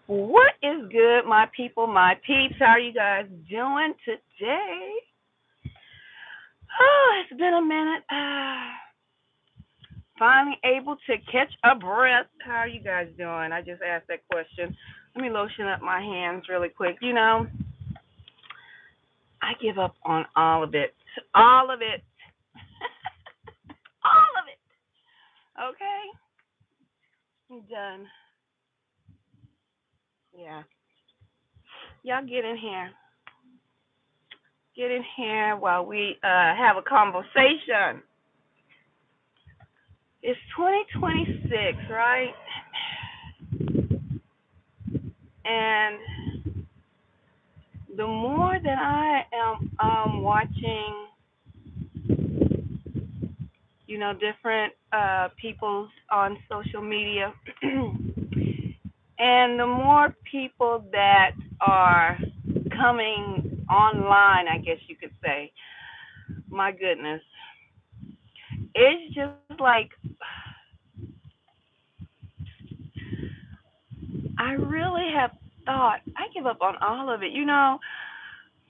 What is good, my people, my peeps? How are you guys doing today? Oh, it's been a minute. Finally able to catch a breath. How are you guys doing? I just asked that question. Let me lotion up my hands really quick. I give up on all of it. All of it. All of it. Okay? I'm done. Yeah. Y'all get in here. Get in here while we have a conversation. It's 2026, right? And the more that I am watching, different peoples on social media, and the more people that are coming online, I guess you could say, my goodness, it's just like I really have thought I give up on all of it,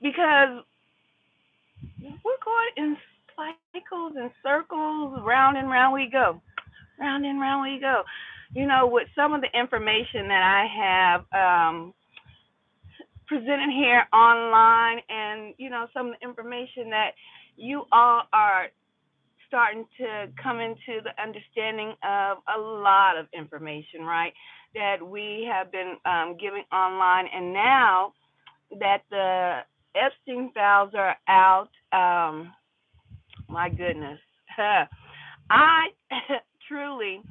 because we're going in cycles and circles, round and round we go. Round and round we go. With some of the information that I have presented here online, and some of the information that you all are starting to come into the understanding of a lot of information, right? That we have been giving online, and now that the Epstein files are out, my goodness, I truly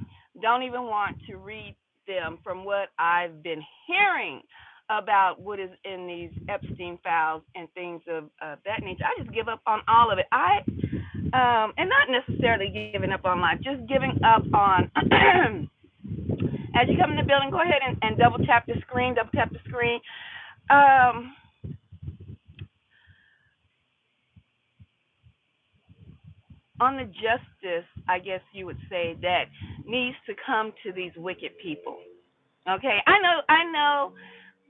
don't even want to read them from what I've been hearing about what is in these Epstein files and things of that nature. I just give up on all of it. And not necessarily giving up on life, just giving up on. As you come in the building, go ahead and double tap the screen. Double tap the screen. Um, on the justice, I guess you would say, that needs to come to these wicked people. Okay, I know.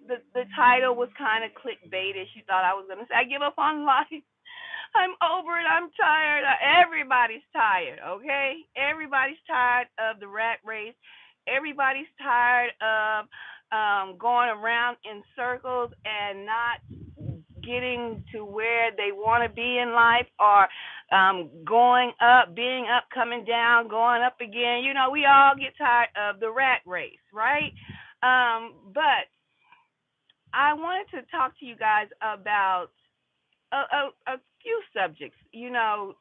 The title was kind of clickbaitish. You thought I was gonna say I give up on life. I'm over it. I'm tired. Everybody's tired. Okay, everybody's tired of the rat race. Everybody's tired of going around in circles and not getting to where they want to be in life, or going up, being up, coming down, going up again. We all get tired of the rat race, right? But I wanted to talk to you guys about a few subjects, and how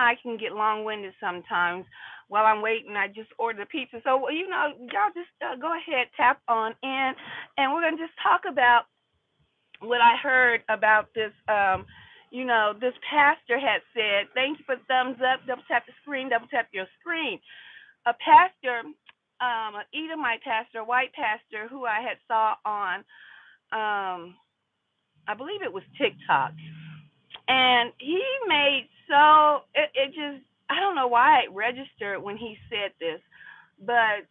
I can get long winded sometimes. While I'm waiting, I just ordered a pizza. So, y'all just go ahead, tap on in, and we're going to just talk about what I heard about this. This pastor had said, thank you for the thumbs up, double tap the screen, double tap your screen. A pastor, an Edomite pastor, a white pastor, who I had saw on, I believe it was TikTok, and he made it just, I don't know why it registered when he said this, but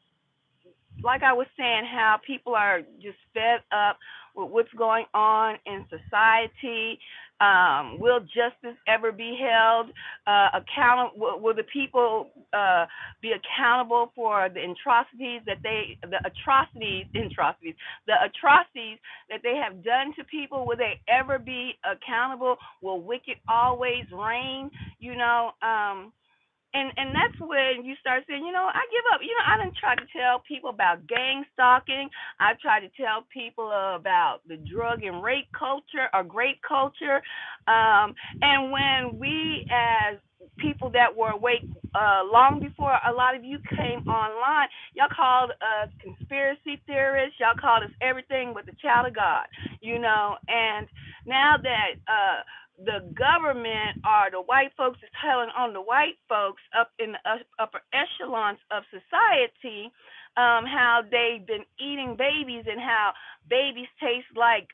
like I was saying, how people are just fed up with what's going on in society. Will justice ever be held accountable? Will the people be accountable for the atrocities that they have done to people? Will they ever be accountable? Will wicked always reign? And that's when you start saying, I give up. I done tried to tell people about gang stalking. I've tried to tell people about the drug and rape culture or grape culture. And when we, as people that were awake long before a lot of you came online, y'all called us conspiracy theorists. Y'all called us everything but the child of God, And now that the government or the white folks is telling on the white folks up in the upper echelons of society, how they've been eating babies and how babies taste like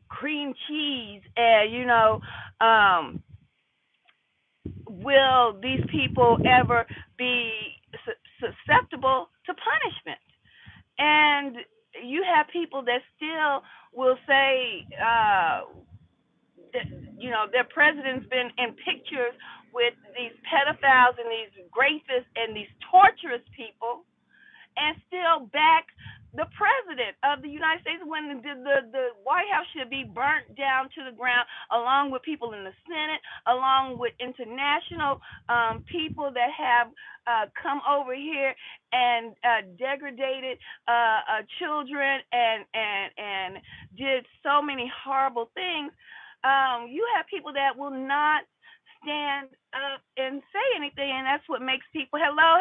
cream cheese, and will these people ever be susceptible to punishment? And you have people that still will say, that, their president's been in pictures with these pedophiles and these rapists and these torturous people, and still back the president of the United States when the White House should be burnt down to the ground, along with people in the Senate, along with international people that have come over here and degraded children and did so many horrible things. You have people that will not stand up and say anything, and that's what makes people, hello,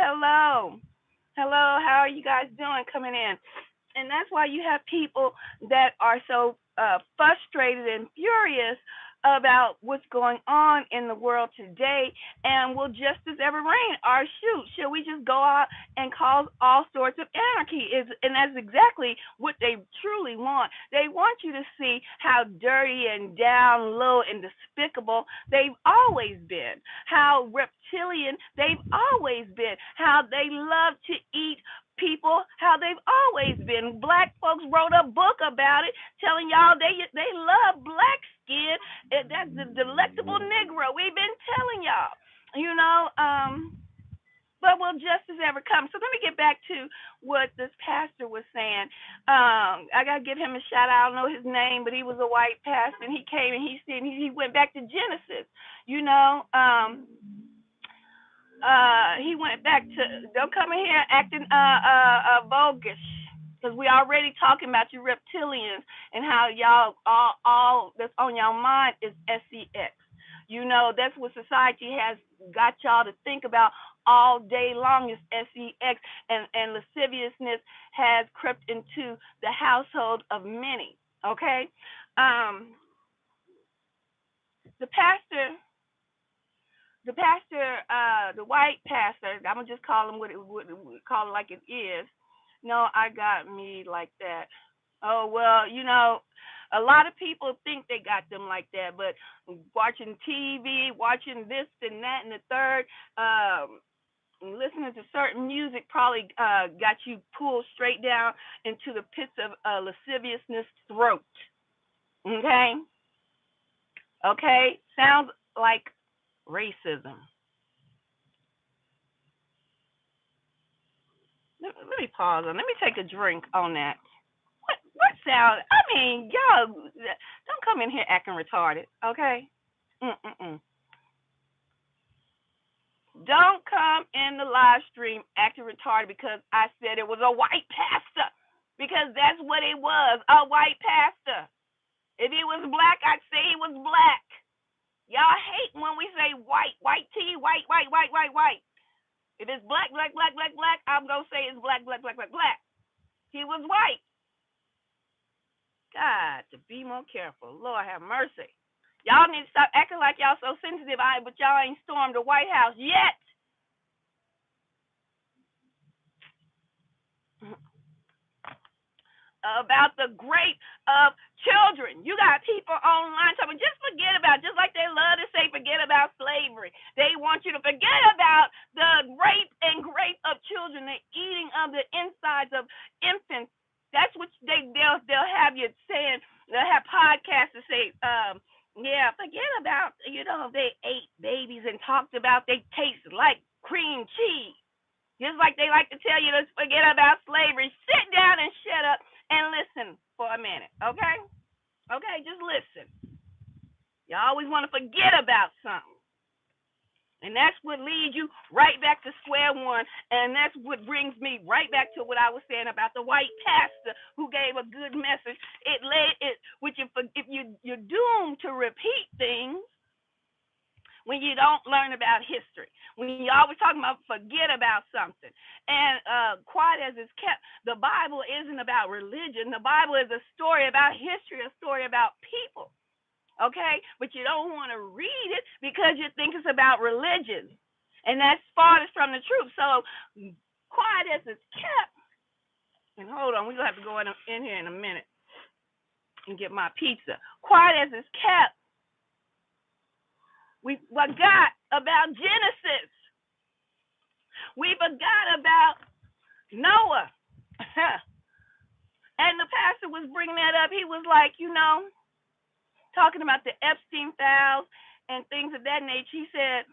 how are you guys doing coming in? And that's why you have people that are so frustrated and furious about what's going on in the world today. And will justice ever reign? Or should we just go out and cause all sorts of anarchy? And that's exactly what they truly want. They want you to see how dirty and down low and despicable they've always been, how reptilian they've always been, how they love to eat people, how they've always been. Black folks wrote a book about it, telling y'all they love black skin. That's the delectable Negro. We've been telling y'all, but will justice ever come? So let me get back to what this pastor was saying. I gotta give him a shout out. I don't know his name, but he was a white pastor, and he came and he said he went back to Genesis. He went back to, don't come in here acting bogus, because we already talking about you reptilians and how y'all all that's on y'all mind is sex. That's what society has got y'all to think about all day long is sex, and lasciviousness has crept into the household of many. Okay, the pastor, the white pastor, I'm gonna just call him call it like it is. No, I got me like that. Oh well, a lot of people think they got them like that, but watching TV, watching this and that and the third, listening to certain music probably got you pulled straight down into the pits of lasciviousness throat. Okay, sounds like racism. Let me pause on. Let me take a drink on that. What sound? I mean, y'all, don't come in here acting retarded, okay? Mm-mm-mm. Don't come in the live stream acting retarded because I said it was a white pastor. Because that's what it was, a white pastor. If he was black, I'd say he was black. Y'all hate when we say white tea, white. If it's black, I'm going to say it's black. He was white. God, to be more careful. Lord have mercy. Y'all need to stop acting like y'all so sensitive, but y'all ain't stormed the White House yet. About the grape of children. You got people online talking, just forget about, just like they love to say, forget about slavery. They want you to forget about the rape and grape of children, the eating of the insides of infants. That's what they'll have you saying. They'll have podcasts to say, yeah, forget about, they ate babies and talked about they taste like cream cheese. Just like they like to tell you to forget about slavery. Sit down and shut up and listen for a minute, okay? Okay, just listen. You always want to forget about something. And that's what leads you right back to square one. And that's what brings me right back to what I was saying about the white pastor who gave a good message. Which if you're doomed to repeat things when you don't learn about history, when you're always talking about forget about something. And quiet as it's kept, the Bible isn't about religion. The Bible is a story about history, a story about people. Okay? But you don't want to read it because you think it's about religion. And that's farthest from the truth. So quiet as it's kept. And hold on, we're going to have to go in here in a minute and get my pizza. Quiet as it's kept. We forgot about Genesis. We forgot about Noah. pastor was bringing that up, he was like, talking about the Epstein files and things of that nature. He said,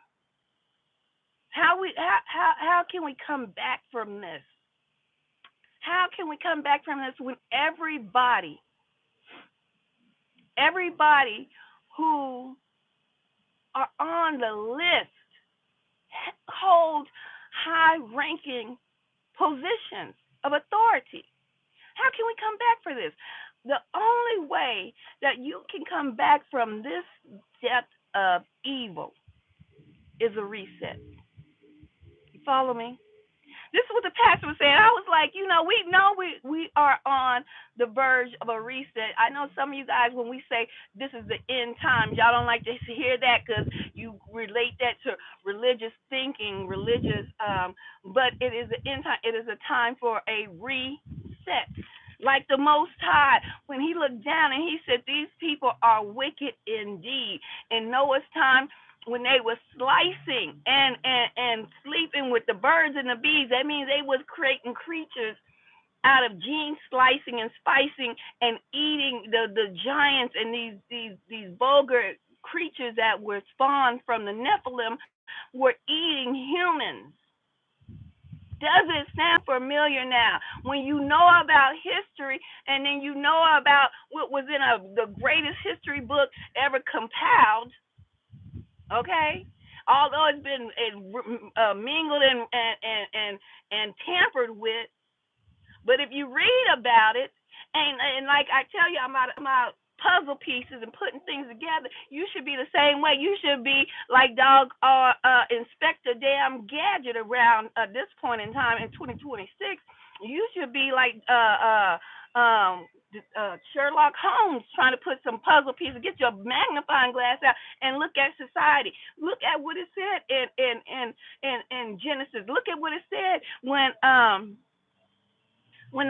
how can we come back from this? How can we come back from this when everybody who are on the list hold high ranking positions of authority? How can we come back for this? The only way that you can come back from this depth of evil is a reset. You follow me? This is what the pastor was saying. I was like, we know we are on the verge of a reset. I know some of you guys, when we say this is the end times, y'all don't like to hear that because you relate that to religious thinking, but it is the end time. It is a time for a reset. Like the Most High, when he looked down and he said, these people are wicked indeed. In Noah's time, when they were slicing and sleeping with the birds and the bees, that means they was creating creatures out of gene slicing and spicing and eating the giants and these vulgar creatures that were spawned from the Nephilim were eating humans. Does it sound familiar now? When you know about history and then you know about what was in the greatest history book ever compiled, okay? Although it's been mingled and tampered with, but if you read about it, and like I tell you, I'm about puzzle pieces and putting things together, you should be the same way. You should be like dog Inspector Damn Gadget around this point in time in 2026. You should be like Sherlock Holmes trying to put some puzzle pieces. Get your magnifying glass out and look at society. Look at what it said in Genesis. Look at what it said when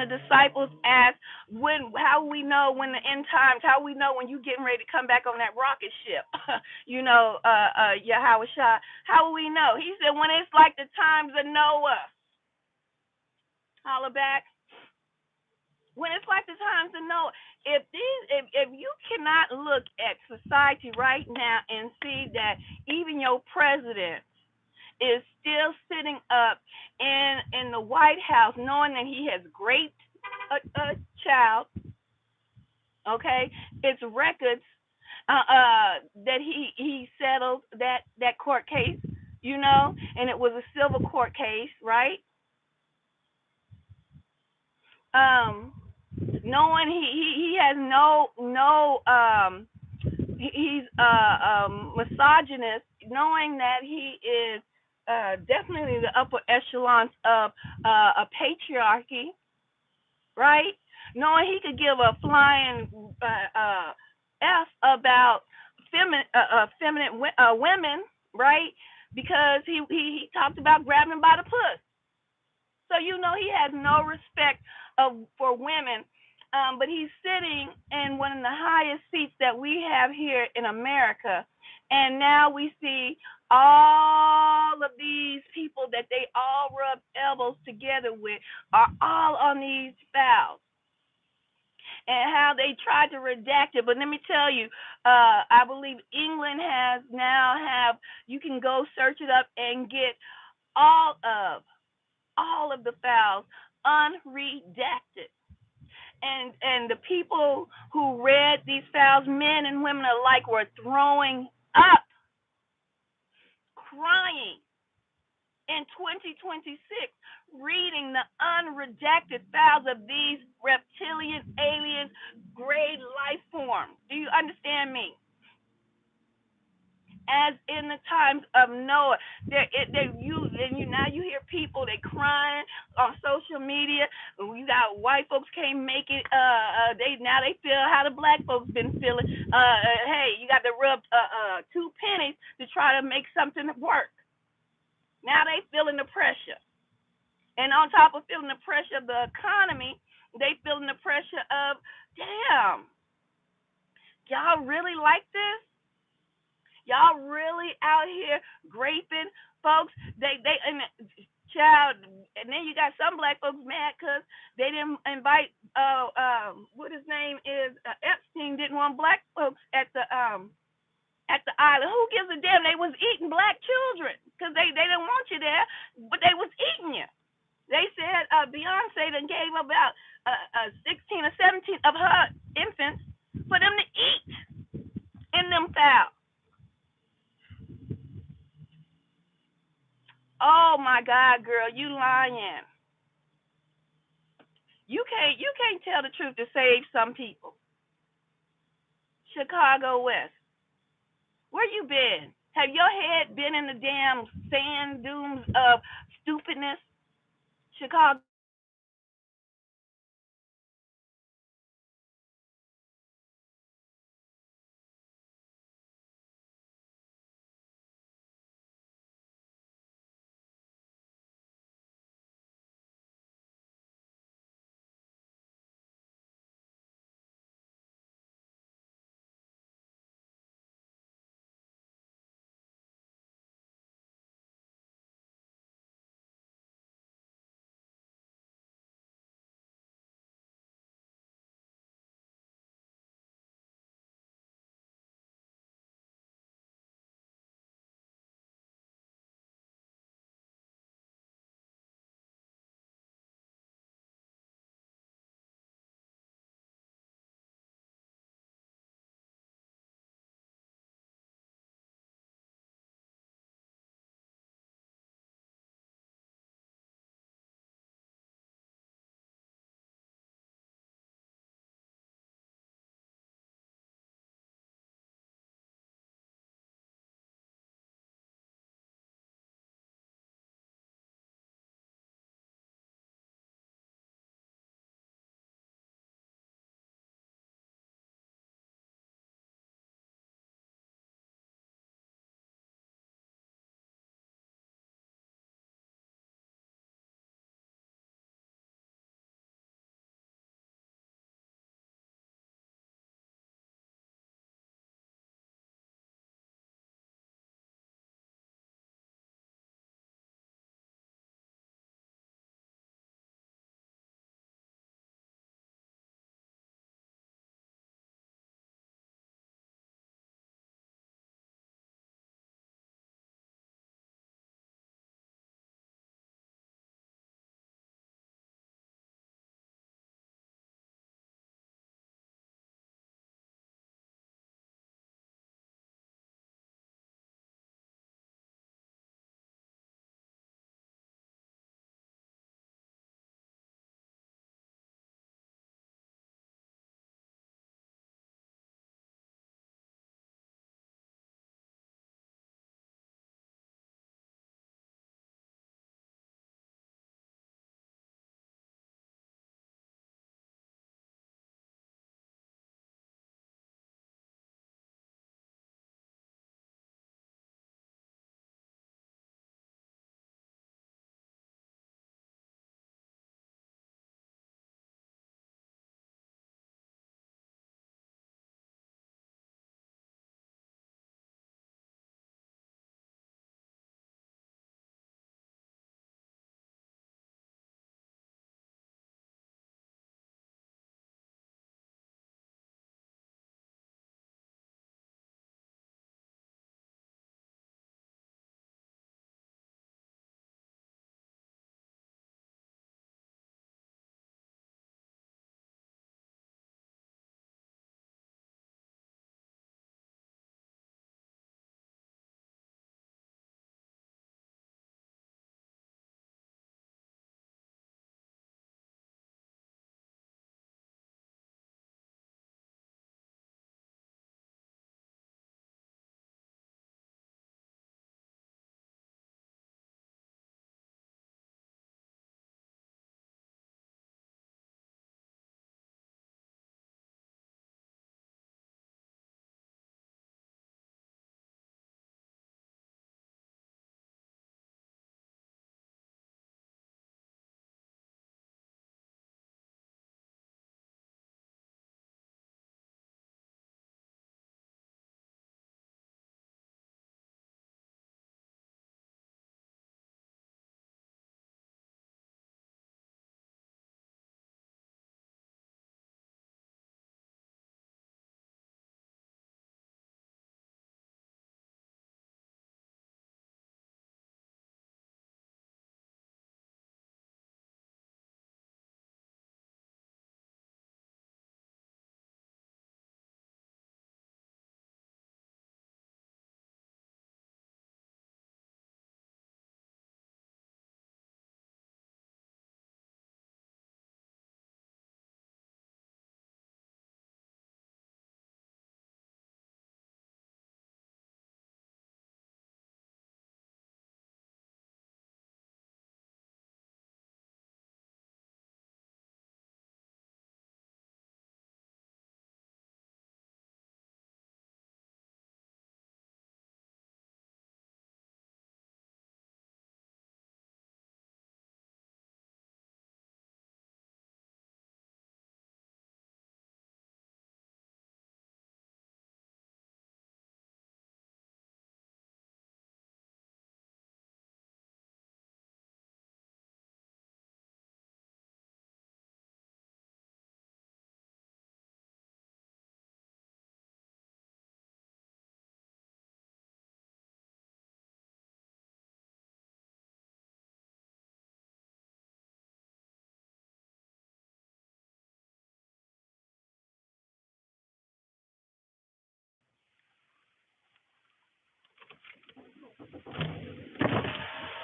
the disciples asked, how we know when the end times, how we know when you getting ready to come back on that rocket ship, Yahweh Shai, how will we know? He said, when it's like the times of Noah. Holla back. When it's like the times of Noah. If you cannot look at society right now and see that even your president is still sitting up in the White House knowing that he has raped a child, okay? It's records that he settled that court case, and it was a civil court case, right? Knowing he has he's misogynist, knowing that he is definitely the upper echelons of a patriarchy, right? Knowing he could give a flying F about feminine women, right? Because he talked about grabbing them by the puss. So he has no respect for women. But he's sitting in one of the highest seats that we have here in America. And now we see all of these people that they all rub elbows together with are all on these files. And how they tried to redact it. But let me tell you, I believe England you can go search it up and get all of the files unredacted. And the people who read these files, men and women alike, were throwing up, crying in 2026, reading the unredacted files of these reptilian, aliens, grade life forms. Do you understand me? As in the times of Noah, now you hear people, they crying on social media. You got white folks can't make it. They feel how the black folks been feeling. Hey, you got to rub 2 pennies to try to make something work. Now they feeling the pressure, and on top of feeling the pressure of the economy, they feeling the pressure of, damn, y'all really like this? Y'all really out here raping folks? They Child, and then you got some black folks mad because they didn't invite what his name is Epstein didn't want black folks at the island. Who gives a damn? They was eating black children because they didn't want you there, but they was eating you. They said Beyonce done gave about 16 or 17 of her infants for them to eat in them fowl. Oh my God, girl, you lying. You can't tell the truth to save some people. Chicago West. Where you been? Have your head been in the damn sand dunes of stupidness? Chicago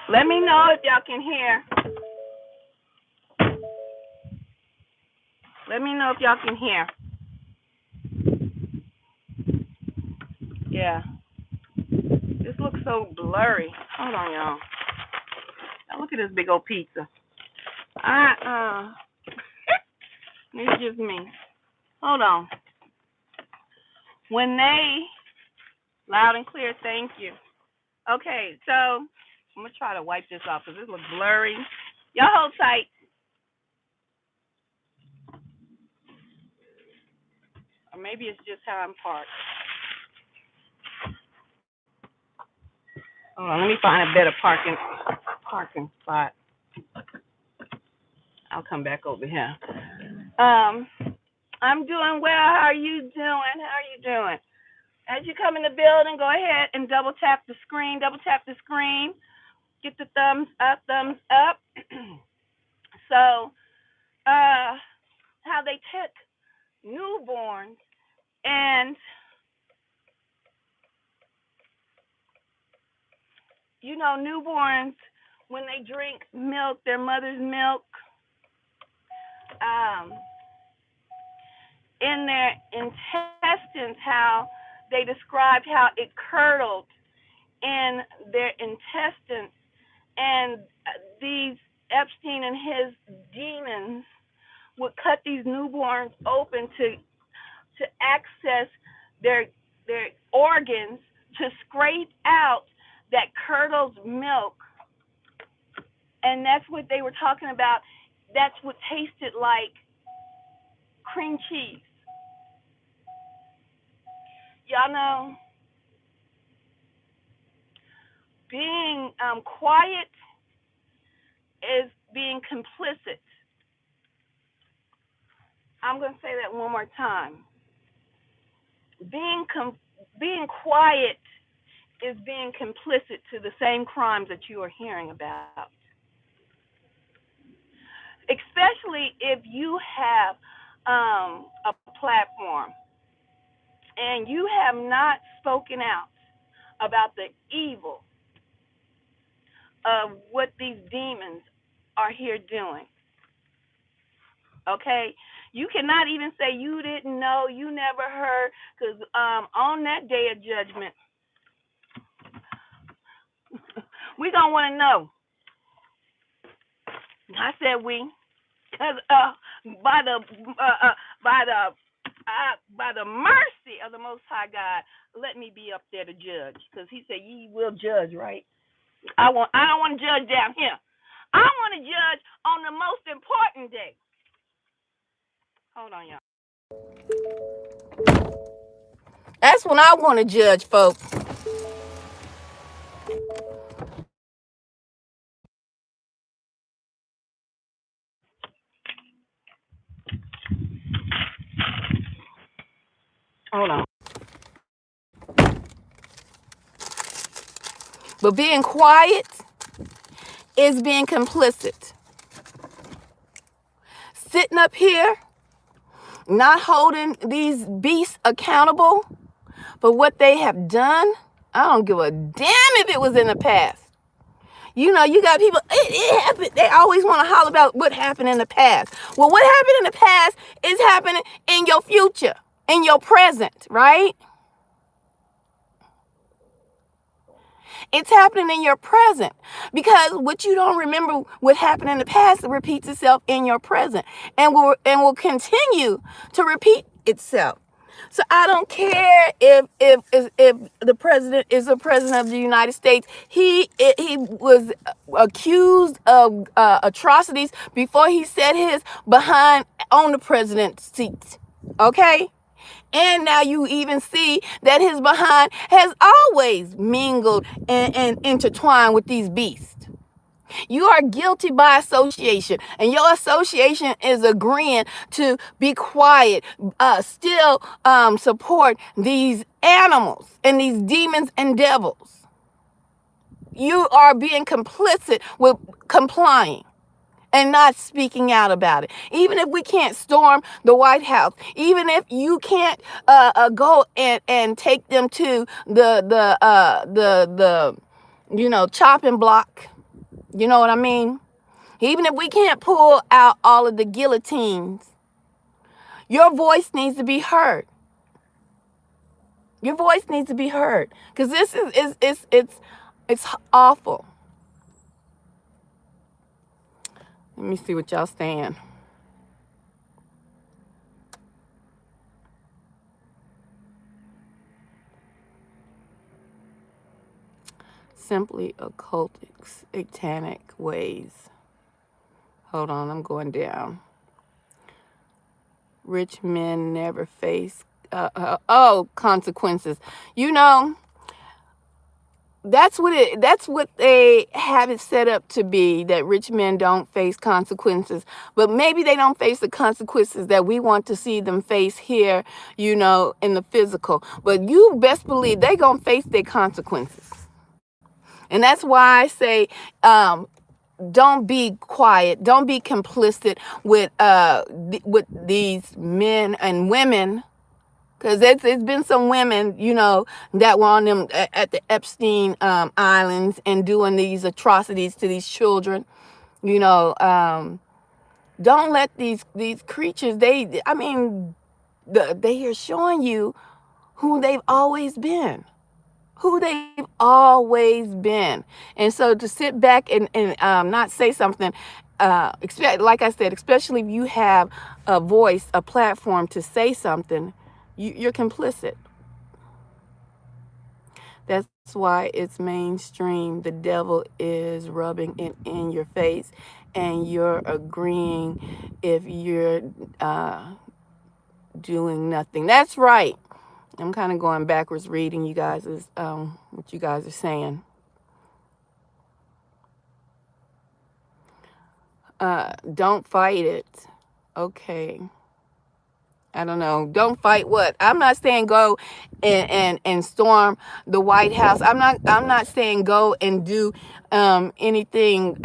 Let me know if y'all can hear. Let me know if y'all can hear. Yeah. This looks so blurry. Hold on, y'all. Now look at this big old pizza. It's just me. Hold on. When they loud and clear, thank you. Okay, so I'm gonna try to wipe this off because this looks blurry. Y'all hold tight. Or maybe it's just how I'm parked. Hold on, let me find a better parking spot. I'll come back over here. I'm doing well. How are you doing? How are you doing? As you come in the building, go ahead and double tap the screen. Double tap the screen. Get the thumbs up, thumbs up. So, how they took newborns and newborns when they drink milk, their mother's milk, um, in their intestines, how they described how it curdled in their intestines, and these Epstein and his demons would cut these newborns open to access their organs to scrape out that curdled milk, and that's what they were talking about. That's what tasted like cream cheese. Y'all know, being quiet is being complicit. I'm going to say that one more time. Being quiet is being complicit to the same crimes that you are hearing about. Especially if you have a platform and you have not spoken out about the evil of what these demons are here doing. Okay? You cannot even say you didn't know, you never heard, because on that day of judgment, we're going to want to know. I said we, because by the mercy of the Most High God, let me be up there to judge, because He said ye will judge, right? I don't want to judge down here. I want to judge on the most important day. Hold on, y'all. That's when I want to judge, folks. Hold on. But being quiet is being complicit. Sitting up here, not holding these beasts accountable for what they have done, I don't give a damn if it was in the past. You got people, it happened. They always want to holler about what happened in the past. Well, what happened in the past is happening in your future, in your present, right? It's happening in your present, because what you don't remember what happened in the past repeats itself in your present and will continue to repeat itself. So I don't care if the president is the president of the United States. He was accused of atrocities before he set his behind on the president's seat. Okay? And now you even see that his behind has always mingled and intertwined with these beasts. You are guilty by association, and your association is agreeing to be quiet, still support these animals and these demons and devils. You are being complicit with complying and not speaking out about it. Even if we can't storm the White House, even if you can't go and take them to the chopping block. You know what I mean? Even if we can't pull out all of the guillotines, your voice needs to be heard. Your voice needs to be heard, because this it's awful. Let me see what y'all saying. Simply occultic, satanic ways. Hold on, I'm going down. Rich men never face consequences. You know, that's what they have it set up to be, that rich men don't face consequences. But maybe they don't face the consequences that we want to see them face here, in the physical. But you best believe they gonna face their consequences. And that's why I say, don't be quiet, don't be complicit with these men and women. Because it's been some women, that were on them at the Epstein Islands and doing these atrocities to these children. Don't let these creatures. They are showing you who they've always been. Who they've always been. And so to sit back and not say something, like I said, especially if you have a voice, a platform to say something, you're complicit. That's why it's mainstream. The devil is rubbing it in your face, and you're agreeing if you're doing nothing. That's right. I'm kind of going backwards reading you guys what you guys are saying. Don't fight it. Okay. I don't know. Don't fight what? I'm not saying go and storm the White House. I'm not saying go and do anything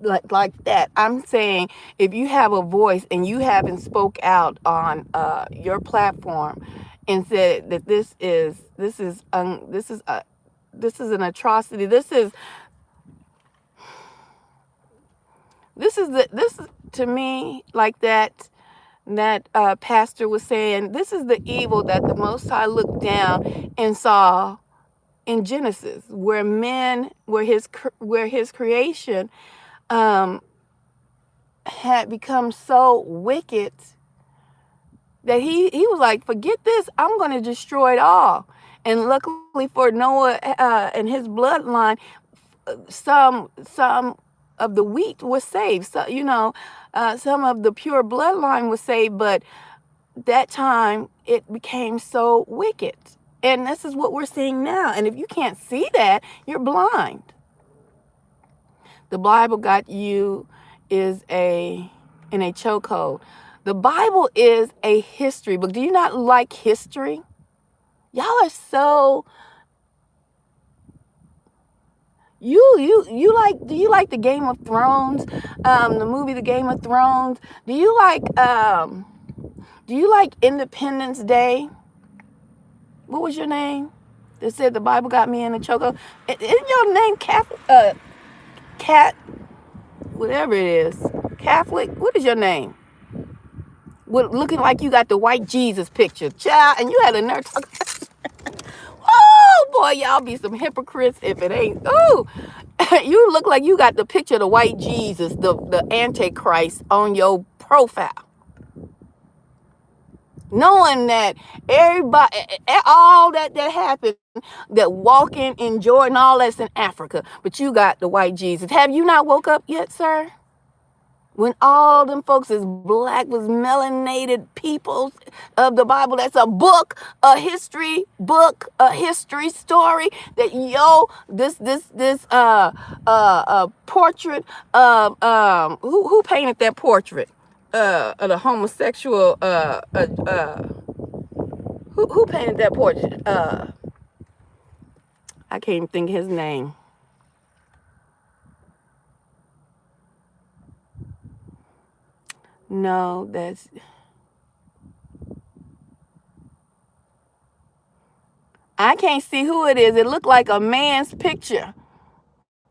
like that. I'm saying if you have a voice and you haven't spoke out on your platform and said that this is an atrocity. This is to me, like that pastor was saying, this is the evil that the Most High looked down and saw in Genesis, where his creation had become so wicked that he was like, forget this, I'm going to destroy it all. And luckily for Noah and his bloodline, some of the wheat was saved. So some of the pure bloodline was saved, but that time it became so wicked. And this is what we're seeing now. And if you can't see that, you're blind. The Bible got you in a chokehold. The Bible is a history book. Do you not like history? Y'all are so do you like the Game of Thrones, the movie The Game of Thrones? Do you like Independence Day? What was your name? That said the Bible got me in a chokehold. Isn't your name Cat, whatever it is, Catholic? What is your name? Looking like you got the white Jesus picture, child, and you had a nerve talk. Oh boy, y'all be some hypocrites if it ain't. Oh, you look like you got the picture of the white Jesus, the Antichrist on your profile. Knowing that everybody, all that happened, that walking in Jordan, all that's in Africa, but you got the white Jesus. Have you not woke up yet, sir? When all them folks is black, was melanated peoples of the Bible, that's a book, a history book, a history story. That this portrait of who painted that portrait of the homosexual who painted that portrait? I can't even think of his name. No, I can't see who it is. It looked like a man's picture.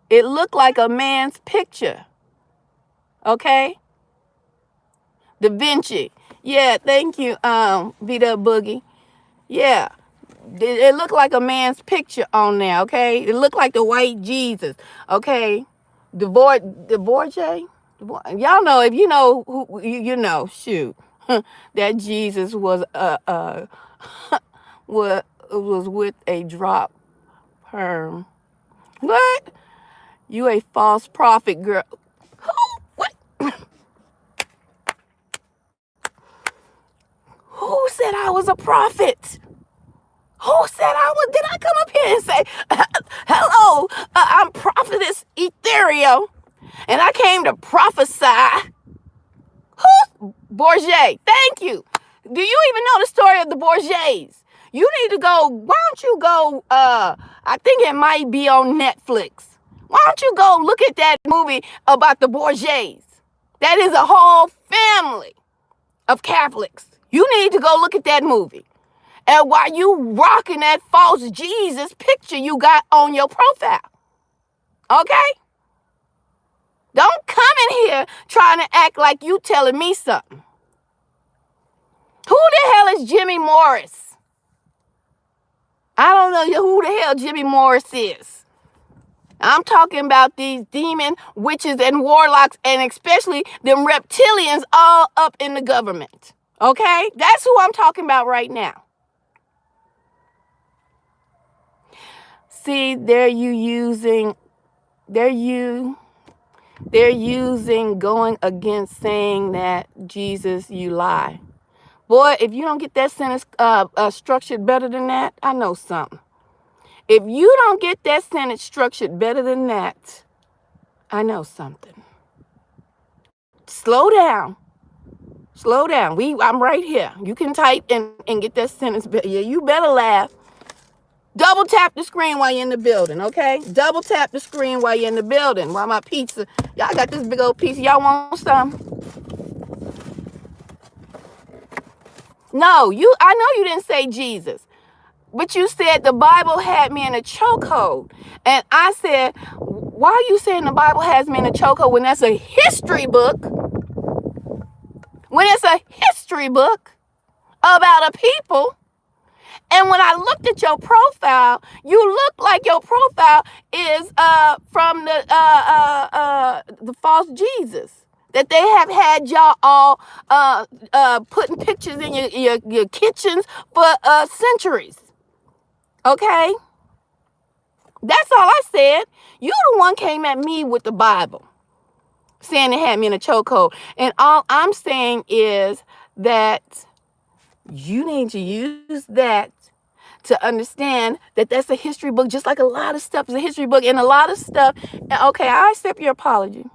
It looked like a man's picture. Okay? Da Vinci. Yeah, thank you, Vita Boogie. Yeah. It looked like a man's picture on there, okay? It looked like the white Jesus, okay? Divorce? Y'all know, if you know who you know, shoot. That Jesus was was with a drop perm. What? You a false prophet, girl. Who? What? Who said I was a prophet? Who said I was? Did I come up here and say, hello, I'm prophetess Ethereal, and I came to prophesy? Who's Bourget? Thank you. Do you even know the story of the Bourgets? You need to go. Why don't you go? I think it might be on Netflix. Why don't you go look at that movie about the Bourgets? That is a whole family of Catholics. You need to go look at that movie. And while you rocking that false Jesus picture you got on your profile. Okay? Don't come in here trying to act like you telling me something. Who the hell is Jimmy Morris? I don't know who the hell Jimmy Morris is. I'm talking about these demon witches and warlocks, and especially them reptilians all up in the government. Okay? That's who I'm talking about right now. See, they're using going against saying that Jesus, you lie. Boy, if you don't get that sentence structured better than that, I know something. If you don't get that sentence structured better than that, I know something. Slow down. Slow down. I'm right here. You can type and get that sentence better. Yeah, you better laugh. Double tap the screen while you're in the building, okay? Double tap the screen while you're in the building. While my pizza, y'all got this big old pizza. Y'all want some? No, I know you didn't say Jesus, but you said the Bible had me in a chokehold. And I said, why are you saying the Bible has me in a chokehold when that's a history book? When it's a history book about a people. And when I looked at your profile, you look like your profile is from the false Jesus. That they have had y'all all putting pictures in your kitchens for centuries. Okay? That's all I said. You the one came at me with the Bible, saying it had me in a chokehold. And all I'm saying is that you need to use that to understand that that's a history book, just like a lot of stuff is a history book, and a lot of stuff. Okay, I accept your apology.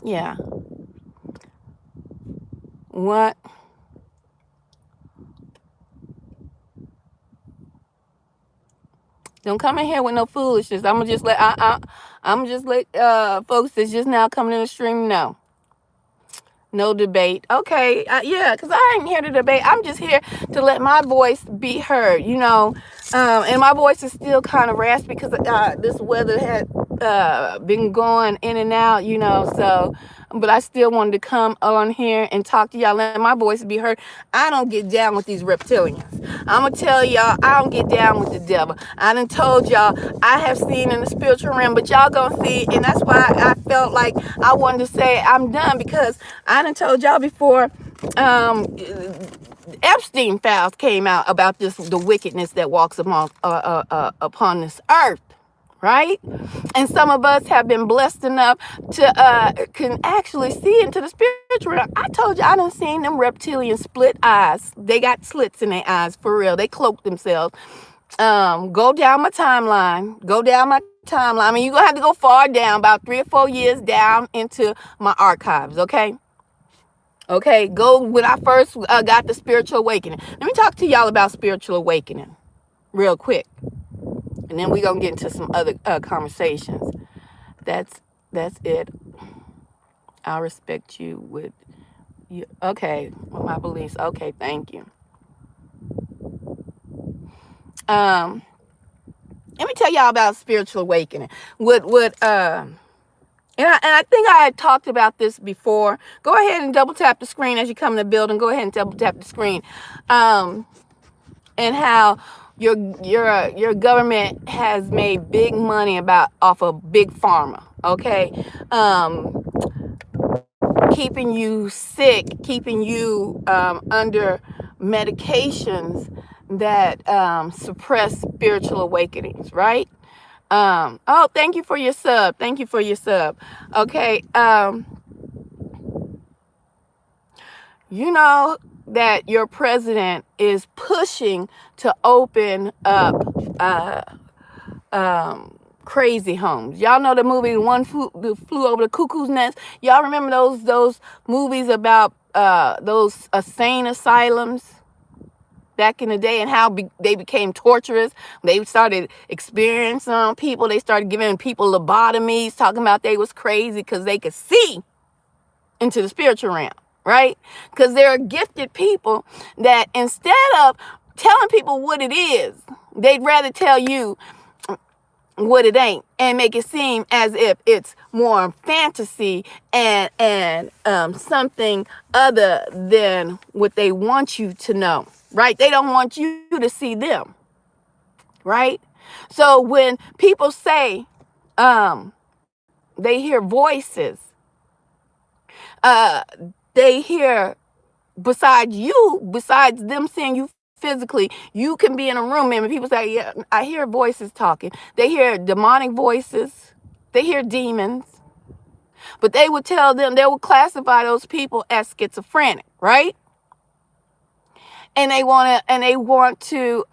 Yeah. What? Don't come in here with no foolishness. I'm gonna just let folks that's just now coming in the stream know. No debate. Okay, yeah, because I ain't here to debate. I'm just here to let my voice be heard, and my voice is still kind of raspy because this weather had been going in and out, so, but I still wanted to come on here and talk to y'all, let my voice be heard. I don't get down with these reptilians. I'm going to tell y'all, I don't get down with the devil. I done told y'all, I have seen in the spiritual realm, but y'all gonna see, and that's why I felt like I wanted to say I'm done, because I done told y'all before, Epstein files came out about the wickedness that walks upon this earth, right? And some of us have been blessed enough to can actually see into the spiritual realm. I told you I done seen them reptilian split eyes. They got slits in their eyes for real. They cloak themselves. Go down my timeline. I mean, you're gonna have to go far down, about 3 or 4 years down into my archives, okay? Okay, go when I first got the spiritual awakening. Let me talk to y'all about spiritual awakening real quick. And then we're going to get into some other conversations. That's it. I respect you with you. Okay, with my beliefs. Okay, thank you. Let me tell y'all about spiritual awakening. And I think I had talked about this before. Go ahead and double tap the screen as you come in the building. Go ahead and double tap the screen. And how your government has made big money off of big pharma. Okay. Keeping you sick, keeping you under medications that suppress spiritual awakenings, right? Oh, thank you for your sub. Thank you for your sub. Okay. You know that your president is pushing to open up uh, crazy homes. Y'all know the movie One Flew Over the Cuckoo's Nest? Y'all remember those movies about those insane asylums back in the day, and how they became torturous? They started experiencing on people. They started giving people lobotomies, talking about they was crazy because they could see into the spiritual realm, right? Because there are gifted people that instead of telling people what it is, they'd rather tell you what it ain't and make it seem as if it's more fantasy and something other than what they want you to know, right? They don't want you to see them, right? So when people say they hear voices, uh, they hear besides them seeing you physically, you can be in a room and people say, yeah, I hear voices talking. They hear demonic voices. They hear demons. But they would classify those people as schizophrenic, right? And they want to,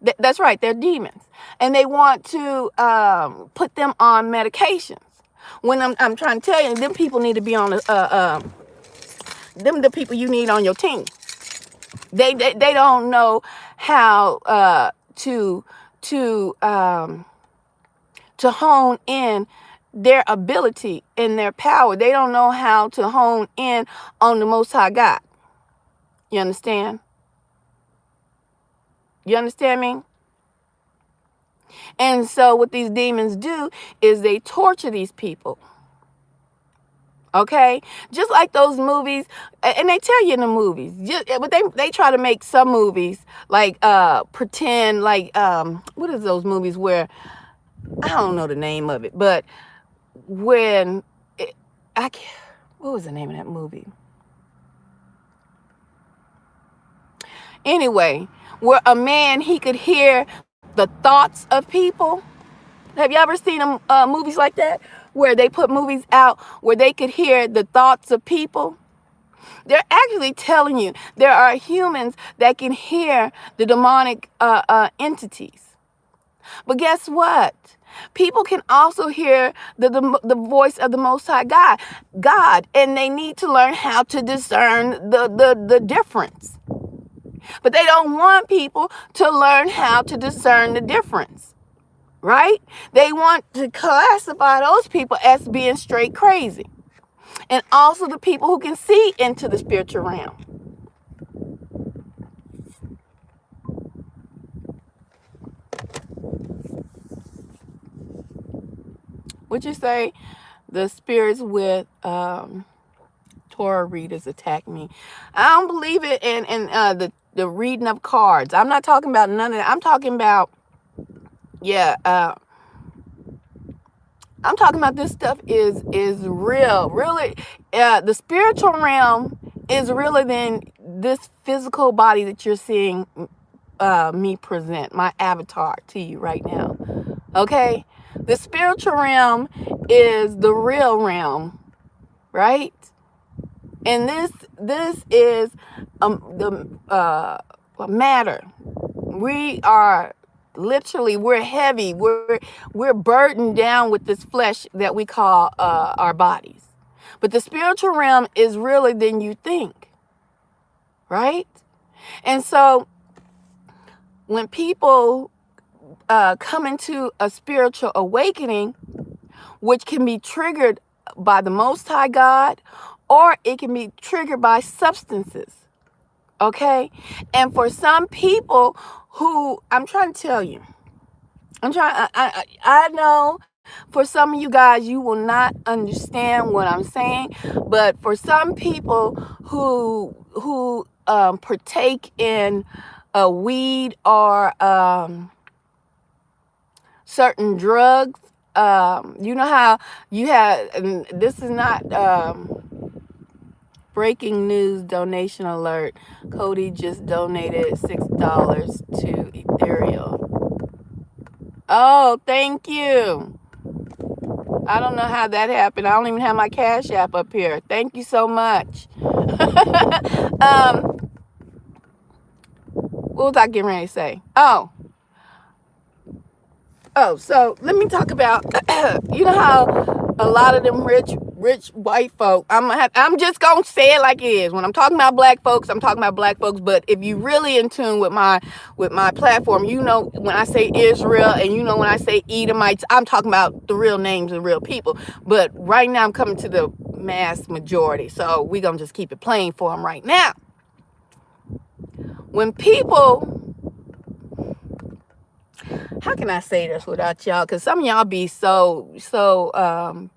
that's right, they're demons. And they want to put them on medications. When I'm trying to tell you, them people need to be on them the people you need on your team. They don't know how to hone in their ability and their power. They don't know how to hone in on the Most High God. You understand? You understand me? And so what these demons do is they torture these people. Okay, just like those movies, and they tell you in the movies, but they try to make some movies like pretend like what is those movies where I don't know the name of it, but when what was the name of that movie? Anyway, where a man, he could hear the thoughts of people. Have you ever seen movies like that where they put movies out where they could hear the thoughts of people? They're actually telling you there are humans that can hear the demonic entities. But guess what? People can also hear the voice of the Most High God, and they need to learn how to discern the difference. But they don't want people to learn how to discern the difference, right? They want to classify those people as being straight crazy. And also the people who can see into the spiritual realm. Would you say the spirits with Torah readers attack me? I don't believe it in the reading of cards. I'm not talking about none of that. I'm talking about, I'm talking about this stuff is real. Really, the spiritual realm is realer than this physical body that you're seeing me present, my avatar to you right now. Okay? The spiritual realm is the real realm, right? And this is the matter. We are literally, we're heavy. We're burdened down with this flesh that we call our bodies. But the spiritual realm is realer than you think, right? And so when people come into a spiritual awakening, which can be triggered by the Most High God, or it can be triggered by substances. Okay? And for some people who, I'm trying to tell you, I know for some of you guys, you will not understand what I'm saying, but for some people who partake in a weed or certain drugs, you know how you have, and this is not breaking news donation alert. Cody just donated $6 to Ethereal. Oh, thank you. I don't know how that happened. I don't even have my Cash App up here. Thank you so much. What was I getting ready to say? So let me talk about, you know how a lot of them rich white folk, I'm just going to say it like it is. When I'm talking about black folks, I'm talking about black folks. But if you really in tune with my platform, you know when I say Israel and you know when I say Edomites, I'm talking about the real names of real people. But right now I'm coming to the mass majority. So we're going to just keep it plain for them right now. When people, how can I say this without y'all? Because some of y'all be so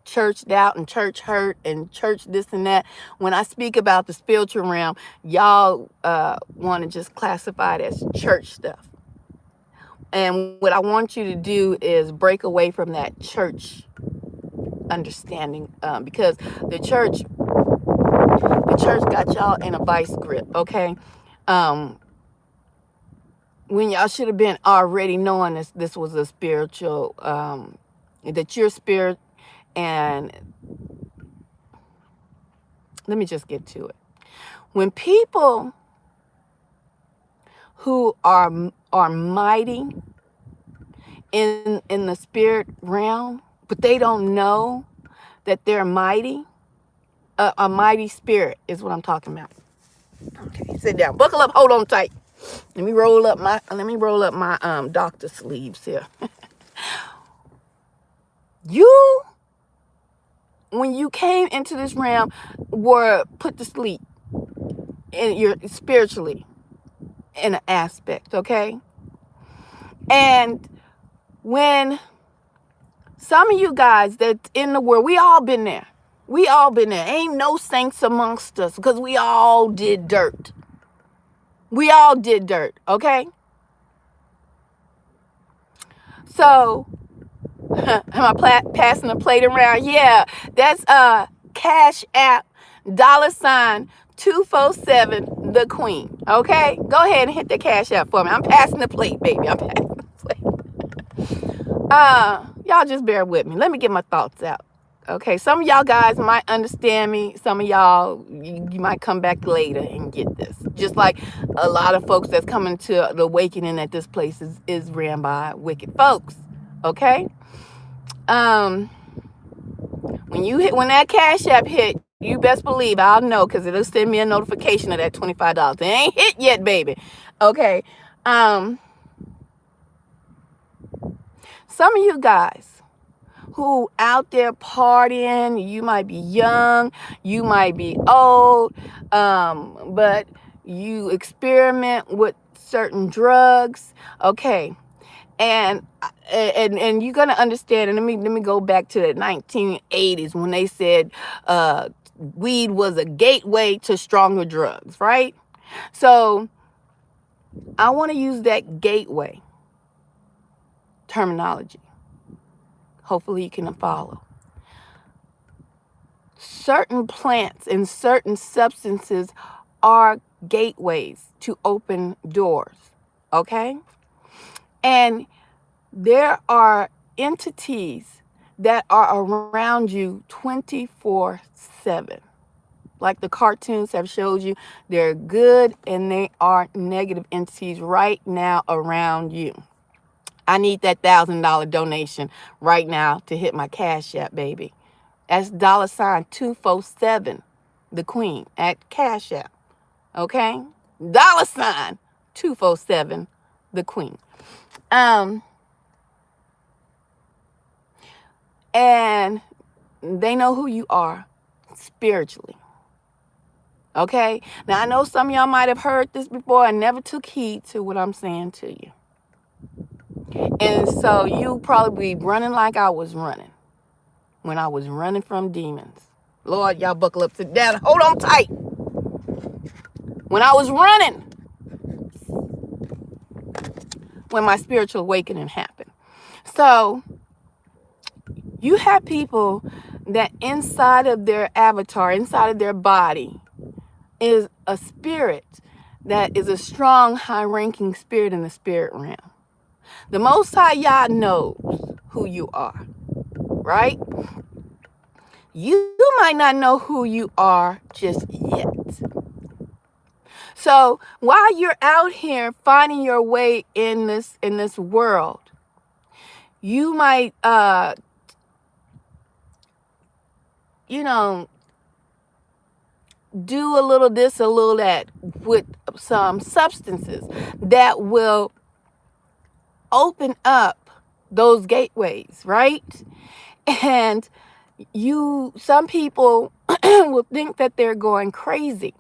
churched out and church hurt and church this and that. When I speak about the spiritual realm, y'all want to just classify it as church stuff. And what I want you to do is break away from that church understanding, because the church got y'all in a vice grip. Okay. When y'all should have been already knowing this was a spiritual, that your spirit, and let me just get to it. When people who are mighty in the spirit realm, but they don't know that they're mighty, a mighty spirit is what I'm talking about. Okay, sit down, buckle up, hold on tight. Let me roll up my doctor sleeves here. You, when you came into this realm, were put to sleep in your spiritually in an aspect, okay? And when some of you guys that in the world, we all been there. We all been there. Ain't no saints amongst us because we all did dirt. We all did dirt, okay? So, am I passing the plate around? Yeah, that's Cash App $247 the Queen. Okay, go ahead and hit the Cash App for me. I'm passing the plate, baby. I'm passing the plate. Y'all just bear with me. Let me get my thoughts out. Okay, some of y'all guys might understand me. Some of y'all, you might come back later and get this. Just like a lot of folks that's coming to the awakening that this place is ran by wicked folks. Okay. When that Cash App hit, you best believe I'll know because it'll send me a notification of that $25. It ain't hit yet, baby. Okay. Some of you guys who out there partying, you might be young, you might be old, but you experiment with certain drugs. Okay. And you're gonna understand. And let me go back to the 1980s when they said weed was a gateway to stronger drugs, right? So I want to use that gateway terminology. Hopefully you can follow. Certain plants and certain substances are gateways to open doors. Okay? And there are entities that are around you 24/7. Like the cartoons have showed you, they're good and they are negative entities right now around you. I need that $1,000 donation right now to hit my Cash App, baby. That's $247 the Queen at Cash App. Okay? $247 the Queen. And they know who you are spiritually. Okay? Now, I know some of y'all might have heard this before and never took heed to what I'm saying to you. And so you probably be running like I was running when I was running from demons. Lord, y'all buckle up, sit down, hold on tight. When I was running, when my spiritual awakening happened. So you have people that inside of their avatar, inside of their body, is a spirit that is a strong, high-ranking spirit in the spirit realm. The Most High Yah knows who you are, right? You might not know who you are just yet. So while you're out here finding your way in this world, you might you know, do a little this, a little that with some substances that will open up those gateways, right? And some people will think that they're going crazy.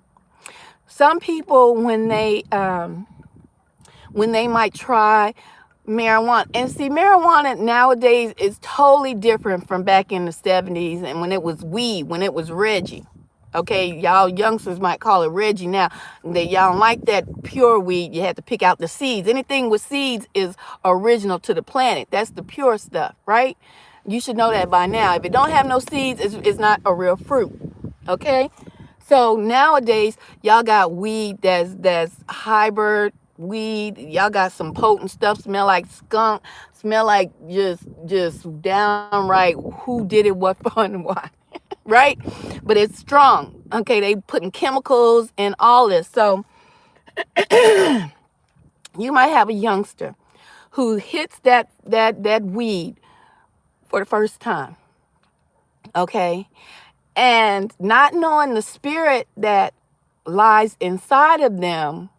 Some people, when they might try marijuana, and see, marijuana nowadays is totally different from back in the 70s and when it was weed, when it was Reggie. Okay, y'all youngsters might call it Reggie now. Y'all don't like that pure weed. You have to pick out the seeds. Anything with seeds is original to the planet. That's the pure stuff, right? You should know that by now. If it don't have no seeds, it's not a real fruit. Okay? So nowadays, y'all got weed that's hybrid weed. Y'all got some potent stuff, smell like skunk, smell like just downright who did it, what for, and why. Right? But it's strong. Okay, they putting chemicals and all this. So you might have a youngster who hits that weed for the first time. Okay? And not knowing the spirit that lies inside of them,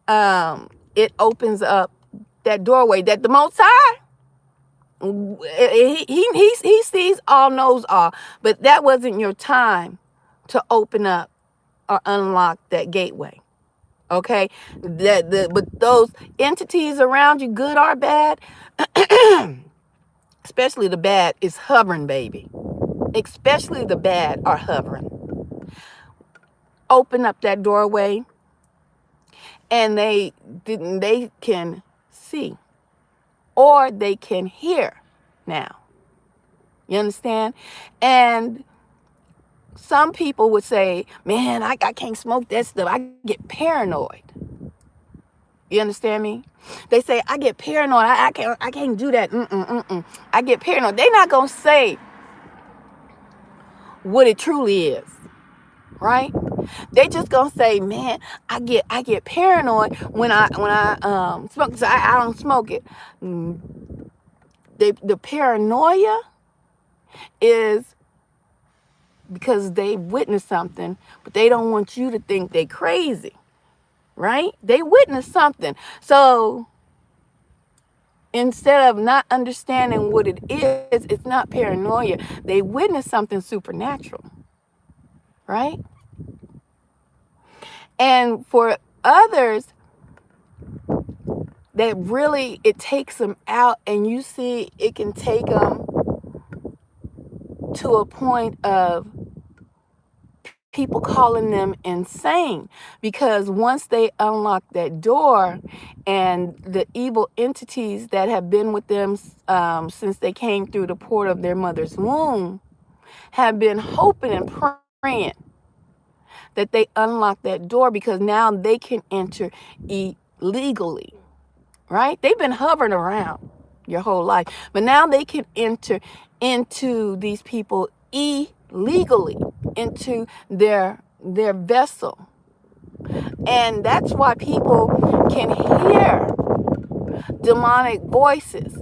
it opens up that doorway that the Most High, he sees all, knows all, but that wasn't your time to open up or unlock that gateway. Okay, but those entities around you, good or bad, especially the bad, is hovering, baby. Especially the bad are hovering. Open up that doorway, and they can see, or they can hear now. You understand? And some people would say, man, I can't smoke that stuff. I get paranoid. You understand me? They say, I get paranoid. I can't do that. I get paranoid. They're not going to say what it truly is, right? They just going to say, man, I get paranoid when I smoke. So I don't smoke it. The paranoia is because they witnessed something, but they don't want you to think they crazy, right? They witnessed something. So instead of not understanding what it is, it's not paranoia. They witnessed something supernatural, right? And for others, that really, it takes them out, and you see it can take them to a point of people calling them insane, because once they unlock that door, and the evil entities that have been with them since they came through the port of their mother's womb have been hoping and praying that they unlock that door, because now they can enter illegally, right? They've been hovering around your whole life, but now they can enter into these people illegally, into their vessel. And that's why people can hear demonic voices,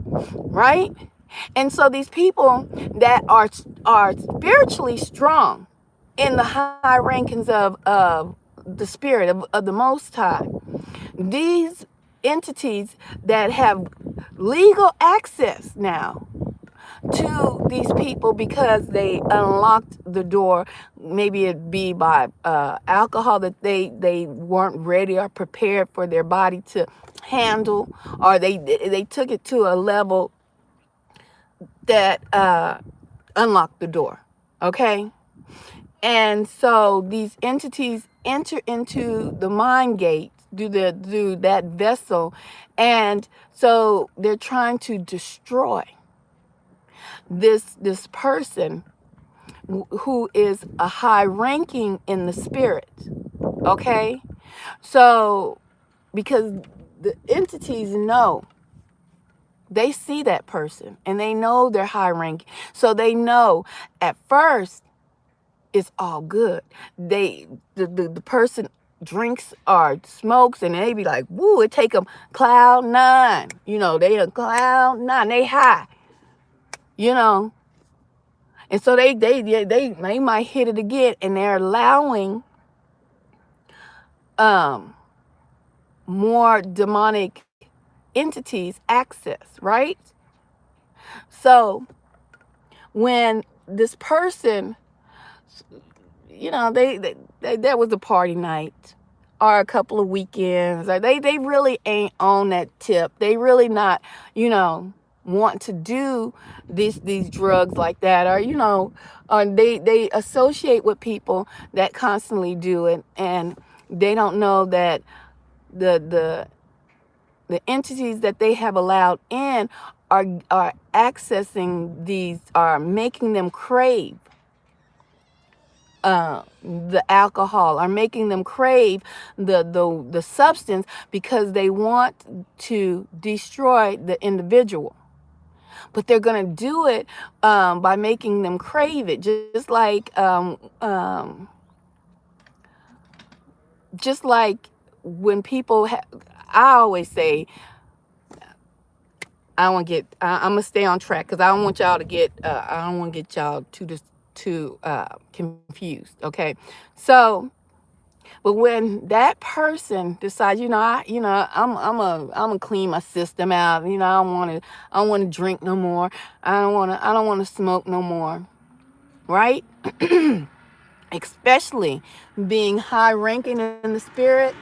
right? And so these people that are spiritually strong in the high rankings of the spirit of the Most High, these entities that have legal access now to these people because they unlocked the door. Maybe it be by alcohol that they weren't ready or prepared for their body to handle, or they took it to a level that unlocked the door. Okay, and so these entities enter into the mind gate through that vessel, and so they're trying to destroy this person who is a high ranking in the spirit. Okay, so because the entities know, they see that person and they know they're high ranking, so they know at first it's all good. The person drinks or smokes and they be like, woo, it take them cloud nine. They a cloud nine, they high, you know. And so they might hit it again, and they're allowing um more demonic entities access, right? So when this person, that was a party night or a couple of weekends, or they really ain't on that tip. They really not, want to do these drugs like that, or they associate with people that constantly do it, and they don't know that the the entities that they have allowed in are accessing these, are making them crave the alcohol, are making them crave the substance, because they want to destroy the individual. But they're going to do it by making them crave it, just like when people I always say, I don't want to get. I'm gonna stay on track because I don't want y'all to get. I don't want to get y'all too confused. Okay, so but when that person decides, I'm gonna clean my system out. I don't want to drink no more. I don't want to smoke no more. Right? Especially being high ranking in the spirit,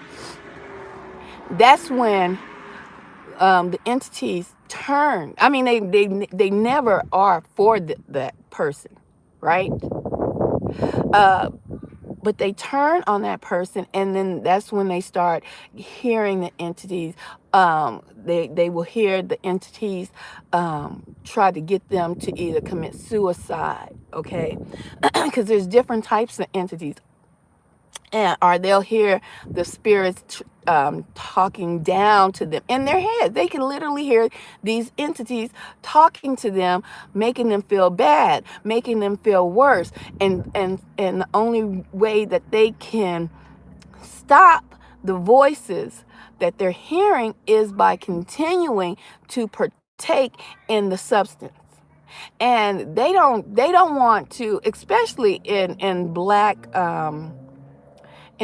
that's when the entities turn. I mean, they never are for that person, right? Uh, but they turn on that person, and then that's when they start hearing the entities. They will hear the entities try to get them to either commit suicide, okay? Because there's different types of entities, and or they'll hear the spirits talking down to them in their head. They can literally hear these entities talking to them, making them feel bad, making them feel worse, and the only way that they can stop the voices that they're hearing is by continuing to partake in the substance. And they don't want to, especially in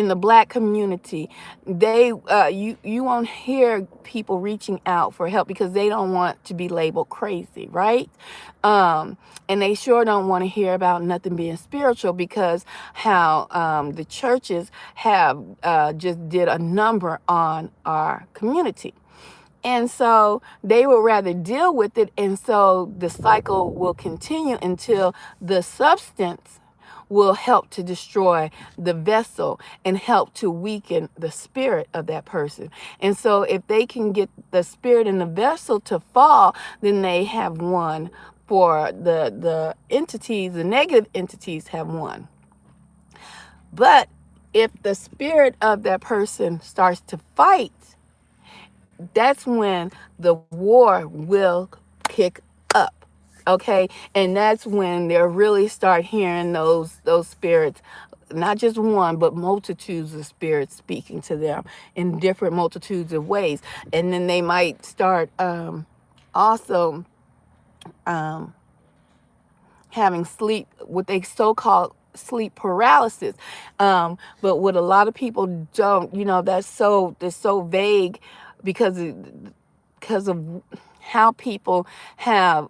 the black community. You won't hear people reaching out for help because they don't want to be labeled crazy, right? And they sure don't want to hear about nothing being spiritual, because how the churches have just did a number on our community. And so they would rather deal with it. And so the cycle will continue until the substance will help to destroy the vessel and help to weaken the spirit of that person. And so if they can get the spirit in the vessel to fall, then they have won. For the entities, the negative entities have won. But if the spirit of that person starts to fight, that's when the war will kick up. Okay, and that's when they'll really start hearing those spirits, not just one but multitudes of spirits speaking to them in different multitudes of ways. And then they might start also um, having sleep, what they so-called sleep paralysis. But what a lot of people don't, that's so vague, because of how people have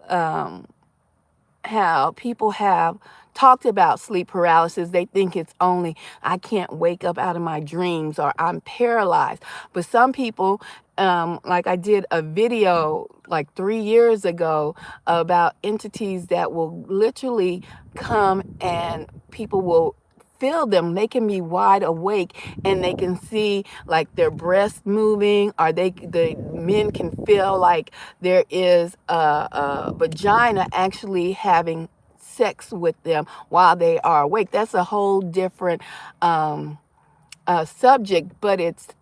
how people have talked about sleep paralysis. They think it's only I can't wake up out of my dreams or I'm paralyzed. But some people, like I did a video like 3 years ago about entities that will literally come and people will feel them. They can be wide awake and they can see like their breast moving, or the men can feel like there is a vagina actually having sex with them while they are awake. That's a whole different subject, but it's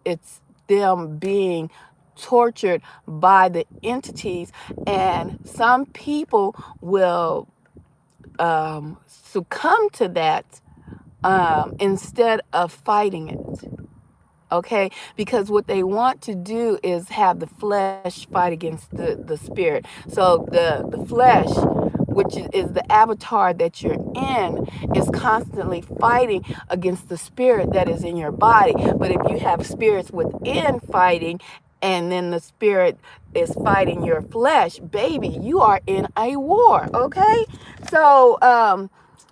them being tortured by the entities, and some people will succumb to that instead of fighting it. Okay, because what they want to do is have the flesh fight against the spirit. So the flesh, which is the avatar that you're in, is constantly fighting against the spirit that is in your body. But if you have spirits within fighting, and then the spirit is fighting your flesh, baby, you are in a war. Okay, so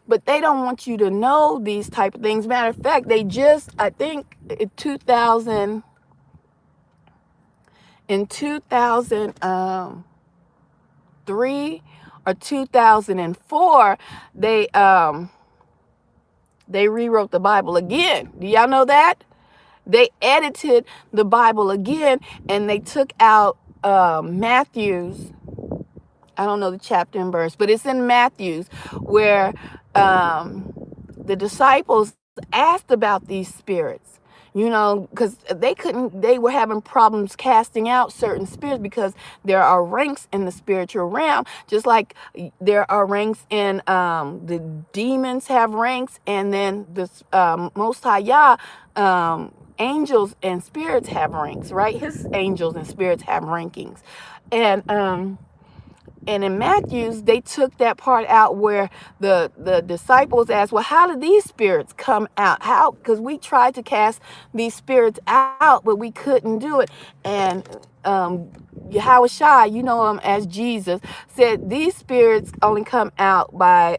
but they don't want you to know these type of things. Matter of fact, they just, I think in 2003 or 2004, they rewrote the Bible again. Do y'all know that? They edited the Bible again, and they took out Matthew's, I don't know the chapter and verse, but it's in Matthew's, where the disciples asked about these spirits, because they were having problems casting out certain spirits, because there are ranks in the spiritual realm, just like there are ranks in the demons have ranks, and then the Most High Yah, angels and spirits have ranks, right? His angels and spirits have rankings, and in Matthew's, they took that part out where the disciples asked, well, how did these spirits come out? How? Because we tried to cast these spirits out, but we couldn't do it. And Yahweh Shai, you know him as Jesus, said these spirits only come out by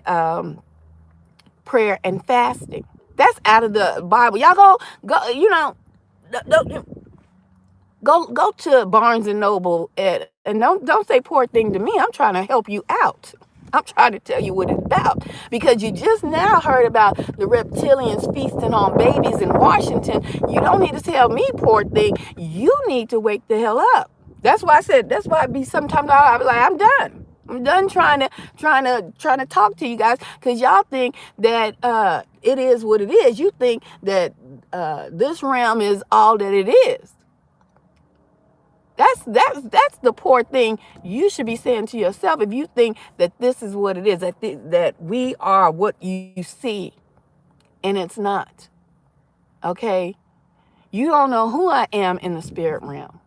prayer and fasting. That's out of the Bible. Y'all go to Barnes and Noble and don't say poor thing to me. I'm trying to help you out. I'm trying to tell you what it's about, because you just now heard about the reptilians feasting on babies in Washington. You don't need to tell me poor thing. You need to wake the hell up. That's why I said. That's why I be sometimes I be like, I'm done. I'm done trying to talk to you guys, because y'all think that it is what it is. You think that this realm is all that it is. That's the poor thing you should be saying to yourself, if you think that this is what it is, that we are what you see, and it's not. Okay? You don't know who I am in the spirit realm.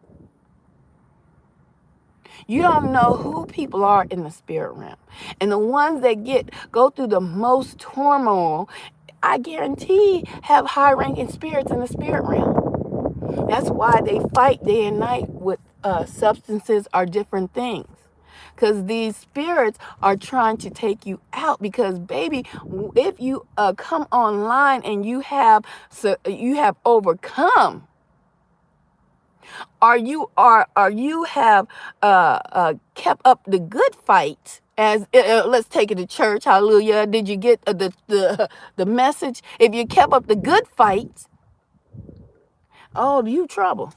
You don't know who people are in the spirit realm. And the ones that go through the most turmoil, I guarantee, have high-ranking spirits in the spirit realm. That's why they fight day and night with substances or different things. Because these spirits are trying to take you out. Because, baby, if you come online and you have overcome, or you have kept up the good fight. As let's take it to church, hallelujah. Did you get the message? If you kept up the good fight, oh, you trouble.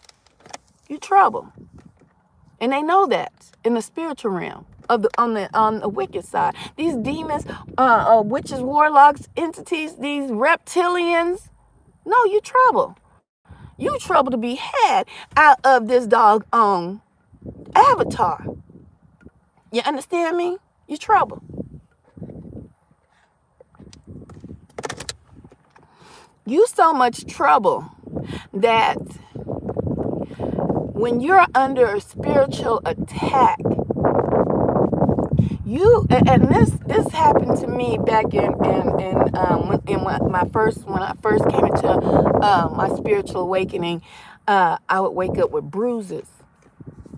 And they know that in the spiritual realm on the wicked side. These demons, witches, warlocks, entities, these reptilians, no, you trouble. You trouble to be had out of this doggone avatar. You understand me? You trouble. You so much trouble that when you're under a spiritual attack, and this happened to me back when I first came into my spiritual awakening. I would wake up with bruises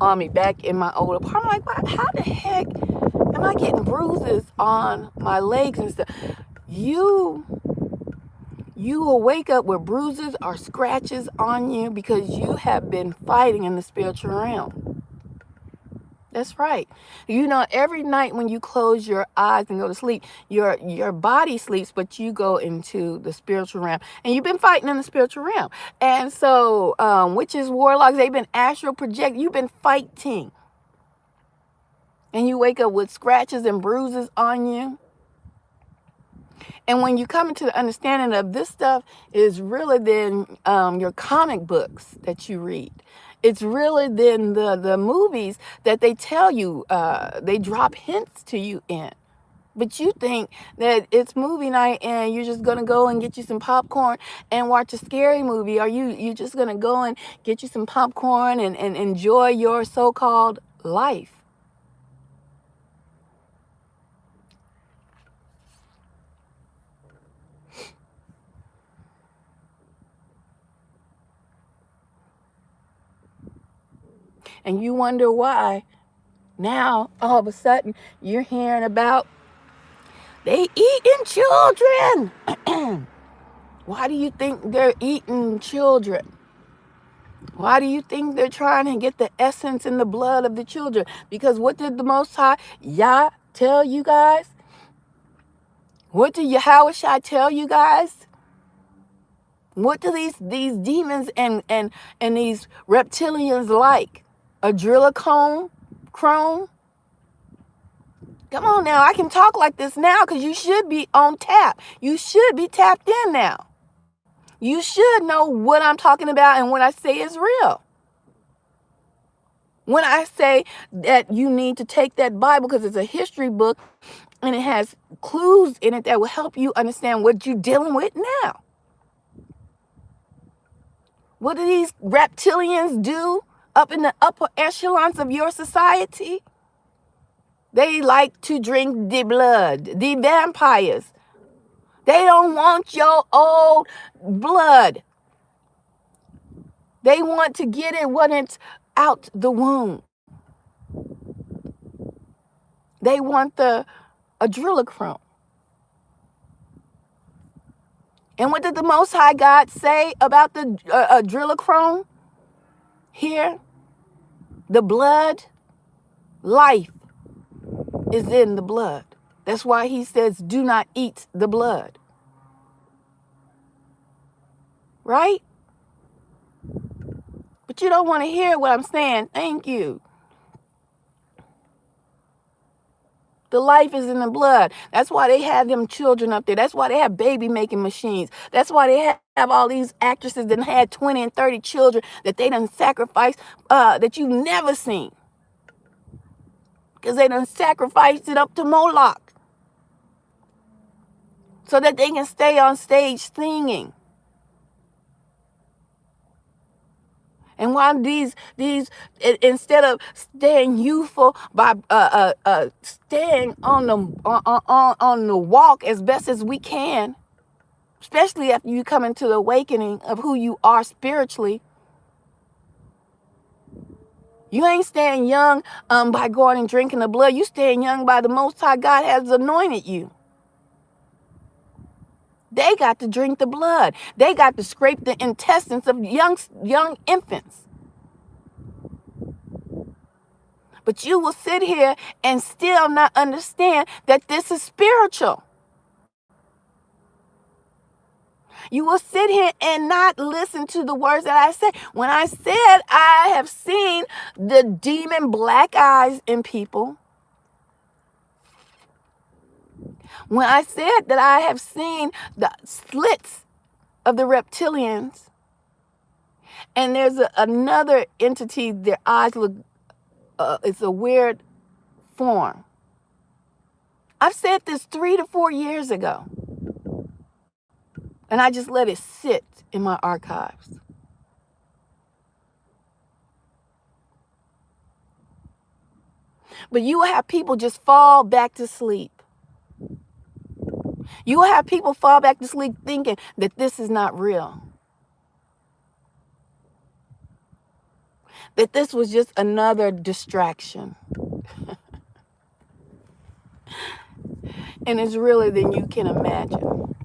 on me back in my old apartment. I'm like, how the heck am am I getting bruises on my legs and stuff? You you will wake up with bruises or scratches on you because you have been fighting in the spiritual realm. That's right. You know, every night when you close your eyes and go to sleep, your body sleeps, but you go into the spiritual realm. And you've been fighting in the spiritual realm. And so, witches, warlocks, they've been astral project. You've been fighting. And you wake up with scratches and bruises on you. And when you come into the understanding of this stuff is really then your comic books that you read. It's really then the movies that they tell you, they drop hints to you in. But you think that it's movie night and you're just going to go and get you some popcorn and watch a scary movie. Or you just going to go and get you some popcorn and enjoy your so-called life. And you wonder why now all of a sudden you're hearing about they eating children. Why do you think they're eating children? Why do you think they're trying to get the essence in the blood of the children? Because what did the Most High Yah tell you guys? What did Yahweh tell you guys? What do these demons and these reptilians like? Adrenochrome? Chrome? Come on now, I can talk like this now because you should be on tap. You should be tapped in now. You should know what I'm talking about and what I say is real. When I say that you need to take that Bible because it's a history book and it has clues in it that will help you understand what you're dealing with now. What do these reptilians do up in the upper echelons of your society? They like to drink the blood, the vampires. They don't want your old blood. They want to get it when it's out the womb. They want the adrenochrome. And what did the Most High God say about the adrenochrome? Here, the blood, life is in the blood. That's why he says, do not eat the blood. Right? But you don't want to hear what I'm saying. Thank you. The life is in the blood. That's why they have them children up there. That's why they have baby making machines. That's why they have all these actresses that had 20 and 30 children that they done sacrificed that you've never seen. Because they done sacrificed it up to Moloch. So that they can stay on stage singing. And while these instead of staying youthful by staying on the walk as best as we can, especially after you come into the awakening of who you are spiritually, you ain't staying young by going and drinking the blood. You staying young by the Most High God has anointed you. They got to drink the blood. They got to scrape the intestines of young infants. But you will sit here and still not understand that this is spiritual. You will sit here and not listen to the words that I said. When I said I have seen the demon black eyes in people, when I said that I have seen the slits of the reptilians, and there's another entity, their eyes look, it's a weird form. I've said this 3 to 4 years ago, and I just let it sit in my archives. But you will have people just fall back to sleep. You will have people fall back to sleep thinking that this is not real. That this was just another distraction. And it's realer than you can imagine.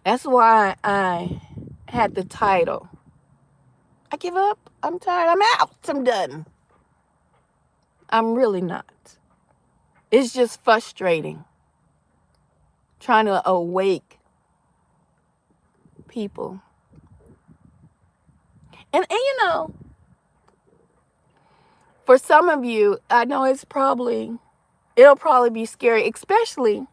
That's why I had the title. I give up. I'm tired. I'm out. I'm done. I'm really not. It's just frustrating trying to awake people. And for some of you, I know it'll probably be scary, especially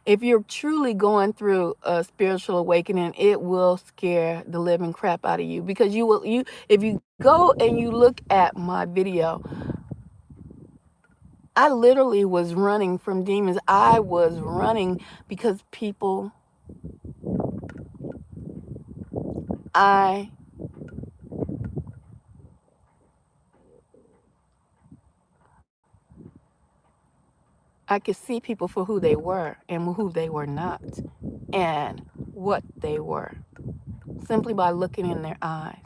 if you're truly going through a spiritual awakening. It will scare the living crap out of you, because if you go and you look at my video, I literally was running from demons. I was running because people, I I could see people for who they were and who they were not and what they were, simply by looking in their eyes.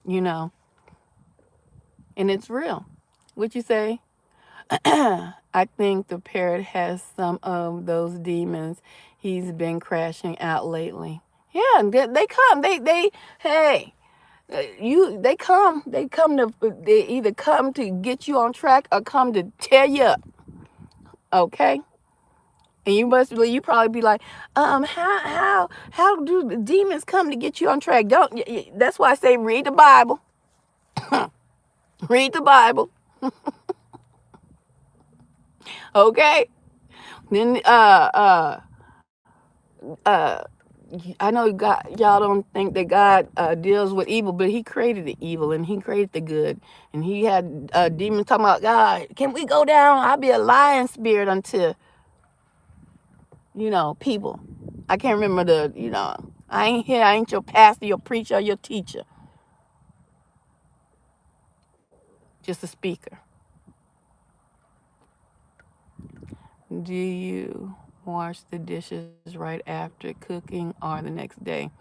You know, and it's real. What you say? I think the parrot has some of those demons. He's been crashing out lately. Yeah, they come. Hey, they either come to get you on track or come to tear you up. Okay. And you probably be like, how do the demons come to get you on track? Don't. That's why I say read the Bible. Read the Bible. Okay. Then uh I know y'all don't think that God deals with evil, but He created the evil and He created the good, and He had demons talking about, God, can we go down? I'll be a lion spirit unto people. I can't remember I ain't here. I ain't your pastor, your preacher, or your teacher. Just a speaker. Do you wash the dishes right after cooking or the next day?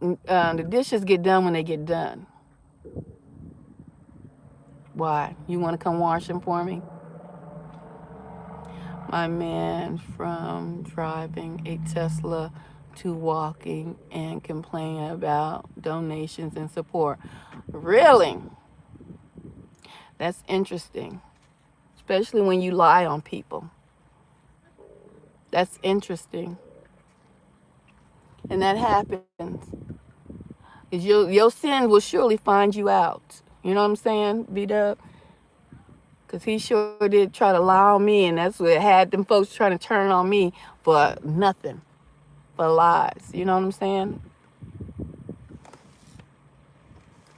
The dishes get done when they get done. Why? You want to come wash them for me? My man from driving a Tesla to walking and complaining about donations and support. Really? That's interesting. Especially when you lie on people. That's interesting. And that happens. Because your sin will surely find you out. You know what I'm saying, B-Dub? Because he sure did try to lie on me, and that's what had them folks trying to turn on me for nothing. For lies. You know what I'm saying?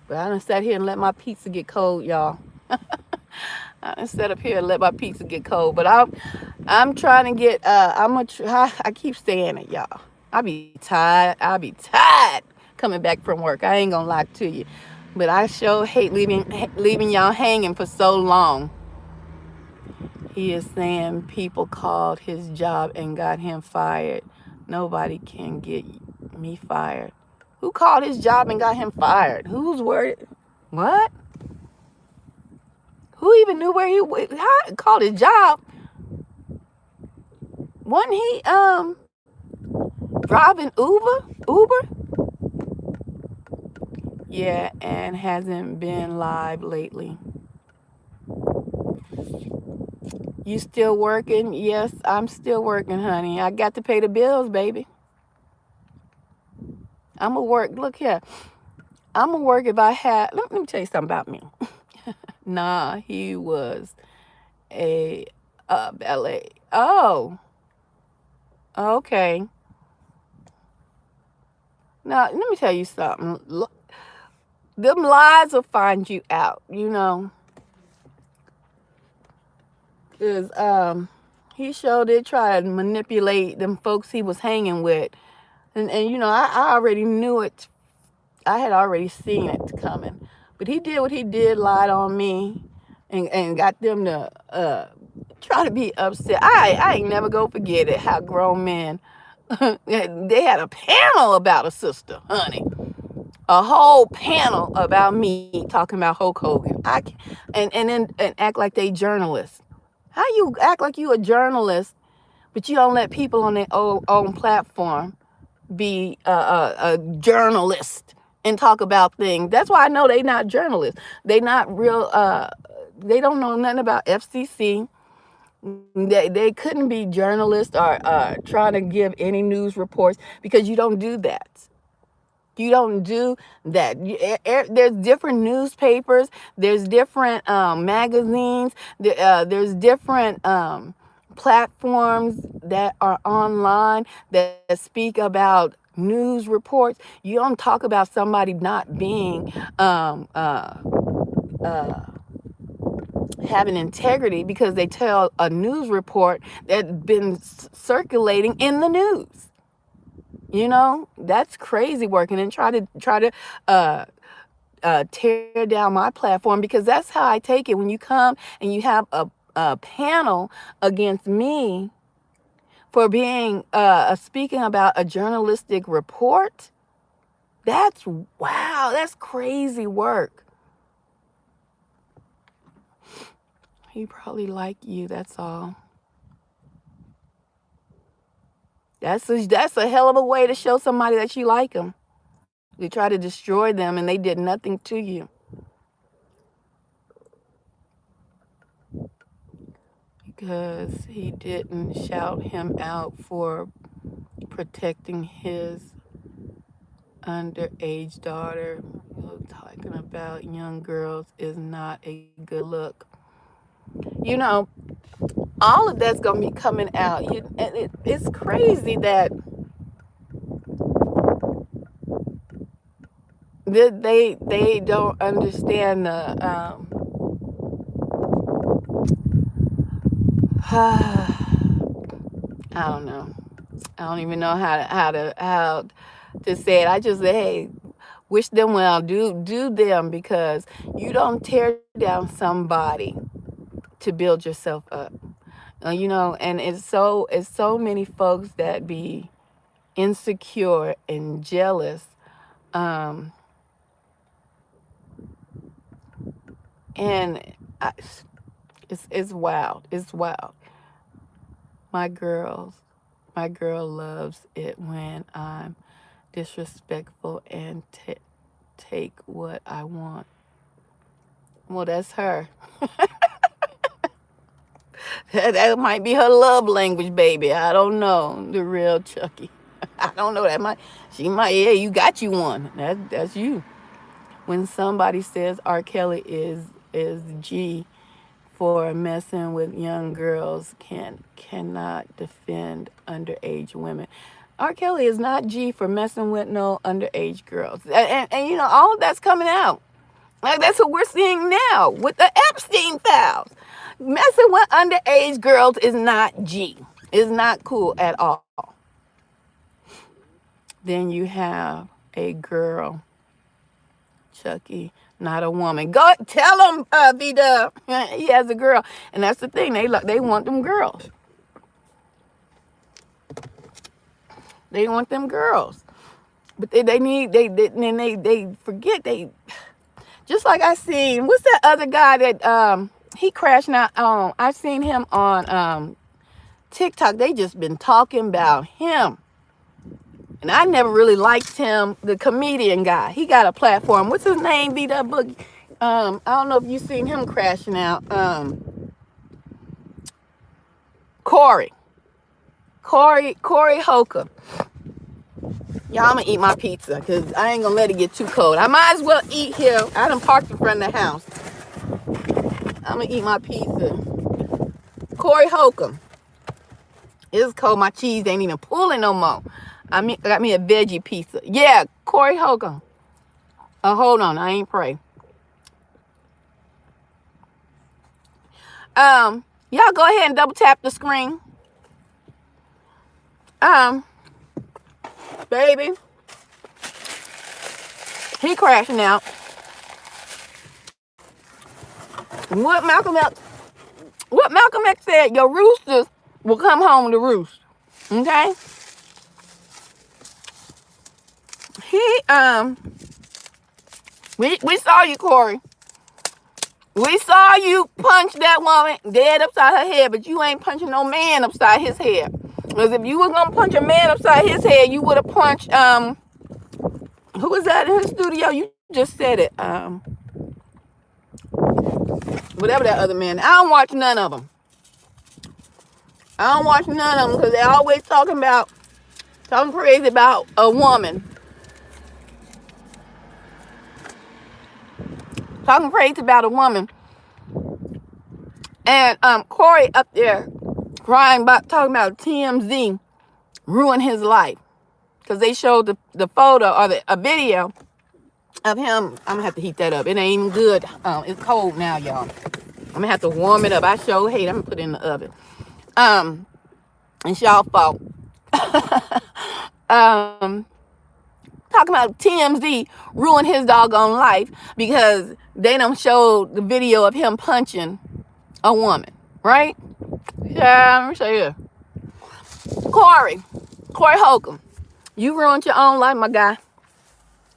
But I done sat here and let my pizza get cold, y'all. I done sat up here and let my pizza get cold. But I'm trying to get, I keep saying it, y'all. I'll be tired coming back from work. I ain't gonna lie to you. But I sure hate leaving y'all hanging for so long. He is saying people called his job and got him fired. Nobody can get me fired. Who called his job and got him fired? Whose word? What? Who even knew where he called his job? Wasn't he driving Uber? Yeah, and hasn't been live lately. You still working? Yes, I'm still working, honey. I got to pay the bills, baby. I'm going to work. Look here. I'm going to work if I had... Let me tell you something about me. Nah, he was a ballet. Oh, okay. Now, let me tell you something. Them lies will find you out, Because he sure did try to manipulate them folks he was hanging with. And I already knew it. I had already seen it coming. But he did what he did, lied on me, and got them to try to be upset. I ain't never go forget it. How grown men, they had a panel about a sister, honey. A whole panel about me talking about Hulk Hogan. And act like they journalists. How you act like you a journalist, but you don't let people on their own platform be a journalist and talk about things. That's why I know they not journalists. They not real. They don't know nothing about FCC. They couldn't be journalists or trying to give any news reports because you don't do that. You don't do that. There's different newspapers. There's different magazines. There's different platforms that are online that speak about news reports. You don't talk about somebody not being uh, having integrity because they tell a news report that's been circulating in the news. That's crazy work, and then try to uh, tear down my platform, because that's how I take it. When you come and you have a panel against me for being speaking about a journalistic report, that's wow, that's crazy work. He probably like you. That's all. That's a hell of a way to show somebody that you like them. You try to destroy them, and they did nothing to you. Because he didn't shout him out for protecting his underage daughter. Talking about young girls is not a good look. You know, all of that's going to be coming out. It's crazy that they don't understand the I don't know. I don't even know how to say it. I just say, hey, wish them well. Do them, because you don't tear down somebody to build yourself up. And it's so many folks that be insecure and jealous. Um, and I, it's wild. It's wild. My girls, my girl loves it when I'm disrespectful and take what I want. Well, that's her. That might be her love language, baby. I don't know. The real Chucky. I don't know. Yeah, you got you one. That's you. When somebody says R. Kelly is G for messing with young girls, cannot defend underage women. R. Kelly is not G for messing with no underage girls. And all of that's coming out. Like, that's what we're seeing now with the Epstein files. Messing with underage girls is not G. It's not cool at all. Then you have a girl, Chucky, not a woman. Go tell him, B-Dub. He has a girl. And that's the thing. They want them girls. They want them girls. But they forget just like I seen, what's that other guy that he crashed out on? I seen him on TikTok. They just been talking about him. And I never really liked him, the comedian guy. He got a platform. What's his name? Beat up Boogie. I don't know if you seen him crashing out. Corey Holcomb. Y'all, I'm gonna eat my pizza because I ain't gonna let it get too cold. I might as well eat here. I done parked in front of the house. I'm gonna eat my pizza. Corey Holcomb. It's cold. My cheese ain't even pulling no more. I got me a veggie pizza. Yeah, Corey Holcomb. Hold on. I ain't pray. Y'all go ahead and double tap the screen. Baby, he crashing out. What Malcolm X What Malcolm X said, your roosters will come home to roost. Okay? He we saw you, Corey. We saw you punch that woman dead upside her head, but you ain't punching no man upside his head. Because if you was gonna punch a man upside his head, you would have punched who was that in the studio? You just said it. Whatever that other man. I don't watch none of them. I don't watch none of them because they're always talking crazy about a woman. Talking crazy about a woman. And Corey up there crying about talking about TMZ ruined his life. Because they showed the photo or a video of him. I'm gonna have to heat that up. It ain't even good. It's cold now, y'all. I'm gonna have to warm it up. I sure hate. I'm gonna put it in the oven. It's y'all fault. Talking about TMZ ruined his doggone life because they don't show the video of him punching a woman, right? Yeah, let me show you. Corey Holcomb, you ruined your own life, my guy.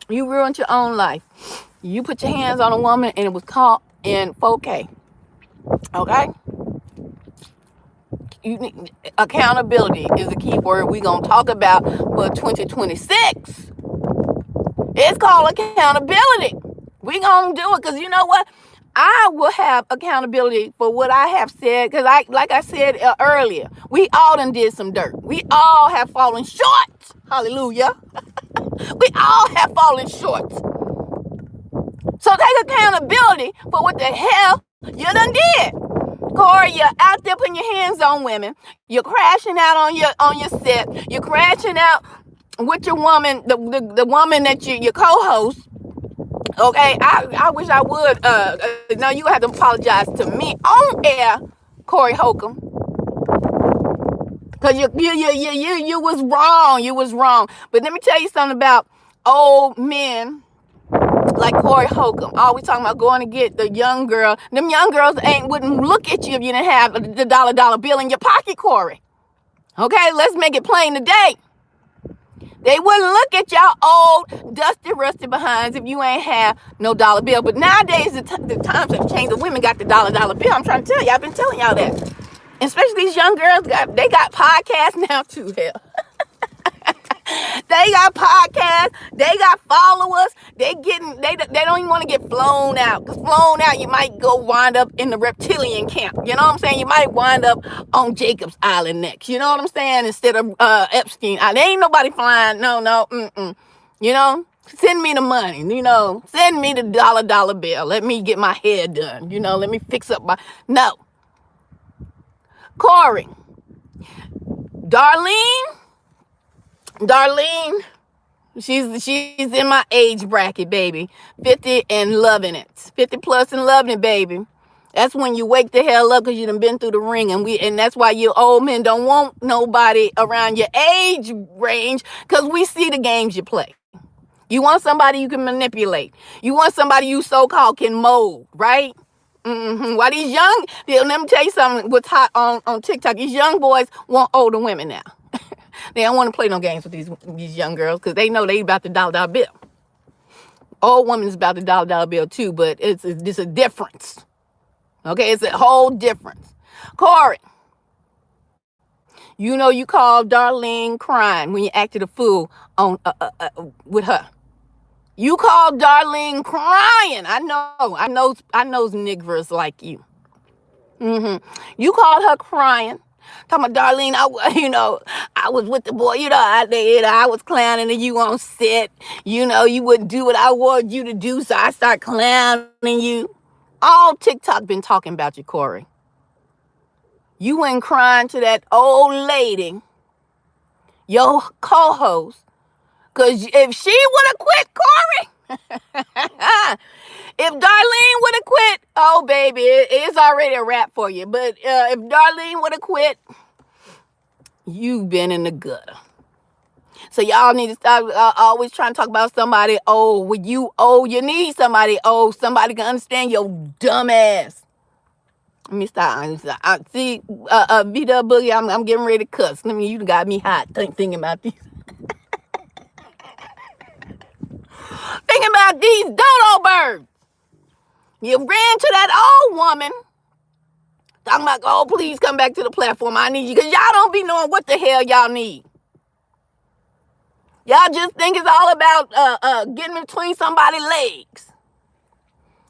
You ruined your own life. You put your hands on a woman and it was caught in 4K. Okay? Accountability is the key word we're going to talk about for 2026. It's called accountability. We're going to do it because you know what? I will have accountability for what I have said because like I said earlier, we all done did some dirt. We all have fallen short. Hallelujah. We all have fallen short. So take accountability for what the hell you done did. Corey, you're out there putting your hands on women. You're crashing out on your set. You're crashing out with your woman, the woman that your co-host. Okay, I wish I would. No, you have to apologize to me on air, Corey Holcomb, because you was wrong. You was wrong. But let me tell you something about old men like Corey Holcomb. Always talking about going to get the young girl. Them young girls wouldn't look at you if you didn't have the dollar bill in your pocket, Corey. Okay, let's make it plain today. They wouldn't look at y'all old, dusty, rusty behinds if you ain't have no dollar bill. But nowadays, the times have changed. The women got the dollar bill. I'm trying to tell you. I've been telling y'all that. Especially these young girls, they got podcasts now too, hell. They got podcasts. They got followers. They don't even want to get flown out. Because flown out, you might go wind up in the reptilian camp. You know what I'm saying? You might wind up on Jacob's Island next. You know what I'm saying? Instead of Epstein Island. There ain't nobody flying. No. You know? Send me the money. You know? Send me the dollar bill. Let me get my hair done. You know? Let me fix up my... No. Corey. Darlene, she's in my age bracket, baby. 50 and loving it. 50 plus and loving it, baby. That's when you wake the hell up because you done been through the ring. And that's why you old men don't want nobody around your age range because we see the games you play. You want somebody you can manipulate. You want somebody you so-called can mold, right? Why these young... Let me tell you something what's hot on TikTok. These young boys want older women now. They don't want to play no games with these young girls because they know they about the dollar bill. Old woman's about the dollar bill too, but it's a difference. Okay, it's a whole difference. Corey, you know you called Darlene crying when you acted a fool on with her. You called Darlene crying. I know niggers like you. You called her crying. Talking about Darlene, I was with the boy, I was clowning and you on set. You wouldn't do what I wanted you to do, so I start clowning you. All TikTok been talking about you, Corey. You went crying to that old lady, your co-host, because if she would have quit, Corey, if Darlene would have quit, oh, baby, it's already a wrap for you. But if Darlene would have quit, you've been in the gutter. So y'all need to stop always trying to talk about somebody old. When you old, you need somebody old. Somebody can understand your dumb ass. Let me stop. See, VW Boogie, I'm getting ready to cuss. Let me, you got me hot thinking about these. Thinking about these dodo birds. You ran to that old woman talking about, oh, please come back to the platform. I need you. Because y'all don't be knowing what the hell y'all need. Y'all just think it's all about getting between somebody's legs.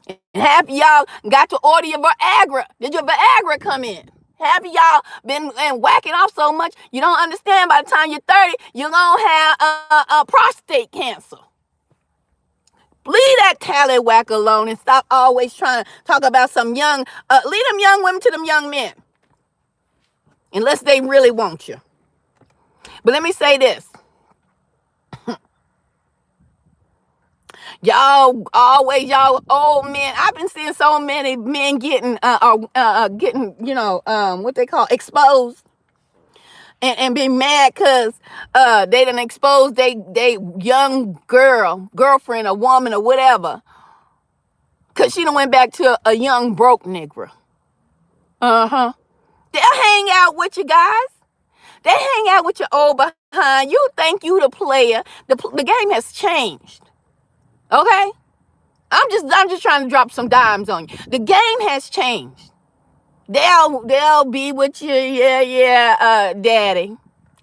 And half of y'all got to order your Viagra. Did your Viagra come in? Half of y'all been whacking off so much, you don't understand by the time you're 30, you're going to have prostate cancer. Leave that tallywhack alone and stop always trying to talk about some young, leave them young women to them young men. Unless they really want you. But let me say this. Y'all old men. I've been seeing so many men getting, what they call exposed, and be mad because they done exposed they young girlfriend, a woman or whatever, because she done went back to a young broke nigga. They'll hang out with you guys. They hang out with your old behind. You think you the player. The game has changed. Okay? I'm just trying to drop some dimes on you. The game has changed. They'll be with you, daddy.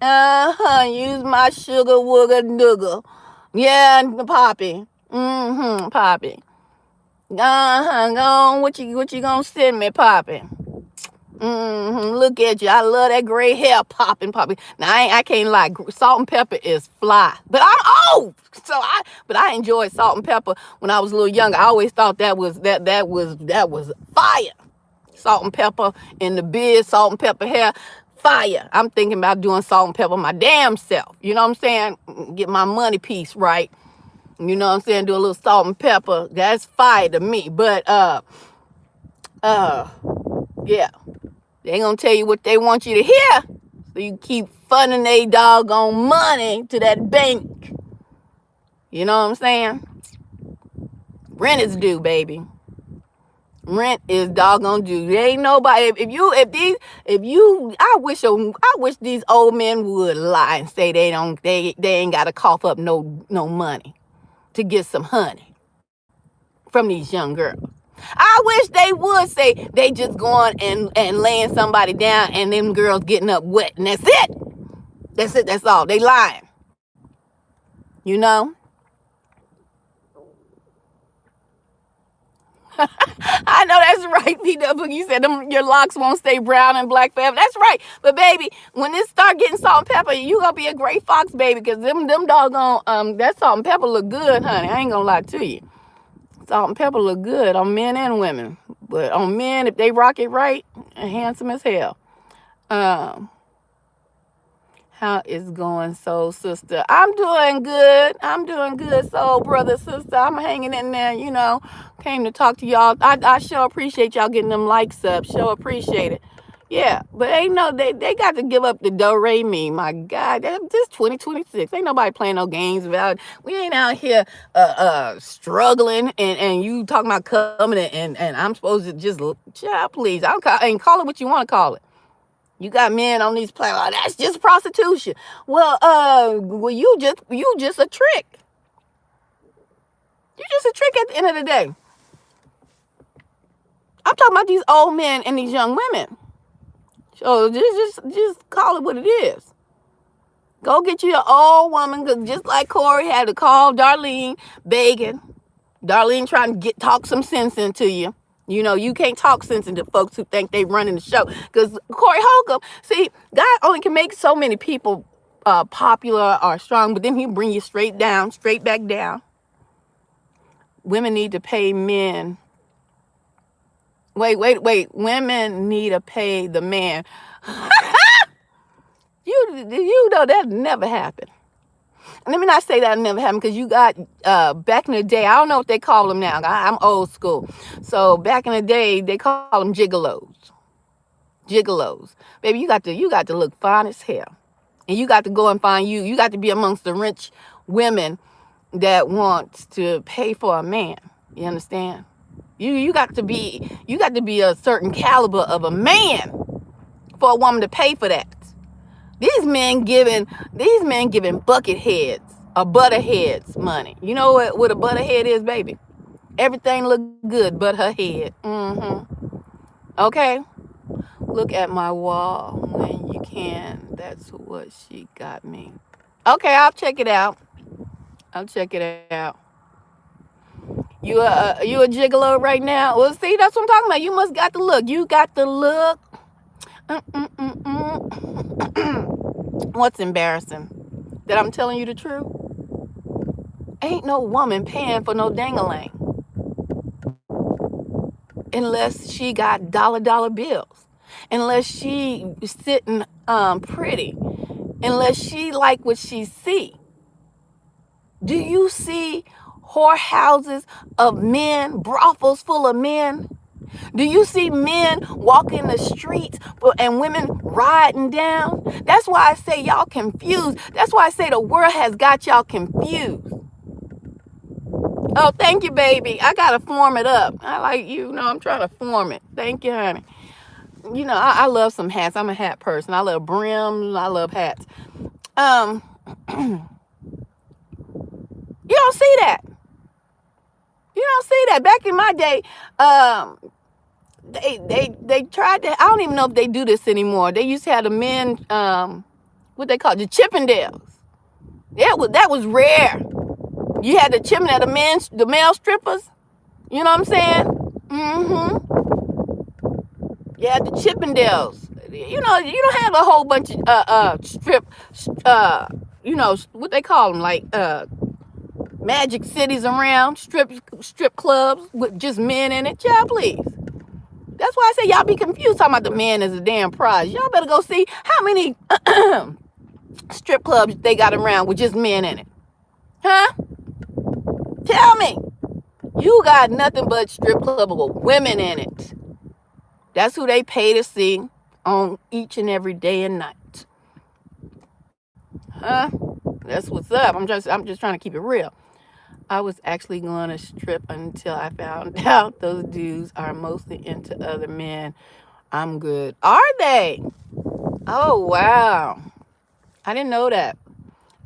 Use my sugar wooger nooger. Yeah, Poppy. Poppy. Go on, what you gonna send me, Poppy? Look at you. I love that gray hair popping. Now I can't lie. Salt and pepper is fly. But I'm old. But I enjoyed salt and pepper when I was a little younger. I always thought that was fire. Salt and pepper in the beard, salt and pepper hair, fire. I'm thinking about doing salt and pepper my damn self. You know what I'm saying? Get my money piece right. You know what I'm saying? Do a little salt and pepper. That's fire to me. But yeah. They gonna tell you what they want you to hear. So you keep funding they doggone money to that bank. You know what I'm saying? Rent is due, baby. Rent is doggone due. There ain't nobody. I wish these old men would lie and say they ain't gotta cough up no money to get some honey from these young girls. I wish they would say they just going and laying somebody down and them girls getting up wet and that's it. That's all. They lying. You know? I know that's right, P.W. You said your locks won't stay brown and black forever. That's right. But baby, when this start getting salt and pepper, you gonna be a gray fox, baby, because them doggone that salt and pepper look good, honey. I ain't gonna lie to you. Salt and pepper look good on men and women. But on men, if they rock it right, handsome as hell. How is going, soul sister? I'm doing good, soul brother, sister. I'm hanging in there, you know. Came to talk to y'all. I sure appreciate y'all getting them likes up. Sure appreciate it. Yeah, but ain't no, they got to give up the do-re-mi. My God, this 2026. Ain't nobody playing no games about it. We ain't out here struggling and you talking about coming and I'm supposed to just, child, please. I ain't call it what you want to call it. You got men on these platforms. Oh, that's just prostitution. Well, you just a trick. You just a trick at the end of the day. I'm talking about these old men and these young women. So just call it what it is. Go get you an old woman, because just like Corey had to call Darlene begging. Darlene trying to talk some sense into you. You know, you can't talk sense into folks who think they running the show. Because Corey Holcomb, see, God only can make so many people popular or strong, but then he bring you straight back down. Women need to pay men. Wait. Women need to pay the man. You know that never happened. Let me not say that never happened, because you got back in the day, I don't know what they call them now. I'm old school. So back in the day, they call them gigolos. Baby, you got to look fine as hell. And you got to go and find you got to be amongst the rich women that want to pay for a man. You understand? You got to be a certain caliber of a man for a woman to pay for that. These men giving these men giving bucket heads or butter heads money. You know what a butter head is, baby? Everything look good but her head. Okay? Look at my wall when you can. That's what she got me. Okay, I'll check it out. I'll check it out. You a gigolo right now? Well, see, that's what I'm talking about. You must got the look. You got the look. What's embarrassing? That I'm telling you the truth? Ain't no woman paying for no dangalang unless she got dollar bills, unless she sitting pretty, unless she like what she see. Do you see whorehouses of men, brothels full of men? Do you see men walking the streets and women riding down? That's why I say y'all confused. That's why I say the world has got y'all confused. Oh, thank you, baby. I gotta form it up. I like you. No, I'm trying to form it. Thank you, honey. I love some hats. I'm a hat person. I love brims. I love hats. Um, you don't see that. You don't see that. Back in my day, they tried to. I don't even know if they do this anymore. They used to have the men, what they call it, the Chippendales. That was rare. You had the Chippendale, the male strippers. You know what I'm saying? You had the Chippendales. You don't have a whole bunch of strip, what they call them, like magic cities around, strip clubs with just men in it. Yeah, please. That's why I say y'all be confused talking about the man as a damn prize. Y'all better go see how many strip clubs they got around with just men in it. Huh? Tell me. You got nothing but strip club with women in it. That's who they pay to see on each and every day and night. Huh? That's what's up. I'm just trying to keep it real. I was actually going to strip until I found out those dudes are mostly into other men. I'm good. Are they? Oh, wow. I didn't know that.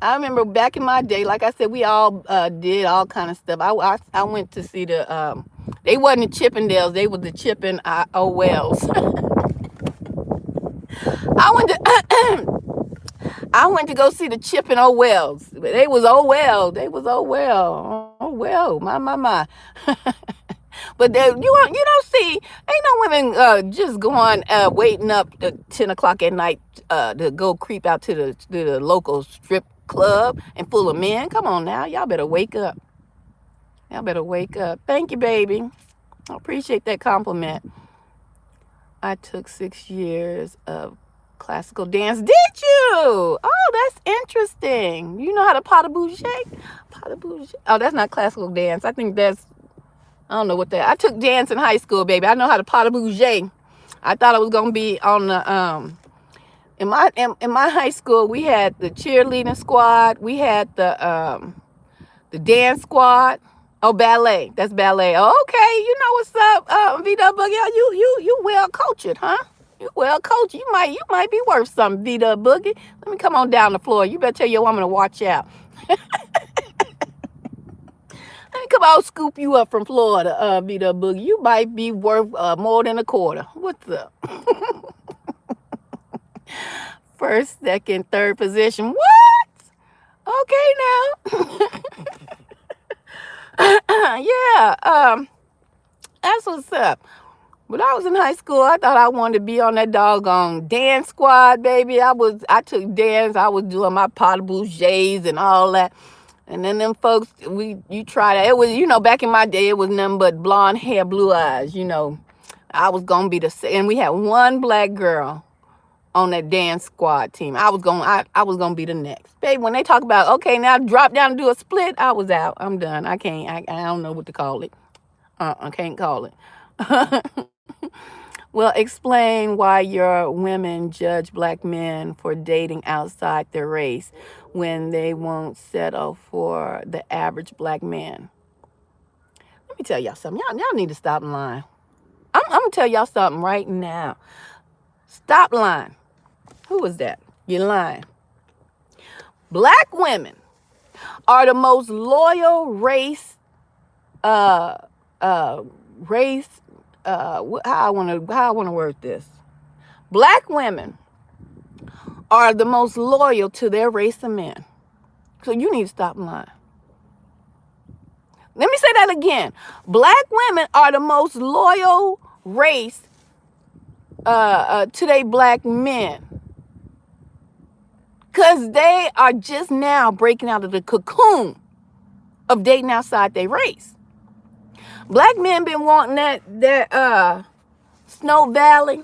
I remember back in my day, like I said, we all did all kind of stuff. I went to see they wasn't the Chippendales, they was the Chippin' Wells. I went to I went to go see the Chippin' Wells. They was well. They was well. Oh well, my. But you don't see, ain't no women just going waiting up at 10 o'clock at night to go creep out to the local strip club and full of men. Come on now, y'all better wake up. Y'all better wake up. Thank you, baby. I appreciate that compliment. I took 6 years of classical dance. Did you? Oh, that's interesting. You know how to pas de bourget? Pas de bourget. Oh, that's not classical dance. I think I don't know what that. I took dance in high school, baby. I know how to pas de bourget. I thought I was gonna be on the in my high school. We had the cheerleading squad. We had the dance squad. Oh, ballet. That's ballet. Oh, okay, you know what's up, V-Dub Boogie. You well cultured, huh? You well coached. You might be worth something, V-Dub Boogie. Let me come on down the floor. You better tell your woman to watch out. Let me come out scoop you up from Florida, V-Dub Boogie. You might be worth more than a quarter. What's up? First, second, third position. What? Okay now. Yeah. That's what's up. When I was in high school, I thought I wanted to be on that doggone dance squad, baby. I took dance. I was doing my pas de bourgets and all that. And then them folks, you try that. It was, back in my day, it was nothing but blonde hair, blue eyes. I was gonna be and we had one black girl on that dance squad team. I was gonna be the next. Baby, when they talk about, okay, now drop down and do a split, I was out. I'm done. I can't. I don't know what to call it. I can't call it. Well, explain why your women judge black men for dating outside their race when they won't settle for the average black man. me tell y'all something. Y'all need to stop lying. I'm gonna tell y'all something right now. Stop lying. Who was that? You're lying. Black women are the most loyal race. Uh, race. How I wanna word this. Black women are the most loyal to their race of men. So you need to stop lying. Let me say that again. Black women are the most loyal race to their black men. Because they are just now breaking out of the cocoon of dating outside their race. Black men been wanting that Snow Valley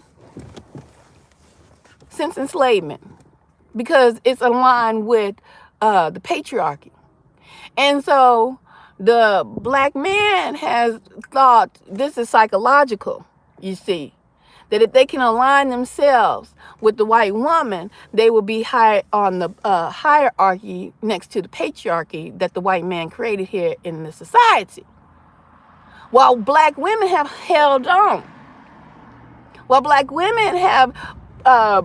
since enslavement because it's aligned with the patriarchy. And so the black man has thought this is psychological, you see, that if they can align themselves with the white woman, they will be high on the hierarchy next to the patriarchy that the white man created here in the society. While black women have held on, while black women have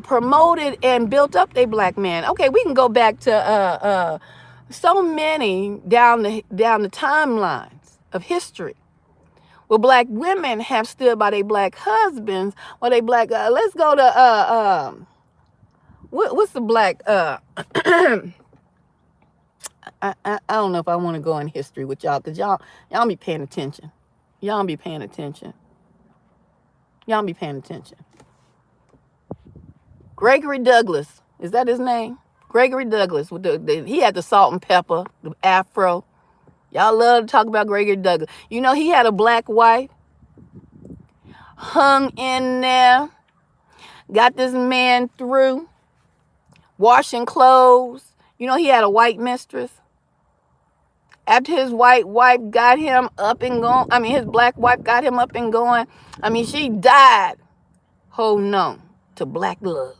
promoted and built up their black man. Okay, we can go back to so many down the timelines of history where black women have stood by their black husbands, while they black. Let's go to what's the black? I don't know if I want to go in history with y'all because y'all be paying attention. Y'all be paying attention. Y'all be paying attention. Gregory Douglas, is that his name? Gregory Douglas. He had the salt and pepper, the afro. Y'all love to talk about Gregory Douglas. You know, he had a black wife, hung in there, got this man through, washing clothes. You know, he had a white mistress. After his white wife got him up and going, his black wife got him up and going, she died holding on to black love.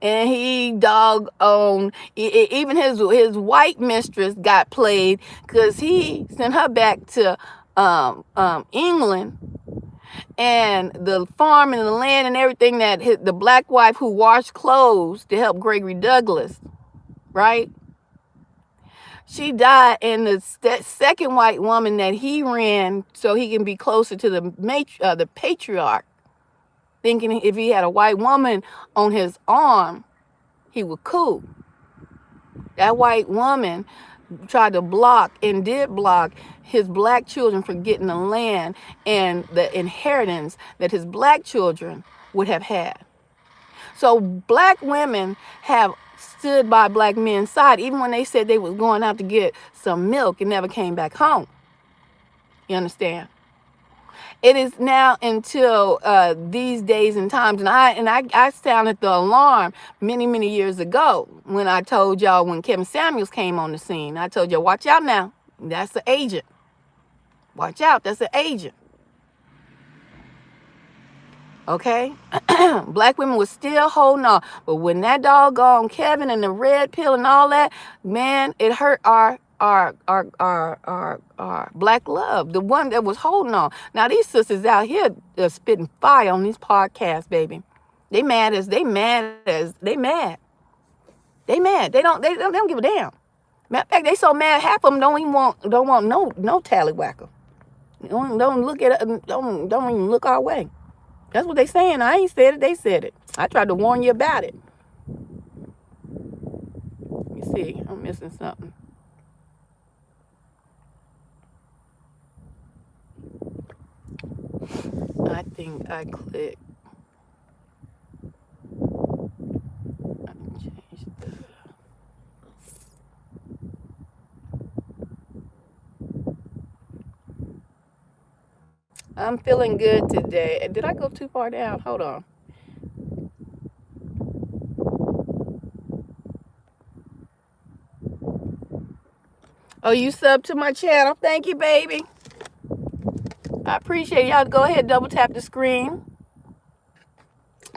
And he even his white mistress got played because he sent her back to England, and the farm and the land and everything that the black wife who washed clothes to help Gregory Douglas, right? She died, and the second white woman that he ran so he can be closer to the patriarch, thinking if he had a white woman on his arm, he would cool. That white woman tried to block and did block his black children from getting the land and the inheritance that his black children would have had. So black women have stood by black men's side, even when they said they was going out to get some milk and never came back home. You understand? It is now until these days and times, and I sounded the alarm many years ago when I told y'all when Kevin Samuels came on the scene. I told y'all, watch out now. That's the agent. Watch out. That's the agent. Okay? Black women were still holding on. But when that doggone Kevin and the red pill and all that, man, it hurt our black love, the one that was holding on. Now these sisters out here are spitting fire on these podcasts, baby. They mad. They mad. They don't give a damn. Matter of fact, they so mad half of them don't want no tallywhacker. Don't look at it. Don't even look our way. That's what they saying. I ain't said it. They said it. I tried to warn you about it. Let me see. I'm missing something. I think I clicked. I'm feeling good today. Did I go too far down? Hold on. Oh, you sub to my channel. Thank you, baby. I appreciate y'all. Go ahead, double tap the screen.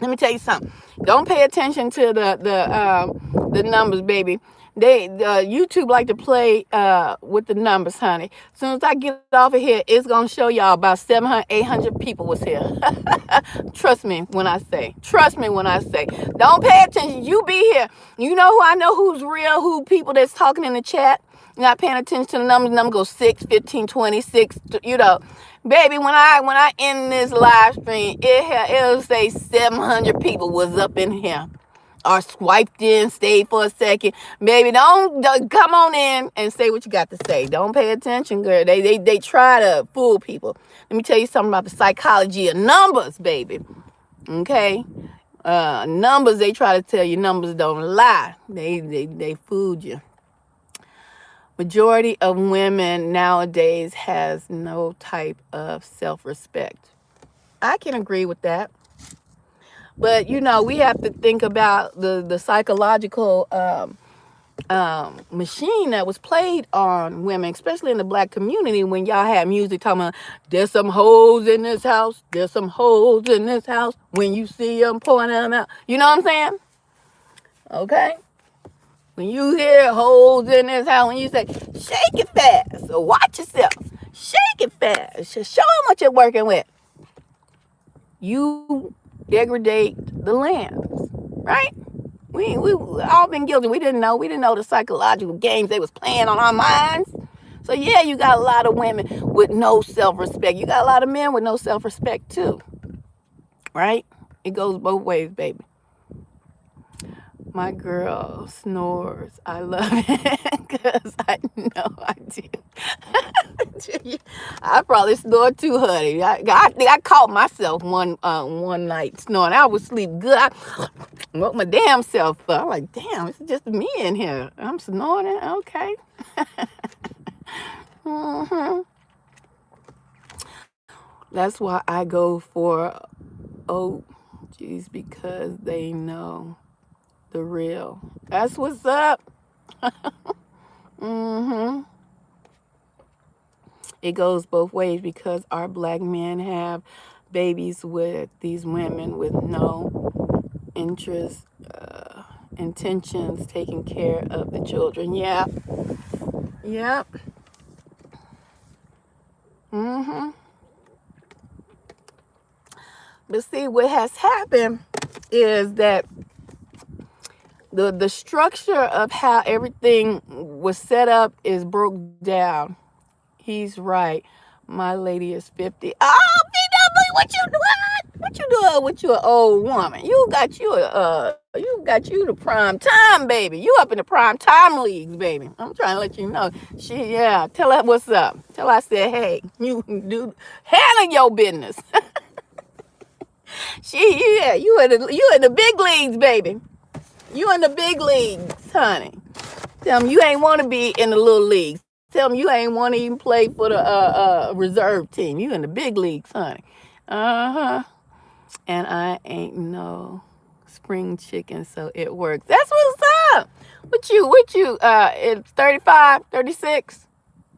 Let me tell you something. Don't pay attention to the numbers, baby. They YouTube like to play with the numbers, honey. As soon as I get off of here, it's gonna show y'all about 700, 800 people was here. Trust me when I say. Trust me when I say. Don't pay attention. You be here. You know who I know who's real, who people that's talking in the chat. Not paying attention to the numbers. Number goes 6, 15, 26. You know, baby. When I end this live stream, it'll say 700 people was up in here or swiped in, stayed for a second. Baby, don't come on in and say what you got to say. Don't pay attention, girl. They try to fool people. Let me tell you something about the psychology of numbers, baby. Okay? Numbers, they try to tell you numbers don't lie. They fooled you. Majority of women nowadays has no type of self-respect. I can agree with that. But, we have to think about the psychological machine that was played on women, especially in the black community, when y'all had music talking about, there's some hoes in this house, there's some hoes in this house, when you see them pouring them out. You know what I'm saying? Okay? When you hear hoes in this house, when you say, shake it fast, or watch yourself, shake it fast, show them what you're working with, you degrade the land, right? We all been guilty. We didn't know the psychological games they was playing on our minds. So yeah, you got a lot of women with no self-respect. You got a lot of men with no self-respect too, right? It goes both ways, baby. My girl snores. I love it because I know I do. I probably snored too, honey. I caught myself one night snoring. I was asleep good. I woke my damn self up. I'm like, damn, it's just me in here. I'm snoring. Okay. Mm-hmm. That's why I go for OGs, because they know the real. That's what's up. Mm-hmm. It goes both ways, because our black men have babies with these women with no interest, intentions, taking care of the children. Yeah. Yep. Mm-hmm. But see, what has happened is that the structure of how everything was set up is broke down. He's right. My lady is 50. Oh, BW, what you doing? What you doing with your old woman? You got you the prime time, baby. You up in the prime time leagues, baby. I'm trying to let you know. Tell her what's up. Tell her I said, hey, you do handle your business. You in the big leagues, baby. You in the big leagues, honey. Tell them you ain't want to be in the little leagues. Tell them you ain't want to even play for the reserve team. You in the big leagues, honey. Uh-huh. And I ain't no spring chicken, so it works. That's what's up. What you, it's 35, 36?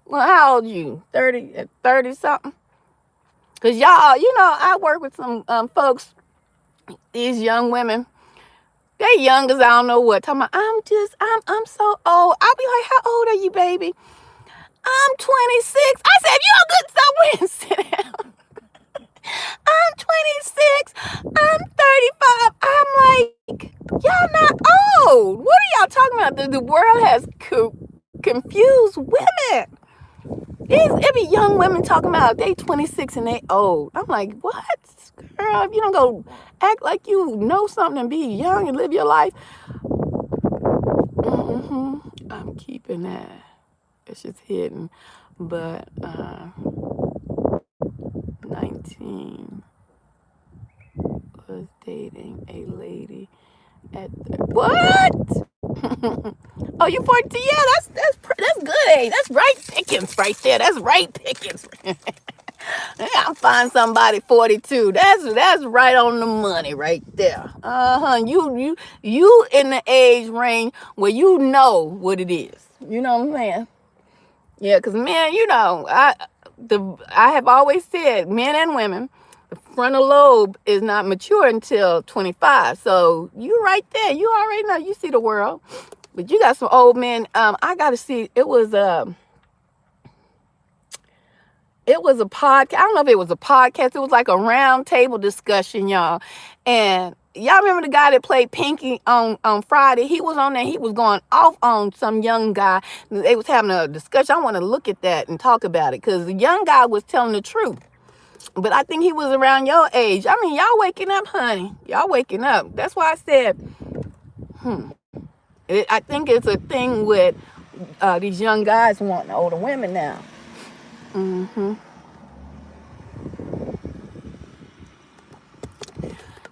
Well, how old you? 30 something? Because y'all, I work with some folks, these young women. They young as I don't know what. Talking about, I'm so old. I'll be like, how old are you, baby? I'm 26. I said, if you don't get somewhere and sit down. I'm 26. I'm 35. I'm like, y'all not old. What are y'all talking about? The world has confused women. It be young women talking about they 26 and they old. I'm like, what? Girl, if you don't go act like you know something and be young and live your life. Mm-hmm. I'm keeping that. It's just hidden. But 19 was dating a lady at what? Oh, you 42? Yeah, that's good age. That's right pickings right there. That's right pickings. I'll find somebody 42. That's right on the money right there. You in the age range where you know what it is. You know what I'm saying? Yeah, because men, I have always said, men and women, frontal lobe is not mature until 25. So you right there. You already know. You see the world. But you got some old men. I got to see. It was a podcast. I don't know if it was a podcast. It was like a round table discussion, y'all. And y'all remember the guy that played Pinky on Friday? He was on there. He was going off on some young guy. They was having a discussion. I want to look at that and talk about it because the young guy was telling the truth. But I think he was around your age. I mean, y'all waking up, honey. Y'all waking up. That's why I said, I think it's a thing with these young guys wanting older women now. hmm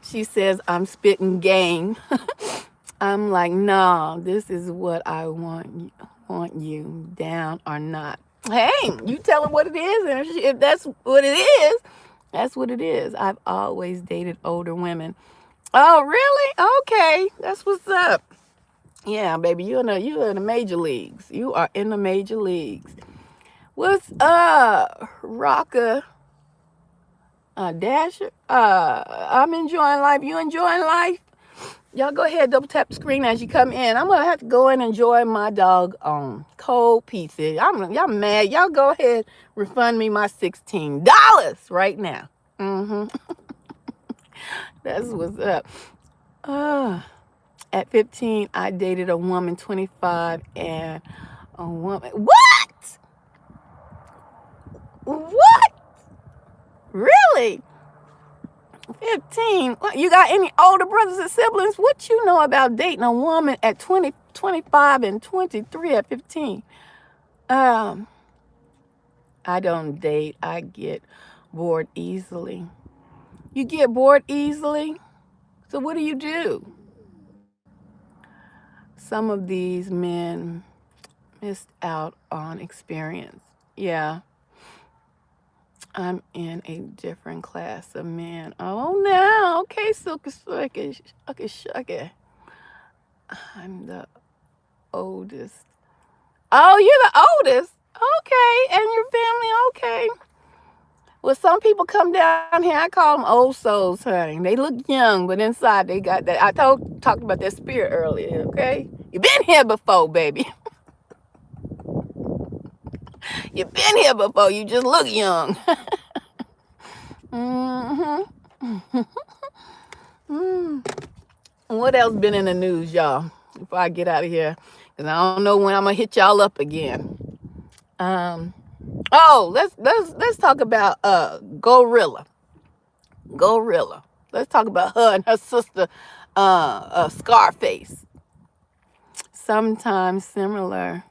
She says, I'm spitting game. I'm like, no, this is what I want you down or not. Hey, you tell her what it is, and if that's what it is, that's what it is. I've always dated older women. Oh, really? Okay, that's what's up. Yeah, baby, you're in the major leagues. You are in the major leagues. What's up, Rocker? Dasher? I'm enjoying life. You enjoying life? Y'all go ahead, double tap the screen as you come in. I'm gonna have to go and enjoy my dog cold pizza. Y'all mad? Y'all go ahead, refund me my $16 right now. That's what's up. At 15, I dated a woman 25 and a woman. What? What? Really? 15. What, you got any older brothers and siblings? What you know about dating a woman at 20, 25 and 23 at 15? I don't date. I get bored easily. You get bored easily? So what do? Some of these men missed out on experience. Yeah. I'm in a different class of men. Oh, no. Okay, Silky Slicky. Okay, shucky. I'm the oldest. Oh, you're the oldest. Okay. And your family, okay. Well, some people come down here. I call them old souls, honey. They look young, but inside they got that. Talked about that spirit earlier, okay? You've been here before, baby. You've been here before. You just look young. What else been in the news, y'all? Before I get out of here, because I don't know when I'm gonna hit y'all up again. Let's talk about Gorilla. Let's talk about her and her sister, Scarface. Sometimes similar,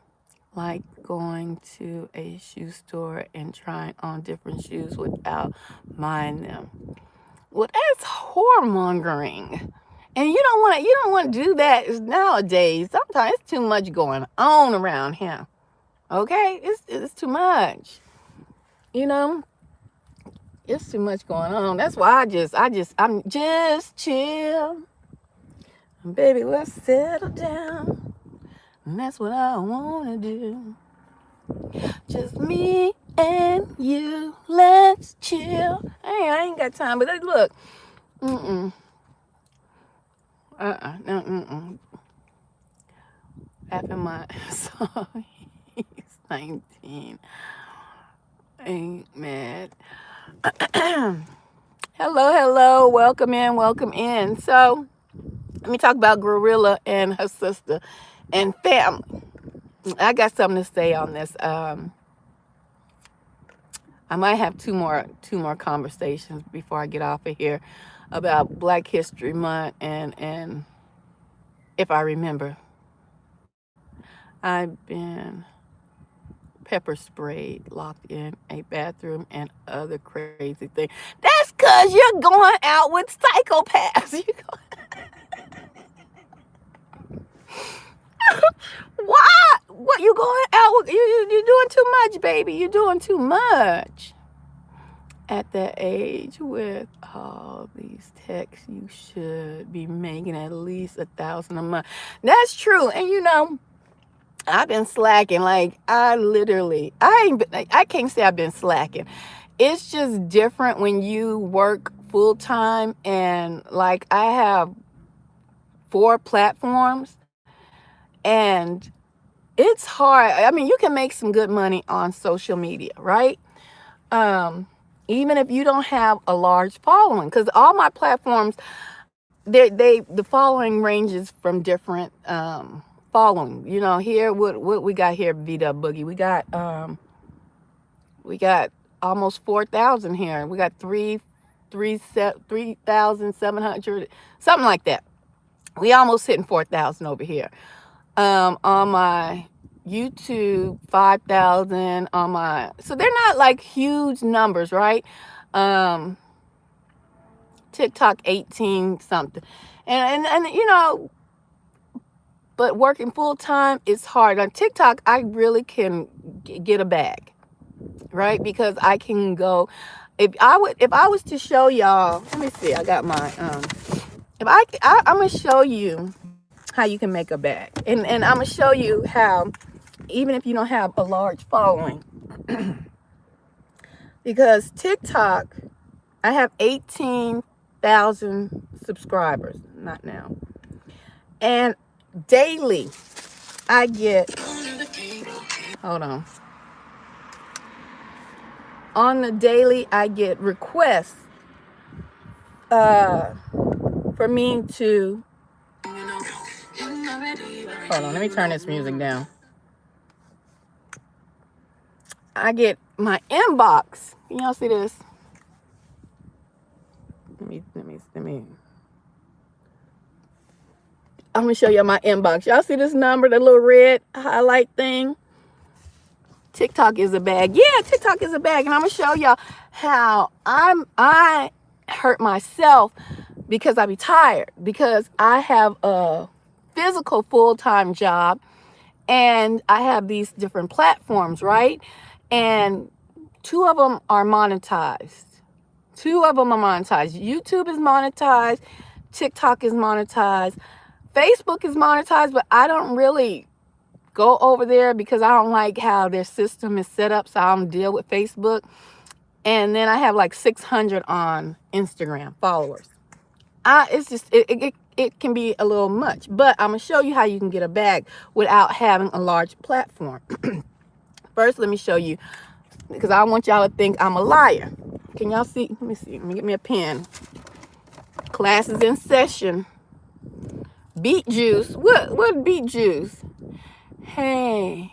like going to a shoe store and trying on different shoes without buying them. Well, that's whoremongering. And you don't want to do that nowadays. Sometimes it's too much going on around here. Okay? It's too much. You know? It's too much going on. That's why I'm just chill. Baby, let's settle down. And that's what I want to do. Just me and you, let's chill. Hey, I ain't got time, but look. No. After my son, he's 19. Ain't mad. Hello. Welcome in. So, let me talk about Gorilla and her sister and family. I got something to say on this. I might have two more conversations before I get off of here about Black History Month and if I remember, I've been pepper sprayed, locked in a bathroom, and other crazy things. That's because you're going out with psychopaths. What? What you going out with? You doing too much, baby. You're doing too much. At that age, with all these texts, you should be making at least $1,000 a month. That's true. And I've been slacking. Like I can't say I've been slacking. It's just different when you work full time, and like I have 4 platforms, and it's hard. I mean, you can make some good money on social media, right? Um, Even if you don't have a large following, because all my platforms, the following ranges from different following. You know, here what we got here, VW Boogie. We got almost 4,000 here. We got 3,700, something like that. We almost hitting 4,000 over here. On my YouTube, 5,000 on my, so they're not like huge numbers, right? Um, TikTok 18 something. And you know, but working full time is hard. On TikTok, I really can get a bag, right? Because I can go, if I was to show y'all, let me see, I got my if I'm gonna show you how you can make a bag. And I'm gonna show you how, even if you don't have a large following, because TikTok, I have 18,000 subscribers, not now. And daily, I get, hold on the daily, I get requests for me to, hold on, let me turn this music down. I get my inbox. Can y'all see this? Let me. I'm gonna show you my inbox. Y'all see this number, the little red highlight thing? TikTok is a bag. Yeah, TikTok is a bag, and I'm gonna show y'all how I hurt myself because I be tired, because I have a physical full-time job, and I have these different platforms, right? And 2 of them are monetized. 2 of them are monetized. YouTube is monetized. TikTok is monetized. Facebook is monetized, but I don't really go over there because I don't like how their system is set up, so I don't deal with Facebook. And then I have like 600 on Instagram followers. It's just, it can be a little much, but I'm gonna show you how you can get a bag without having a large platform. First, let me show you, because I want y'all to think I'm a liar. Can y'all see? Let me see. Let me get me a pen. Classes in session. Beet juice. What beet juice? Hey.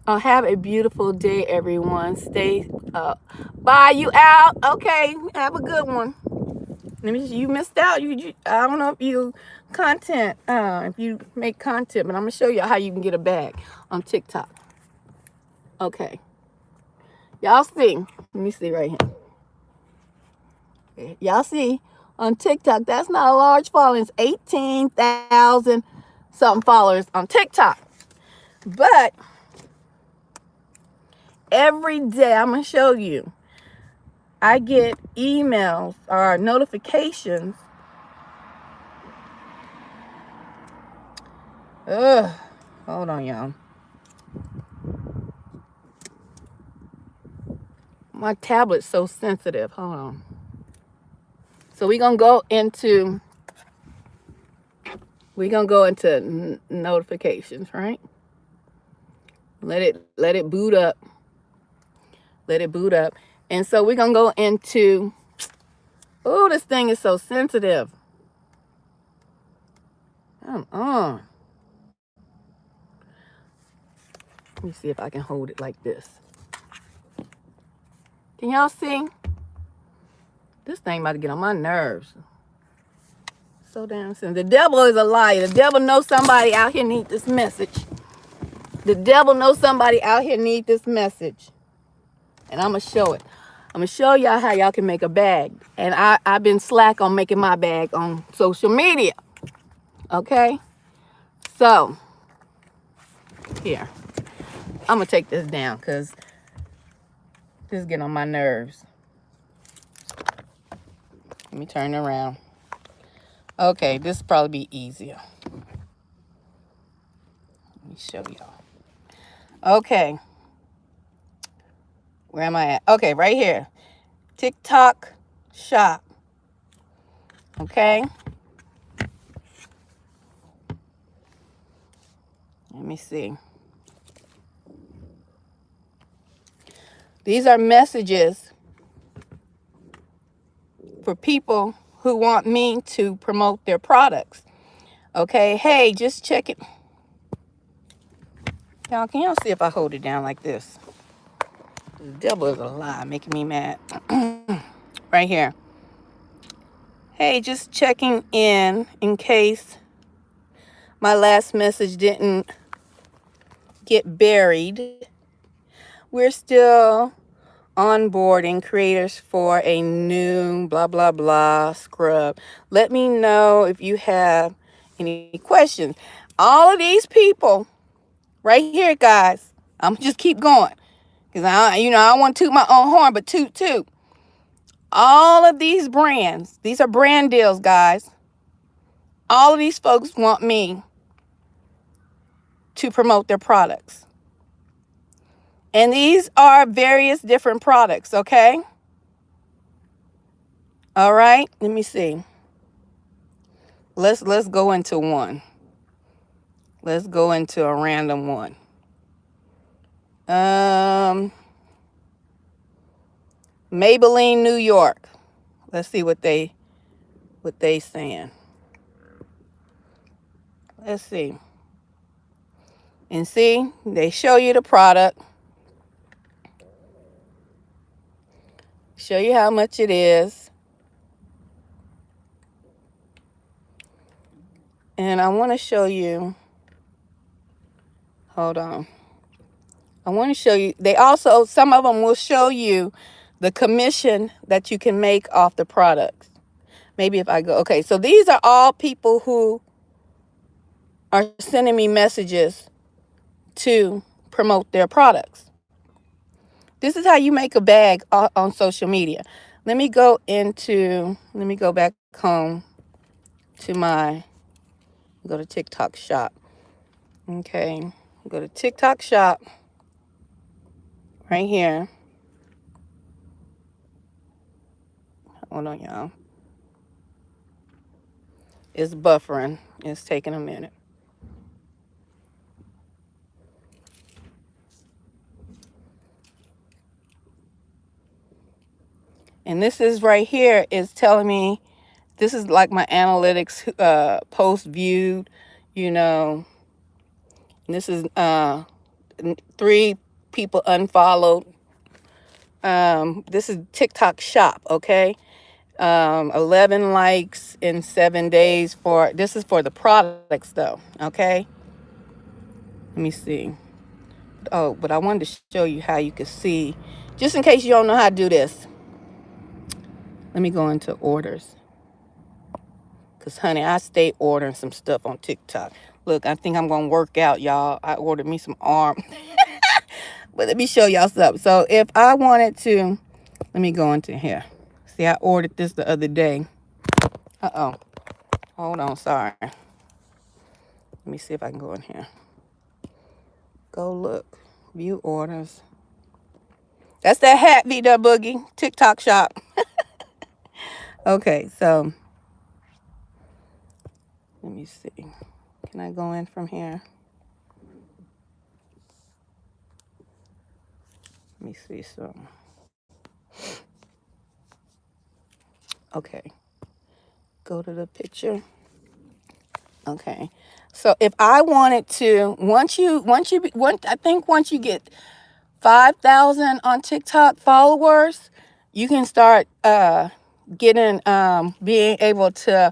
Have a beautiful day, everyone. Stay up. Bye. You out? Okay. Have a good one. Let me. You missed out. I don't know if you content. If you make content, but I'm gonna show you how you can get a bag on TikTok. Okay. Y'all see? Let me see right here. Okay. Y'all see on TikTok? That's not a large following. It's 18,000 something followers on TikTok, but every day, I'm going to show you, I get emails or notifications. Ugh. Hold on, y'all. My tablet's so sensitive. Hold on. So we're going to go into notifications, right? Let it boot up. Let it boot up. And so we're going to go into, oh, this thing is so sensitive. Come on. Let me see if I can hold it like this. Can y'all see? This thing about to get on my nerves. So damn sensitive. The devil is a liar. The devil knows somebody out here need this message. The devil knows somebody out here need this message. And I'm going to show it. I'm going to show y'all how y'all can make a bag. And I've been slack on making my bag on social media. Okay? So, here. I'm going to take this down because this is getting on my nerves. Let me turn it around. Okay, this will probably be easier. Let me show y'all. Okay. Where am I at? Okay, right here. TikTok shop. Okay. Let me see. These are messages for people who want me to promote their products. Okay. Hey, just check it. Y'all, can y'all see if I hold it down like this? The devil is a lie, making me mad. Right here. Hey, just checking in case my last message didn't get buried. We're still onboarding creators for a new blah blah blah scrub. Let me know if you have any questions. All of these people right here, guys. I'm just keep going because I want to toot my own horn, but toot. All of these brands, these are brand deals, guys. All of these folks want me to promote their products. And these are various different products, okay? All right, let me see. Let's go into one. Let's go into a random one. Maybelline, New York. Let's see what they saying. Let's see. And see, they show you the product. Show you how much it is. And I want to show you. Hold on. I want to show you. They also, some of them will show you the commission that you can make off the products. Maybe if I go, okay, so these are all people who are sending me messages to promote their products. This is how you make a bag on social media. Let me go back home to go to TikTok shop. Okay, go to TikTok shop right here. Hold on, y'all. It's buffering. It's taking a minute. And this is right here is telling me, this is like my analytics post viewed, and this is 3 people unfollowed. This is TikTok shop, okay? 11 likes in 7 days this is for the products though, okay? Let me see. Oh, but I wanted to show you how you can see, just in case you don't know how to do this. Let me go into orders. Because, honey, I stay ordering some stuff on TikTok. Look, I think I'm going to work out, y'all. I ordered me some arm. But let me show y'all something. So if I wanted to, let me go into here. See, I ordered this the other day. Uh-oh. Hold on, sorry. Let me see if I can go in here. Go look. View orders. That's that hat, VW Boogie. TikTok shop. Okay, so let me see. Can I go in from here? Let me see some. Okay. Go to the picture. Okay. So if I wanted to, once you get 5,000 on TikTok followers, you can start getting being able to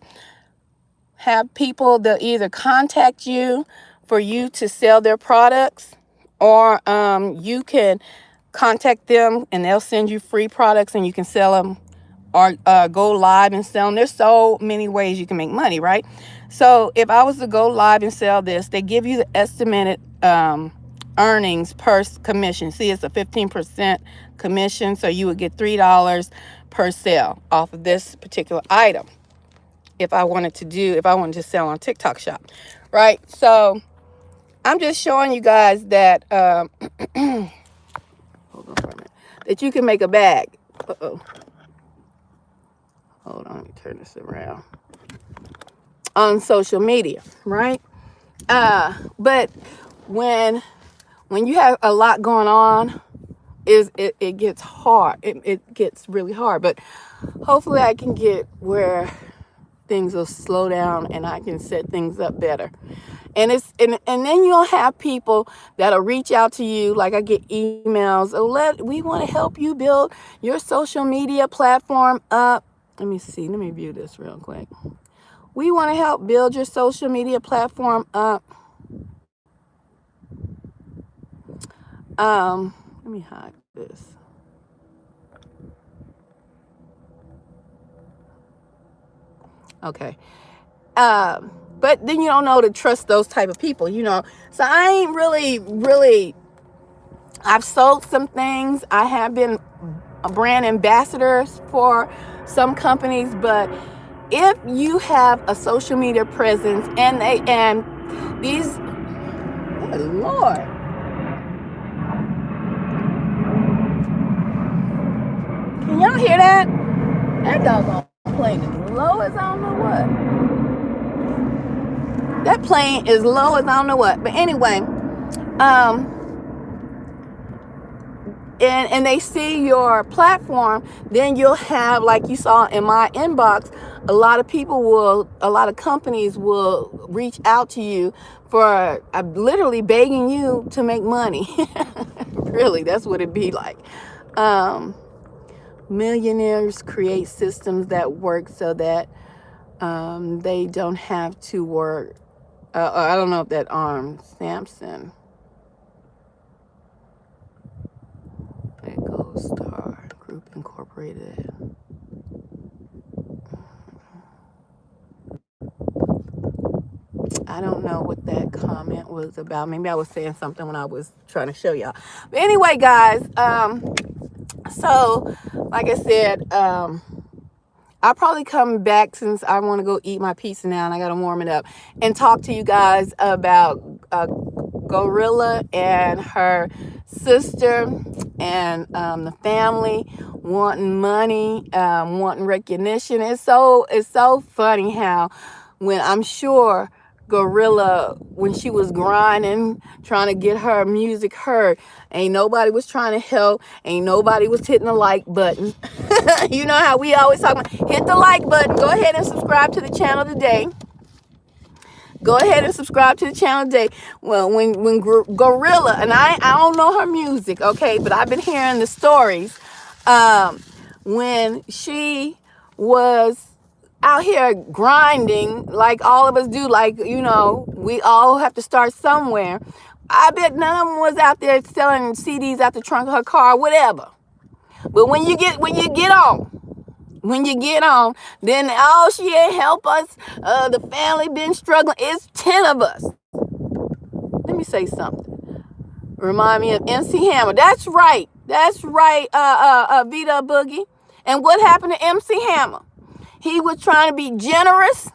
have people that either contact you for you to sell their products, or you can contact them and they'll send you free products and you can sell them, or go live and sell them. There's so many ways you can make money, right? So if I was to go live and sell this, they give you the estimated earnings per commission. See, it's a 15% commission, so you would get $3 per sale off of this particular item. If I wanted to sell on TikTok shop, right? So I'm just showing you guys that hold on for a minute, that you can make a bag. hold on, let me turn this around, on social media, right? But when when you have a lot going on, it gets hard. It gets really hard. But hopefully I can get where things will slow down and I can set things up better. And then you'll have people that'll reach out to you. Like I get emails, oh, we want to help you build your social media platform up. Let me see. Let me view this real quick. We want to help build your social media platform up. Let me hide this. Okay. But then you don't know to trust those type of people. So I ain't really. I've sold some things. I have been brand ambassadors for some companies, but if you have a social media presence and these, oh Lord, can y'all hear that? That doggone plane is low as I don't know what. That plane is low as I don't know what. But anyway, and they see your platform, then you'll have, like you saw in my inbox, a lot of companies will reach out to you for literally begging you to make money. Really, that's what it'd be like. Millionaires create systems that work so that they don't have to work. I don't know if that Samson. Echo Star Group Incorporated. I don't know what that comment was about. Maybe I was saying something when I was trying to show y'all. But anyway, guys, so like I said, I'll probably come back since I want to go eat my pizza now and I got to warm it up and talk to you guys about Gorilla and her sister and the family wanting money, wanting recognition. It's so funny how when I'm sure Gorilla, when she was grinding, trying to get her music heard, ain't nobody was trying to help, ain't nobody was hitting the like button. You know how we always talk about, hit the like button, go ahead and subscribe to the channel today. Go ahead and subscribe to the channel today. Well, when Gorilla, and I don't know her music, okay, but I've been hearing the stories. When she was out here grinding, like all of us do, like, we all have to start somewhere. I bet none of them was out there selling CDs out the trunk of her car, whatever. But when you get on, then she ain't help us. The family been struggling. It's 10 of us. Let me say something. Remind me of MC Hammer. That's right. Vita Boogie. And what happened to MC Hammer? He was trying to be generous.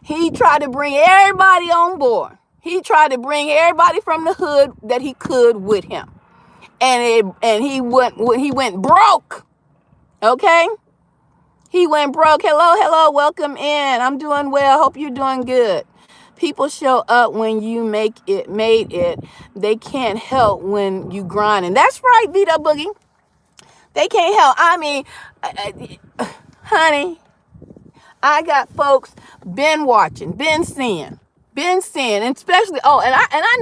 He tried to bring everybody on board. He tried to bring everybody from the hood that he could with him. And he went broke. Okay? He went broke. Hello, welcome in. I'm doing well. Hope you're doing good. People show up when you made it. They can't help when you grind. And that's right, Vita Boogie. They can't help. I mean, honey, I got folks been watching, been seeing, and especially, and I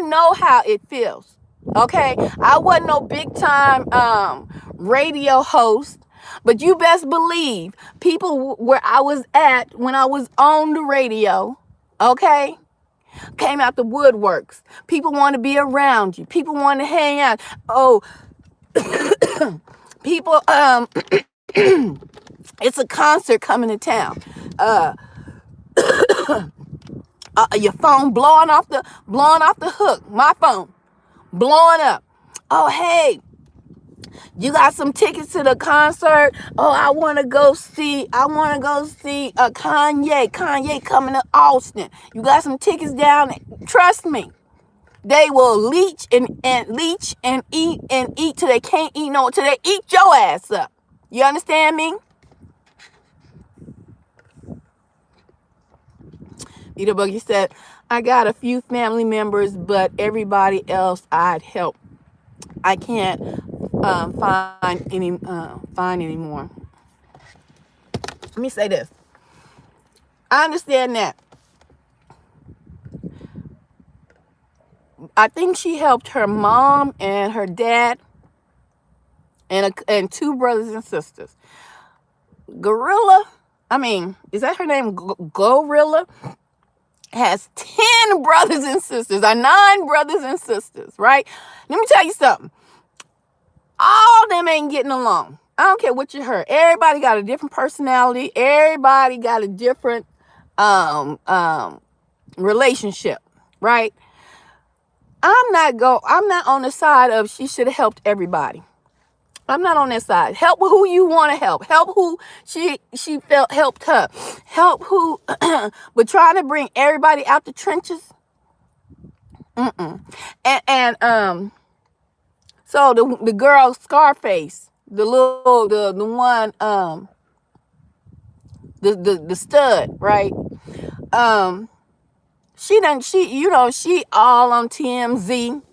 know how it feels. Okay, I wasn't no big time radio host, but you best believe people where I was at when I was on the radio, okay, came out the woodworks. People want to be around you. People want to hang out. Oh, people, it's a concert coming to town. Your phone blowing off the hook. My phone blowing up. Oh, hey, you got some tickets to the concert? Oh, I want to go see Kanye. Kanye coming to Austin. You got some tickets down? Trust me, they will leech and eat till they can't eat no, till they eat your ass up. You understand me? Eater Boogie said, I got a few family members, but everybody else I'd help. I can't find anymore. Let me say this. I understand that. I think she helped her mom and her dad and two brothers and sisters. Gorilla, is that her name? Gorilla has 10 brothers and sisters, or 9 brothers and sisters, right? Let me tell you something. All of them ain't getting along. I don't care what you heard. Everybody got a different personality. Everybody got a different relationship, right? I'm not on the side of she should have helped everybody. I'm not on that side. Help who you want to help. Help who she felt helped her. Help who, but trying to bring everybody out the trenches. And so the girl Scarface, the one the stud, right? She all on TMZ.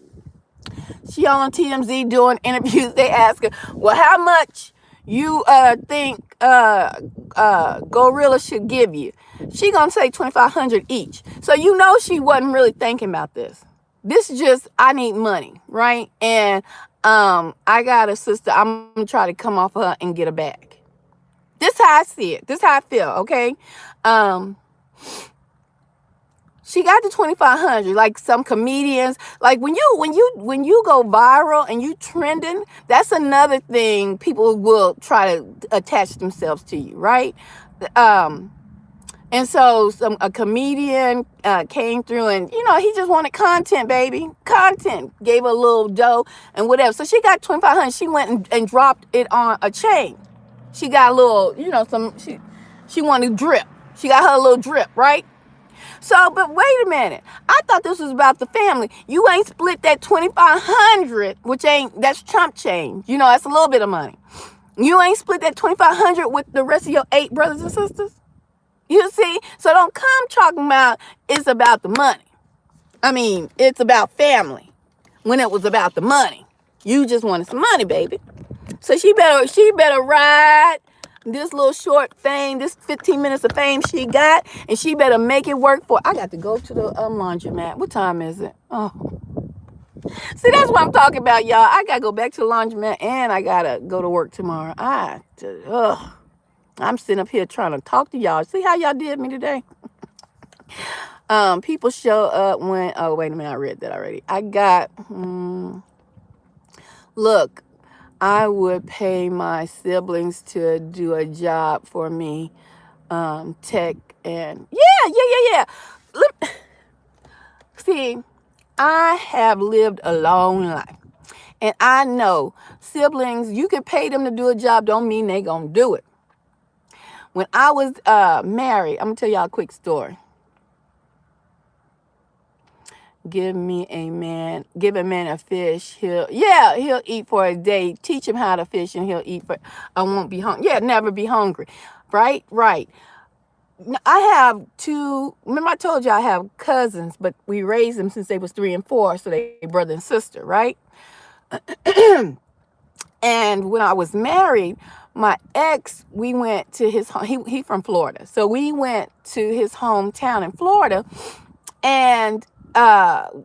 She all on TMZ doing interviews. They ask her, well, how much you think Gorilla should give you? She gonna say $2,500 each. So she wasn't really thinking about this. This is just, I need money, right? And I got a sister. I'm gonna try to come off of her and get her back. This how I see it. This how I feel. Okay. She got the $2,500. Like some comedians, like when you go viral and you trending, that's another thing people will try to attach themselves to you, right? And so a comedian came through and he just wanted content, baby, content. Gave her a little dough and whatever. So she got $2,500. She went and dropped it on a chain. She got a little, she wanted drip. She got her little drip, right? So, but wait a minute. I thought this was about the family. You ain't split that $2,500, that's chump change. That's a little bit of money. You ain't split that $2,500 with the rest of your 8 brothers and sisters. You see? So don't come talking about it's about the money. It's about family. When it was about the money, you just wanted some money, baby. So she better ride this little short fame, this 15 minutes of fame she got, and she better make it work for. I got to go to the laundromat. What time is it? Oh, see, that's what I'm talking about, y'all. I gotta go back to the laundromat, and I gotta go to work tomorrow. I'm sitting up here trying to talk to y'all. See how y'all did me today? People show up when. Oh, wait a minute, I read that already. I got. Look. I would pay my siblings to do a job for me, tech and yeah. See, I have lived a long life, and I know siblings. You can pay them to do a job, don't mean they gonna do it. When I was married, I'm gonna tell y'all a quick story. Give a man a fish. He'll eat for a day. Teach him how to fish and he'll eat for, I won't be hungry. Yeah, never be hungry. Right. I have 2, remember I told you I have cousins, but we raised them since they was 3 and 4. So they brother and sister, right? And when I was married, my ex, we went to his home. He from Florida. So we went to his hometown in Florida, and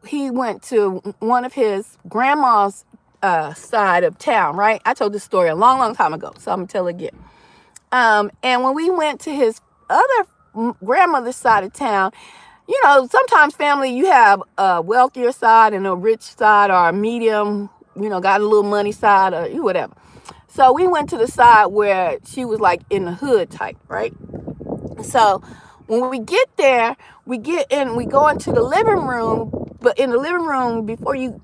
he went to one of his grandma's side of town, right? I told this story a long time ago, so I'm gonna tell it again. And when we went to his other grandmother's side of town, sometimes family, you have a wealthier side and a rich side, or a medium, got a little money side, or whatever. So we went to the side where she was like in the hood type, right? So when we get there, we go into the living room, but in the living room, before you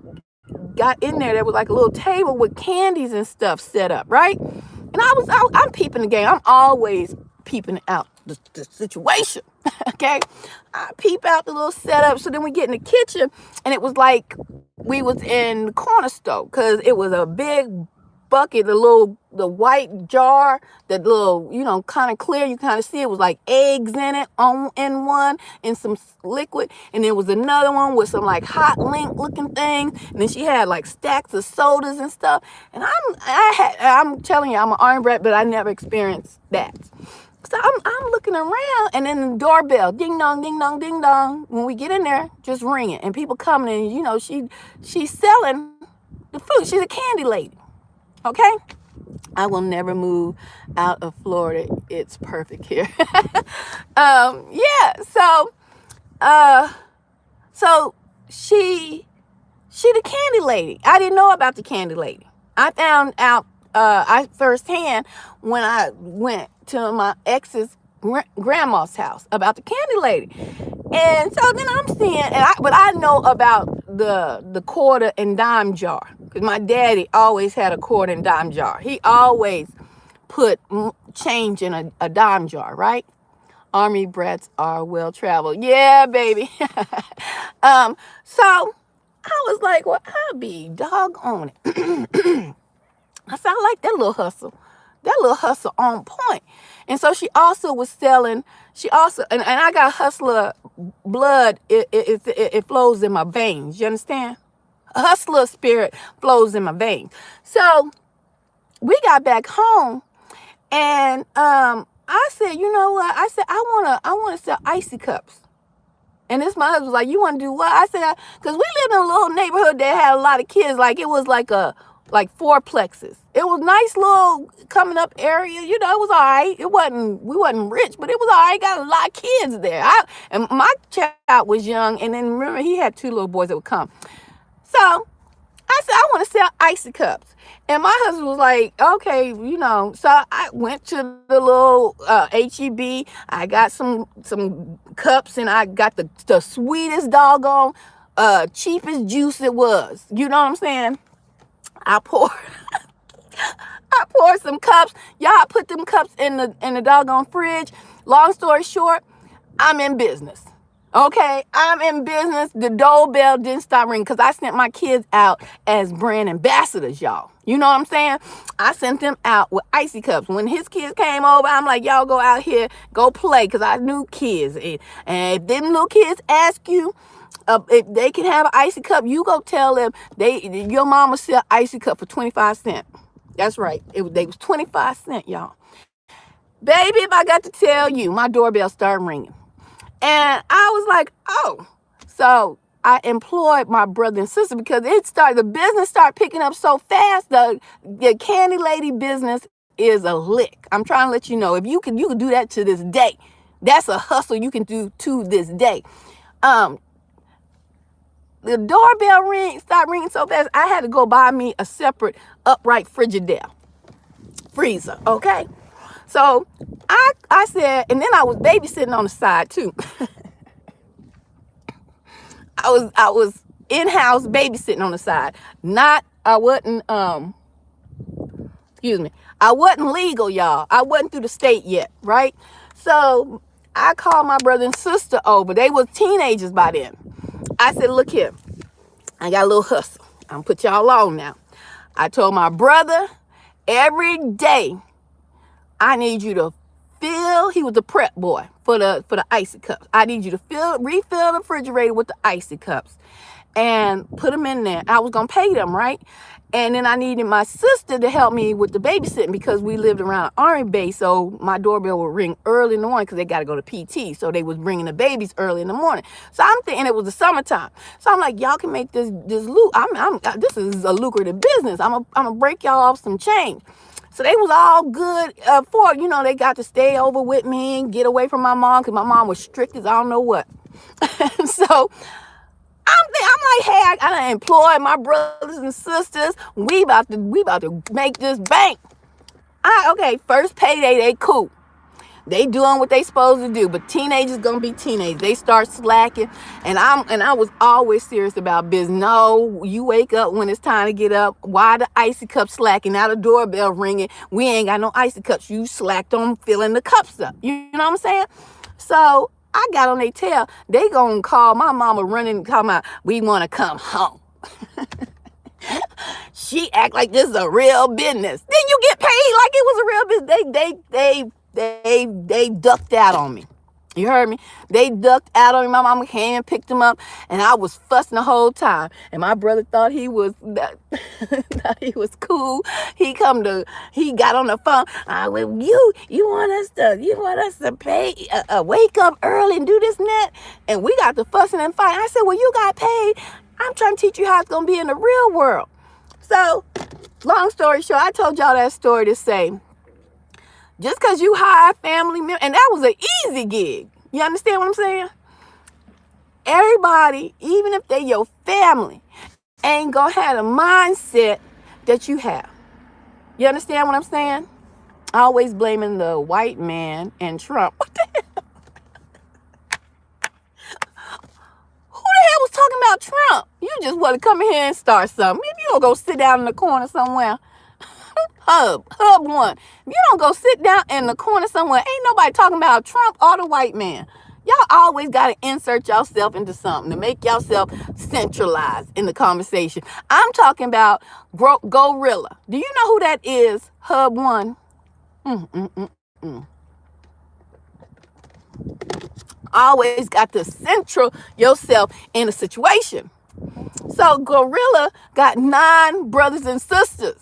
got in there was like a little table with candies and stuff set up, right? And I'm peeping the game. I'm always peeping out the situation, okay? I peep out the little setup. So then we get in the kitchen, and it was like we was in the corner store, because it was a big bucket, the white jar, that little, kind of clear, you kind of see it was like eggs in it on in one, and some liquid, and there was another one with some like hot link looking things, and then she had like stacks of sodas and stuff. And I'm telling you, I'm an army brat, but I never experienced that. So I'm looking around, and then the doorbell, ding dong, ding dong, ding dong. When we get in there, just ringing, and people coming, and she's selling the food. She's a candy lady. Okay, I will never move out of Florida. It's perfect here. Yeah. Uh, so she the candy lady. I didn't know about the candy lady. I found out I firsthand when I went to my ex's grandma's house about the candy lady. And so then I'm seeing, but I know about the quarter and dime jar, because my daddy always had a quarter and dime jar. He always put change in a dime jar, right? Army brats are well traveled. Yeah, baby. So I was like, well, I'll be doggone it. I said, I like that little hustle. That little hustle on point. And so she also was selling, and I got hustler blood. It flows in my veins. You understand? Hustler spirit flows in my veins. So we got back home, and I said, you know what? I said, I wanna sell icy cups. And this my husband was like, you want to do what? I said, because we lived in a little neighborhood that had a lot of kids. Like, it was like fourplexes. It was nice little coming up area. It was all right. We wasn't rich, but it was all right. Got a lot of kids there. And my child was young. And then remember, he had two little boys that would come. So I said, I want to sell icy cups. And my husband was like, okay, So I went to the little HEB. I got some cups, and I got the sweetest doggone, cheapest juice it was. You know what I'm saying? I poured some cups. Y'all put them cups in the doggone fridge. Long story short, I'm in business. Okay, I'm in business. The doorbell didn't stop ringing because I sent my kids out as brand ambassadors, y'all. You know what I'm saying? I sent them out with icy cups. When his kids came over, I'm like, y'all go out here, go play, because I knew kids. And if them little kids ask you if they can have an icy cup, you go tell them your mama sell icy cup for 25 cents. That's right. They was 25 cents, y'all. Baby, if I got to tell you, my doorbell started ringing. And I was like, oh. So I employed my brother and sister, because the business started picking up so fast. The candy lady business is a lick. I'm trying to let you know. If you can do that to this day. That's a hustle you can do to this day. The doorbell started ringing so fast, I had to go buy me a separate upright freezer. Okay? So I said, and then I was babysitting on the side too. I was in-house babysitting on the side. I wasn't legal, y'all. I wasn't through the state yet, right? So I called my brother and sister over. They were teenagers by then. I said, look here, I got a little hustle. I'm gonna put y'all on now. I told my brother, every day I need you to he was the prep boy for the icy cups. I need you to refill the refrigerator with the icy cups and put them in there. I was going to pay them, right? And then I needed my sister to help me with the babysitting, because we lived around an army base. So my doorbell would ring early in the morning because they got to go to PT. So they was bringing the babies early in the morning. So I'm thinking it was the summertime. So I'm like, y'all can make this loot. This is a lucrative business. I'm gonna break y'all off some change. So they was all good they got to stay over with me and get away from my mom, because my mom was strict as I don't know what. So I'm like, hey, I employ my brothers and sisters. We about to make this bank. Okay, first payday, they cool. They doing what they supposed to do, but teenagers gonna be teenagers. They start slacking, and I was always serious about business. No, you wake up when it's time to get up. Why the icy cup slacking? Now the doorbell ringing. We ain't got no icy cups. You slacked on filling the cups up. You know what I'm saying? So I got on their tail. They gonna call my mama running, talking about, we wanna come home. she act like this is a real business. Then you get paid like it was a real business. They ducked out on me. You heard me? They ducked out on me. My mama came and picked him up, and I was fussing the whole time. And my brother thought he was thought he was cool. He got on the phone. Well, you want us to pay wake up early and do this and that? And we got to fussing and fighting. I said, well, you got paid. I'm trying to teach you how it's gonna be in the real world. So, long story short, I told y'all that story to say, just because you hire family members, and that was an easy gig. You understand what I'm saying? Everybody, even if they your family, ain't gonna have the mindset that you have. You understand what I'm saying? Always blaming the white man and Trump. What the hell? Who the hell was talking about Trump? You just want to come in here and start something. If you don't go sit down in the corner somewhere, Hub one. If you don't go sit down in the corner somewhere, ain't nobody talking about Trump or the white man. Y'all always got to insert yourself into something to make yourself centralized in the conversation. I'm talking about Gorilla. Do you know who that is? Hub one. Always got to central yourself in a situation. So Gorilla got 9 brothers and sisters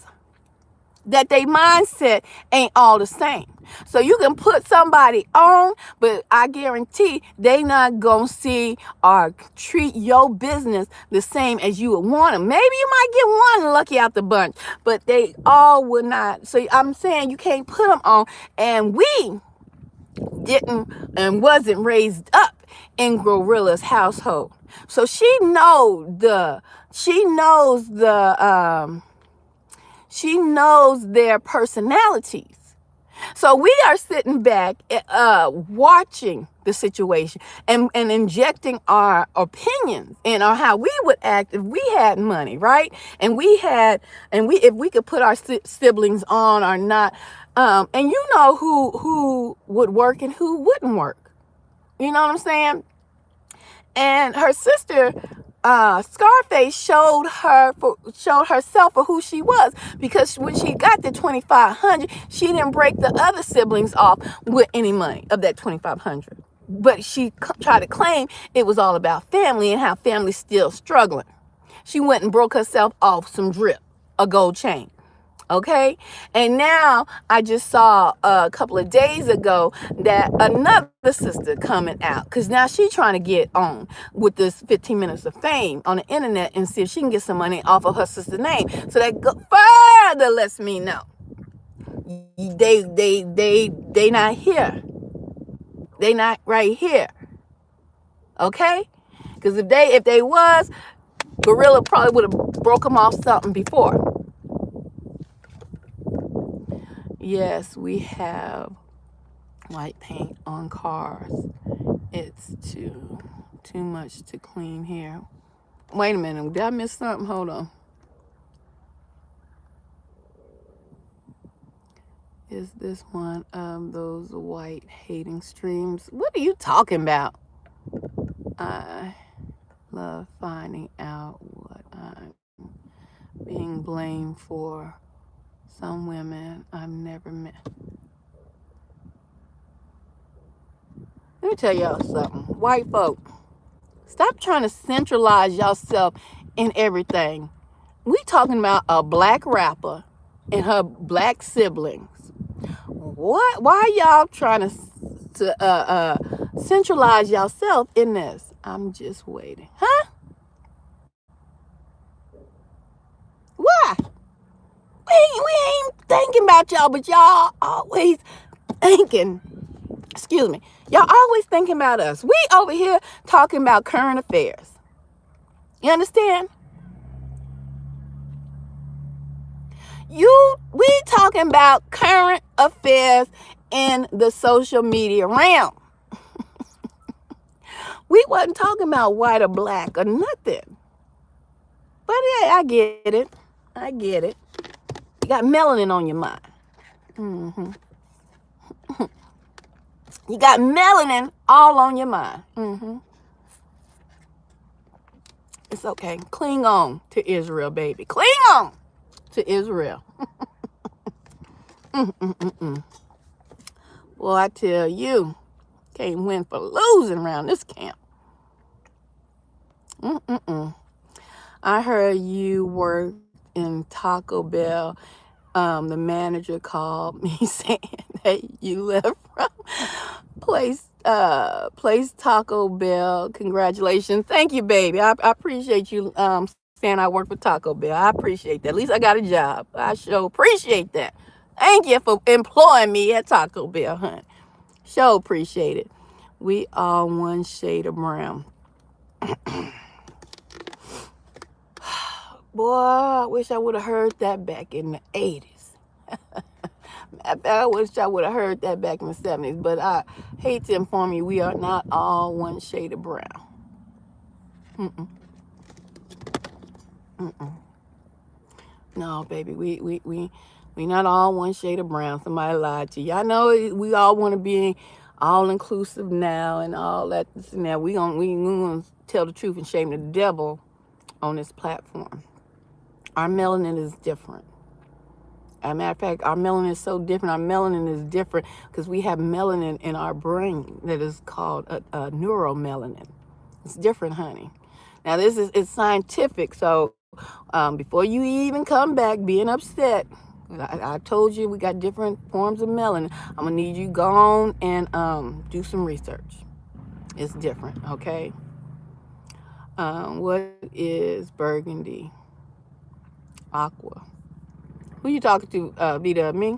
that they mindset ain't all the same. So you can put somebody on, but I guarantee they not gonna see or treat your business the same as you would want them. Maybe you might get one lucky out the bunch, but they all would not. So I'm saying you can't put them on. And we didn't and wasn't raised up in Gorilla's household. So she knows their personalities. So we are sitting back, watching the situation and injecting our opinions and on how we would act if we had money, right? And if we could put our siblings on or not. And you know who would work and who wouldn't work. You know what I'm saying? And her sister, Scarface, showed herself for who she was, because when she got the $2,500, she didn't break the other siblings off with any money of that $2,500. But she tried to claim it was all about family and how family's still struggling. She went and broke herself off some drip, a gold chain. Okay. And now I just saw a couple of days ago that another sister coming out, because now she's trying to get on with this 15 minutes of fame on the internet and see if she can get some money off of her sister's name. So that further lets me know they not here. They not right here. Okay. Because if they was, Gorilla probably would have broke them off something before. Yes, we have white paint on cars. It's too much to clean here. Wait a minute, did I miss something? Hold on. Is this one of those white hating streams? What are you talking about? I love finding out what I'm being blamed for. Some women I've never met. Let me tell y'all something. White folk, stop trying to centralize yourself in everything. We talking about a black rapper and her black siblings. What? Why y'all trying to centralize yourself in this? I'm just waiting. Huh? Why? We ain't thinking about y'all, but y'all always thinking, excuse me, y'all always thinking about us. We over here talking about current affairs. You understand? We talking about current affairs in the social media realm. We wasn't talking about white or black or nothing. But yeah, I get it. You got melanin on your mind. You got melanin all on your mind. It's okay. Cling on to Israel, baby. Cling on. to Israel. Mm-mm-mm-mm. Boy, I tell you, can't win for losing around this camp. Mm-mm-mm. I heard you worked in Taco Bell. The manager called me saying that you left from place Taco Bell. Congratulations. Thank you, baby. I appreciate you saying I work for Taco Bell. I appreciate that. At least I got a job. I sure appreciate that. Thank you for employing me at Taco Bell, honey. Sure appreciate it. We all one shade of brown. Boy, I wish I would have heard that back in the 80s. I wish I would have heard that back in the 70s, but I hate to inform you, we are not all one shade of brown. Mm-mm, mm-mm. No, baby, we not all one shade of brown. Somebody lied to you. I know we all want to be all inclusive now and all that. This and that. We gonna tell the truth and shame the devil on this platform. Our melanin is different. As a matter of fact, our melanin is so different. Our melanin is different because we have melanin in our brain that is called a neuromelanin. It's different, honey. Now, it's scientific. So before you even come back being upset, I told you we got different forms of melanin. I'm going to need you go on and do some research. It's different, okay? What is burgundy? Aqua. Who you talking to, Vita? Me?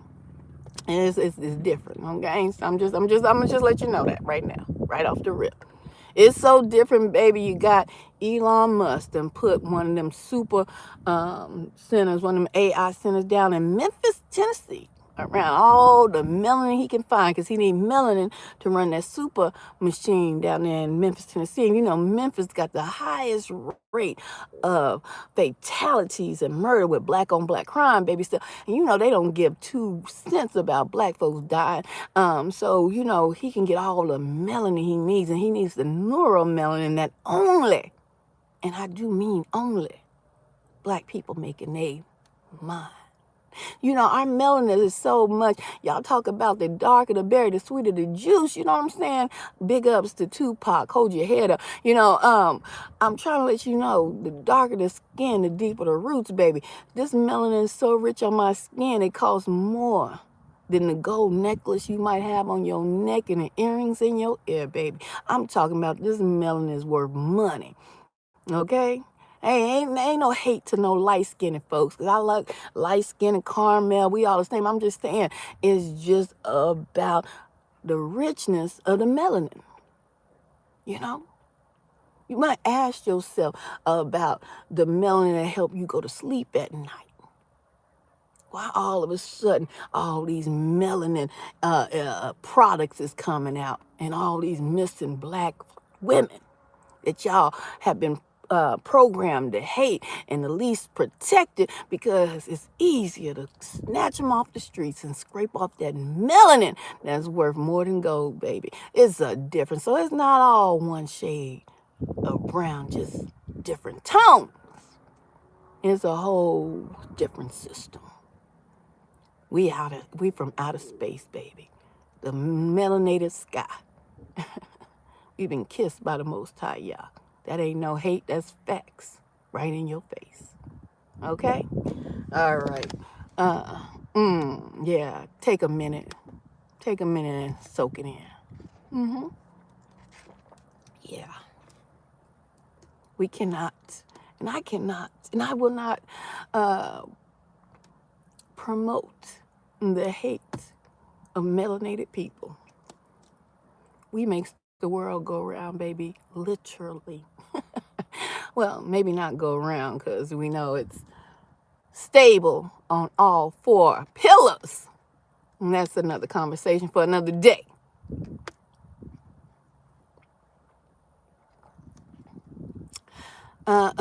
And it's different, okay? So I'm gonna just let you know that right now, right off the rip. It's so different, baby. You got Elon Musk and put one of them super centers, one of them AI centers down in Memphis, Tennessee, around all the melanin he can find, because he need melanin to run that super machine down there in Memphis, Tennessee. And you know, Memphis got the highest rate of fatalities and murder with black on black crime, baby. So, and you know, they don't give 2 cents about black folks dying. So, you know, he can get all the melanin he needs, and he needs the neuromelanin that only, and I do mean only, black people make in their mind. You know, our melanin is so much. Y'all talk about the darker the berry, the sweeter the juice. You know what I'm saying? Big ups to Tupac. Hold your head up. You know, I'm trying to let you know, the darker the skin, the deeper the roots, baby. This melanin is so rich on my skin, it costs more than the gold necklace you might have on your neck and the earrings in your ear, baby. I'm talking about this melanin is worth money. Okay? Hey, ain't no hate to no light-skinned folks, because I like light-skinned caramel. We all the same. I'm just saying, it's just about the richness of the melanin. You know? You might ask yourself about the melanin that help you go to sleep at night. Why all of a sudden all these melanin products is coming out, and all these missing black women that y'all have been programmed to hate and the least protected, because it's easier to snatch them off the streets and scrape off that melanin that's worth more than gold, baby. It's a difference. So it's not all one shade of brown, just different tones. It's a whole different system. We from outer space, baby. The melanated sky. We've been kissed by the Most High, y'all. That ain't no hate, that's facts. Right in your face. Okay? All right. Yeah, take a minute. Take a minute and soak it in. Mm-hmm. Yeah. We cannot, and I cannot, and I will not promote the hate of melanated people. We make the world go around, baby, literally. Well, maybe not go around, because we know it's stable on all 4 pillars. And that's another conversation for another day. Uh,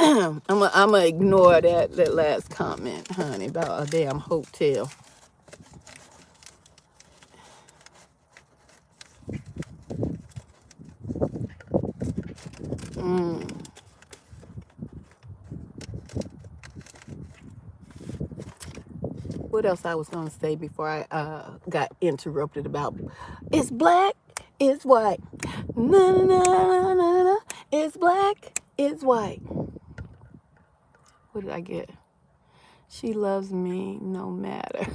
I'm gonna ignore that last comment, honey, about a damn hotel. what else I was going to say before I got interrupted about it's black, it's white. Na, na, na, na, na. It's black, it's white. What did I get? She loves me no matter.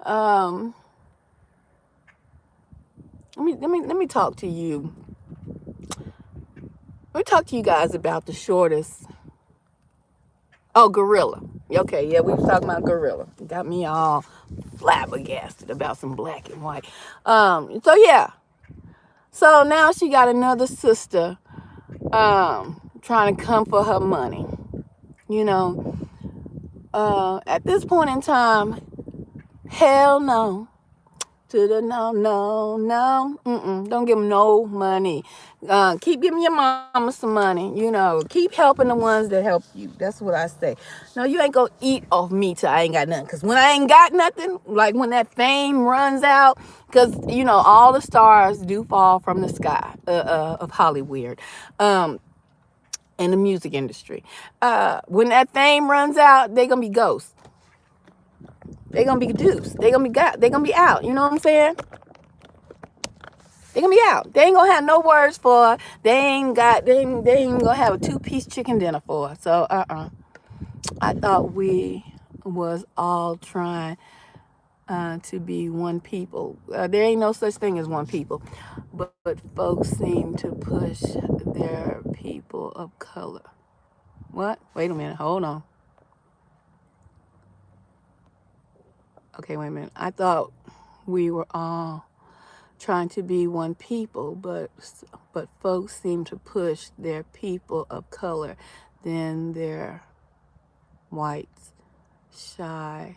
um, let me talk to you. Let me talk to you guys about the shortest. Oh, gorilla. Okay, yeah, we was talking about gorilla. Got me all flabbergasted about some black and white. So yeah. So now she got another sister trying to come for her money. You know, at this point in time, hell no. To the no, no, no. Don't give them no money. Keep giving your mama some money. Keep helping the ones that help you. That's what I say. No, you ain't gonna eat off me till I ain't got nothing. Because when I ain't got nothing, like when that fame runs out, because, all the stars do fall from the sky of Hollywood. In the music industry. When that fame runs out, they're gonna be ghosts. They're gonna be deuced. They're gonna be out. You know what I'm saying? They're gonna be out. They ain't gonna have no words for her. They ain't gonna have a 2-piece chicken dinner for her. So I thought we was all trying to be one people. There ain't no such thing as one people. But folks seem to push their people of color. What? Wait a minute. Hold on. Okay, wait a minute. I thought we were all trying to be one people, but folks seem to push their people of color, then their whites shy.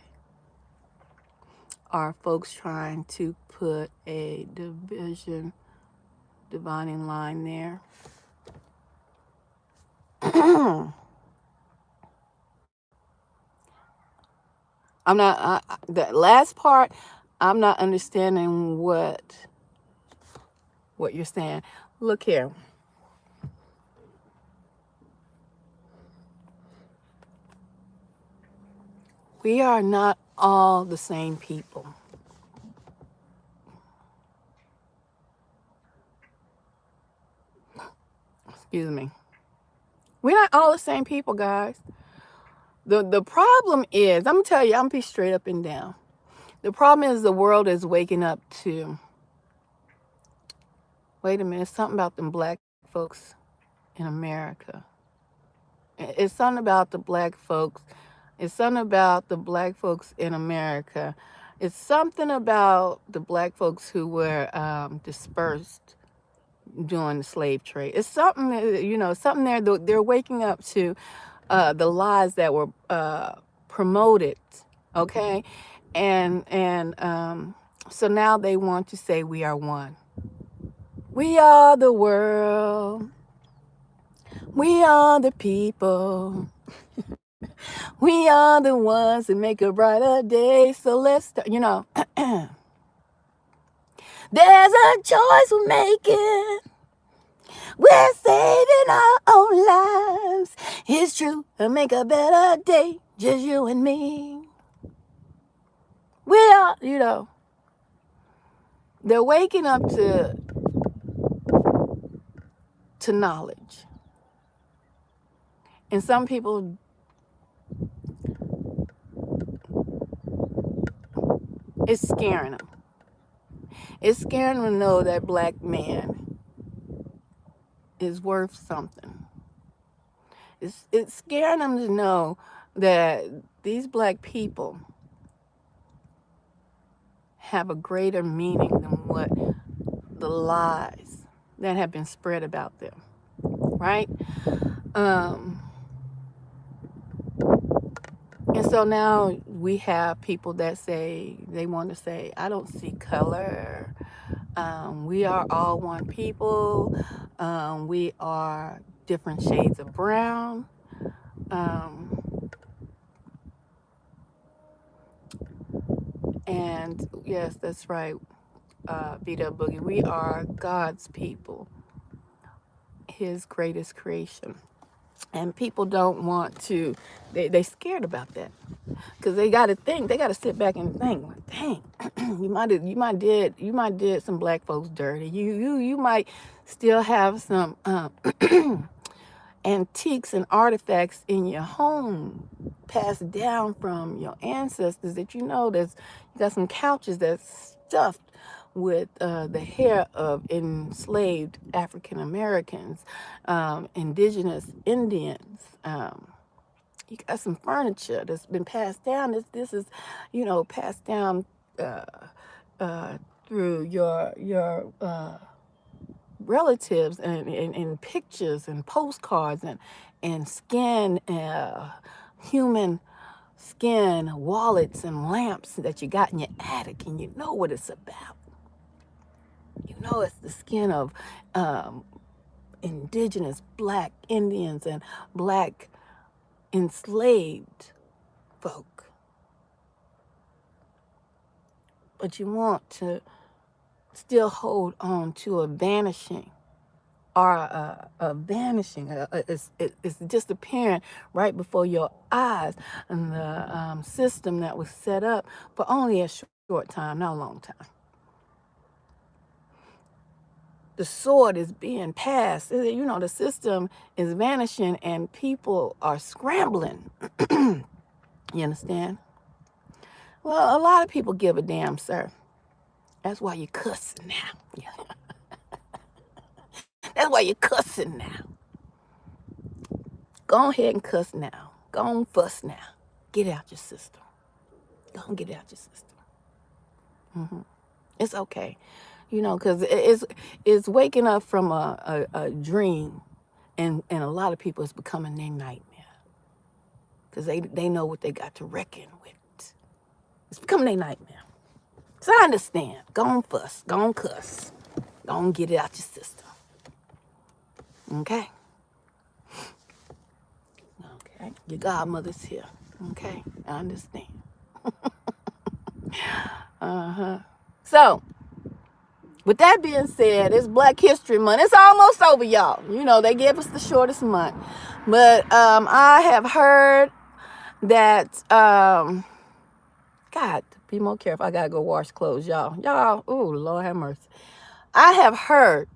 Are folks trying to put a dividing line there? I'm not. That last part, I'm not understanding what you're saying. Look here. We are not all the same people. Excuse me. We're not all the same people, guys. The problem is, I'm gonna tell you, I'm gonna be straight up and down. The problem is the world is waking up to, wait a minute, something about them black folks in America. It's something about the black folks. It's something about the black folks in America. It's something about the black folks who were dispersed during the slave trade. It's something, something there. They're waking up to the lies that were promoted, okay, and so now they want to say we are one. We are the world. We are the people. We are the ones that make a brighter day. So let's start, there's a choice we're making. We're saving our own lives. It's true. It'll make a better day. Just you and me. We are, they're waking up to knowledge. And some people, it's scaring them. It's scaring them to know that black man is worth something. It's scaring them to know that these black people have a greater meaning than what the lies that have been spread about them, right? And so now we have people that say, they want to say, I don't see color. We are all one people. We are different shades of brown. And yes, that's right, Beat Up Boogie. We are God's people, His greatest creation. And people don't want to, they scared about that. Because they got to think, they got to sit back and think, dang, you might did some black folks dirty. You might still have some antiques and artifacts in your home passed down from your ancestors that you got some couches that's stuffed with the hair of enslaved African Americans, indigenous Indians. You got some furniture that's been passed down. This is, passed down uh, through your relatives and pictures and postcards and skin, human skin wallets and lamps that you got in your attic, and you know what it's about. It's the skin of indigenous black Indians and black enslaved folk. But you want to still hold on to a vanishing, it's disappearing right before your eyes, and the system that was set up for only a short time, not a long time. The sword is being passed. The system is vanishing and people are scrambling. You understand? Well, a lot of people give a damn, sir. That's why you're cussing now. That's why you're cussing now. Go ahead and cuss now. Go on, fuss now. Get out your system. Go on, get out your system. It's okay. Because it's waking up from a dream, and a lot of people, it's becoming their nightmare. Because they know what they got to reckon with. It's becoming their nightmare. So I understand. Go on, fuss. Go on, cuss. Go on, get it out your system. Okay? Okay. Your godmother's here. Okay? I understand. So, with that being said, it's Black History Month. It's almost over, y'all. They gave us the shortest month. But I have heard that, God, be more careful. I got to go wash clothes, y'all. Ooh, Lord have mercy. I have heard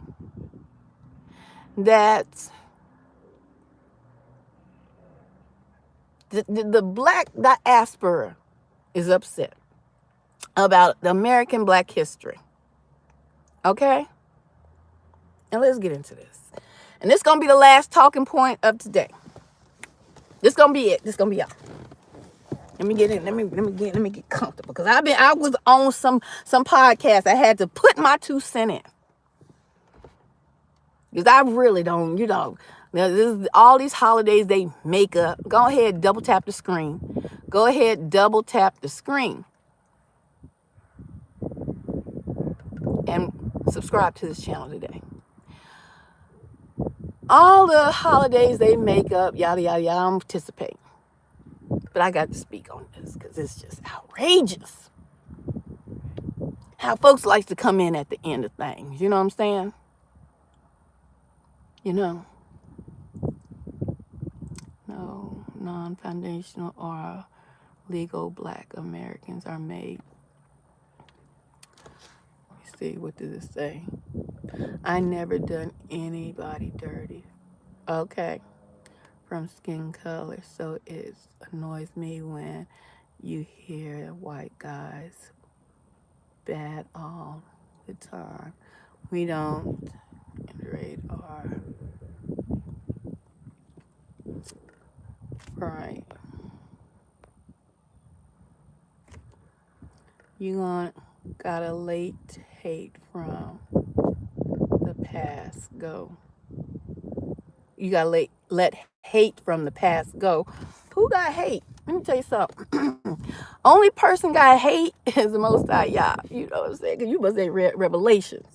that the black diaspora is upset about the American Black history. Okay? And let's get into this. And this is going to be the last talking point of today. This is going to be it. This is going to be y'all. Let me get in. Let me get comfortable. Because I was on some podcast. I had to put my 2 cents in. Because I really don't, all these holidays they make up. Go ahead, double tap the screen. Go ahead, double tap the screen. And subscribe to this channel today. All the holidays they make up, yada, yada, yada, I'm participating. But I got to speak on this because it's just outrageous. How folks like to come in at the end of things. You know what I'm saying? No non-foundational or legal Black Americans are made. Let me see, what does it say? I never done anybody dirty. Okay. From skin color, so it annoys me when you hear white guys bad all the time. We don't rate our right. You gotta let hate from the past go. You gotta let hate from the past go. Who got hate? Let me tell you something. Only person got hate is the Most High Yah. You know what I'm saying? Because you must ain't read Revelations.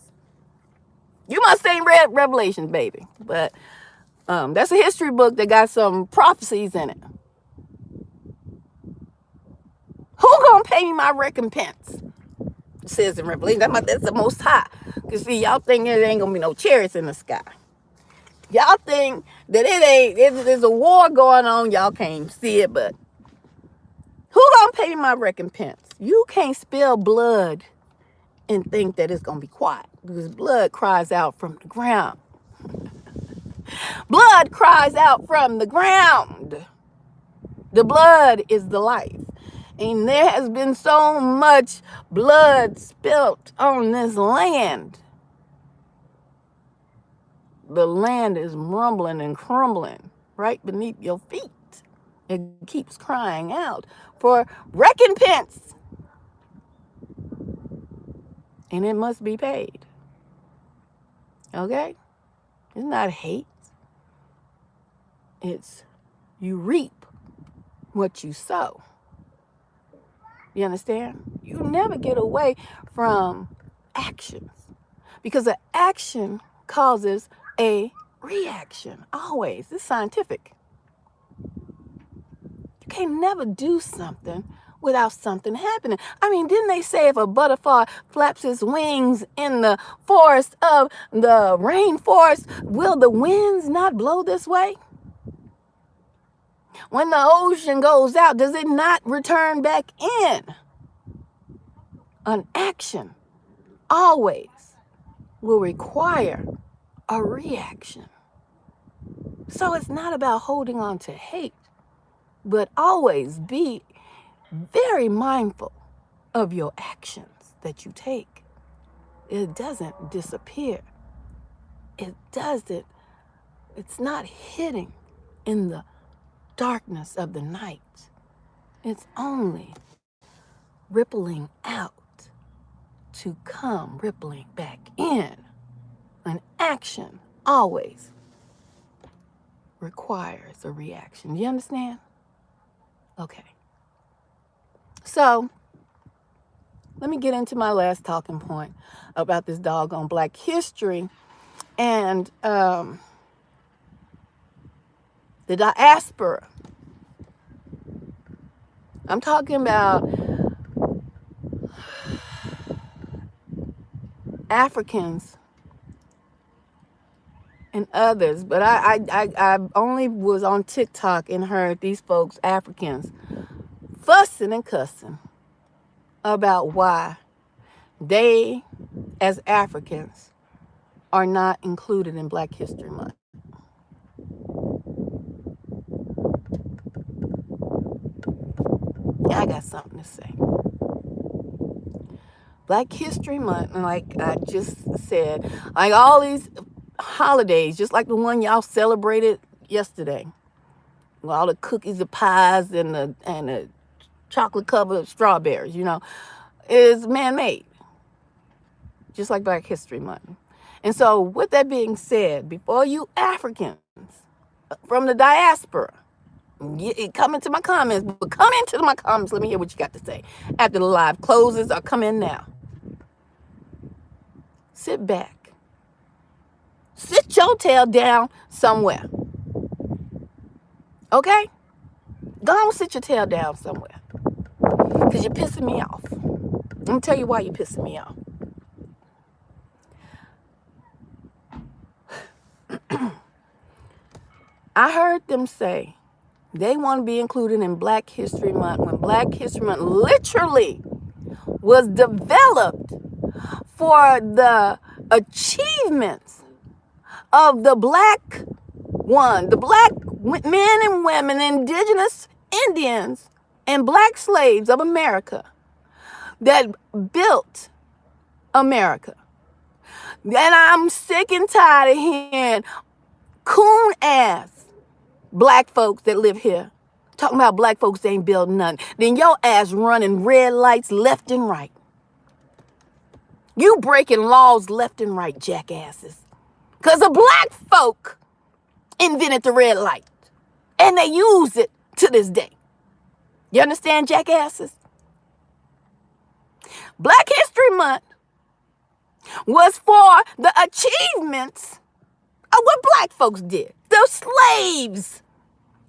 You must ain't read Revelations, baby. But that's a history book that got some prophecies in it. Who gonna pay me my recompense? It says in Revelation. That's the Most High. Because see, y'all think there ain't gonna be no chariots in the sky. Y'all think that there's a war going on. Y'all can't see it, but who gonna pay my recompense? You can't spill blood and think that it's gonna be quiet, because blood cries out from the ground. Blood cries out from the ground. The blood is the life. And there has been so much blood spilt on this land. The land is rumbling and crumbling right beneath your feet. It keeps crying out for recompense. And it must be paid. Okay? It's not hate. It's you reap what you sow. You understand? You never get away from actions, because an action causes a reaction. Always. It's scientific. You can never do something without something happening. I mean, didn't they say if a butterfly flaps its wings in the forest of the rainforest, will the winds not blow this way? When the ocean goes out, does it not return back in? An action always will require a reaction. So it's not about holding on to hate, but always be very mindful of your actions that you take. It doesn't disappear. It's not hidden in the darkness of the night. It's only rippling out to come rippling back in. An action always requires a reaction. You understand? Okay. So, let me get into my last talking point about this doggone Black history and the diaspora. I'm talking about Africans and others, but I only was on TikTok and heard these folks, Africans, fussing and cussing about why they, as Africans, are not included in Black History Month. Yeah, I got something to say. Black History Month, and like I just said, like all these holidays, just like the one y'all celebrated yesterday, with all the cookies, the pies, and the chocolate covered strawberries, is man-made, just like Black History Month. And so, with that being said, before you Africans from the diaspora come into my comments, but come into my comments, let me hear what you got to say after the live closes, or come in now. Sit back. Sit your tail down somewhere. Okay? Go on, sit your tail down somewhere. Because you're pissing me off. I'm going to tell you why you're pissing me off. I heard them say they want to be included in Black History Month when Black History Month literally was developed for the achievements of the black men and women, indigenous Indians, and Black slaves of America that built America. And I'm sick and tired of hearing coon-ass Black folks that live here talking about Black folks ain't building nothing. Then your ass running red lights left and right. You breaking laws left and right, jackasses. Because the Black folk invented the red light. And they use it to this day. You understand, jackasses? Black History Month was for the achievements of what Black folks did. The slaves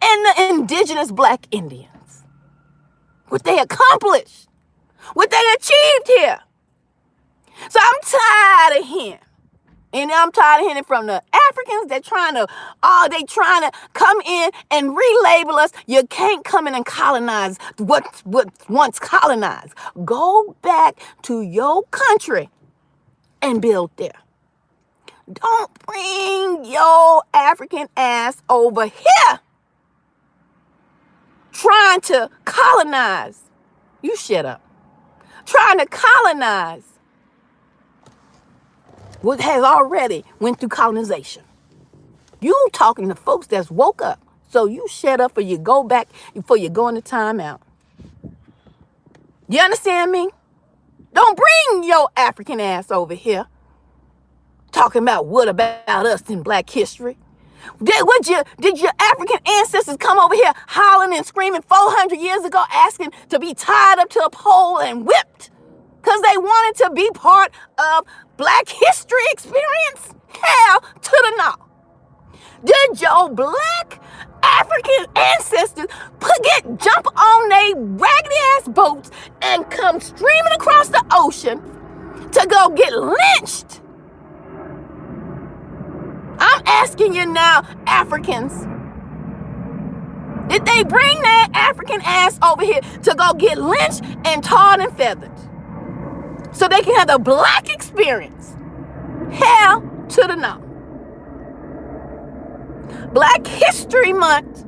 and the indigenous Black Indians. What they accomplished. What they achieved here. So I'm tired of hearing And I'm tired of hearing it from the Africans. They trying to come in and relabel us. You can't come in and colonize what once colonized. Go back to your country and build there. Don't bring your African ass over here trying to colonize. You shut up. Trying to colonize what has already went through colonization. You talking to folks that's woke up. So you shut up or you go back before you go into timeout. You understand me? Don't bring your African ass over here talking about what about us in Black history. Did your African ancestors come over here hollering and screaming 400 years ago asking to be tied up to a pole and whipped because they wanted to be part of Black history experience? Hell to the no. Did your Black African ancestors jump on they raggedy ass boats and come streaming across the ocean to go get lynched? I'm asking you now, Africans. Did they bring that African ass over here to go get lynched and tarred and feathered so they can have the Black experience? Hell to the no. Black History Month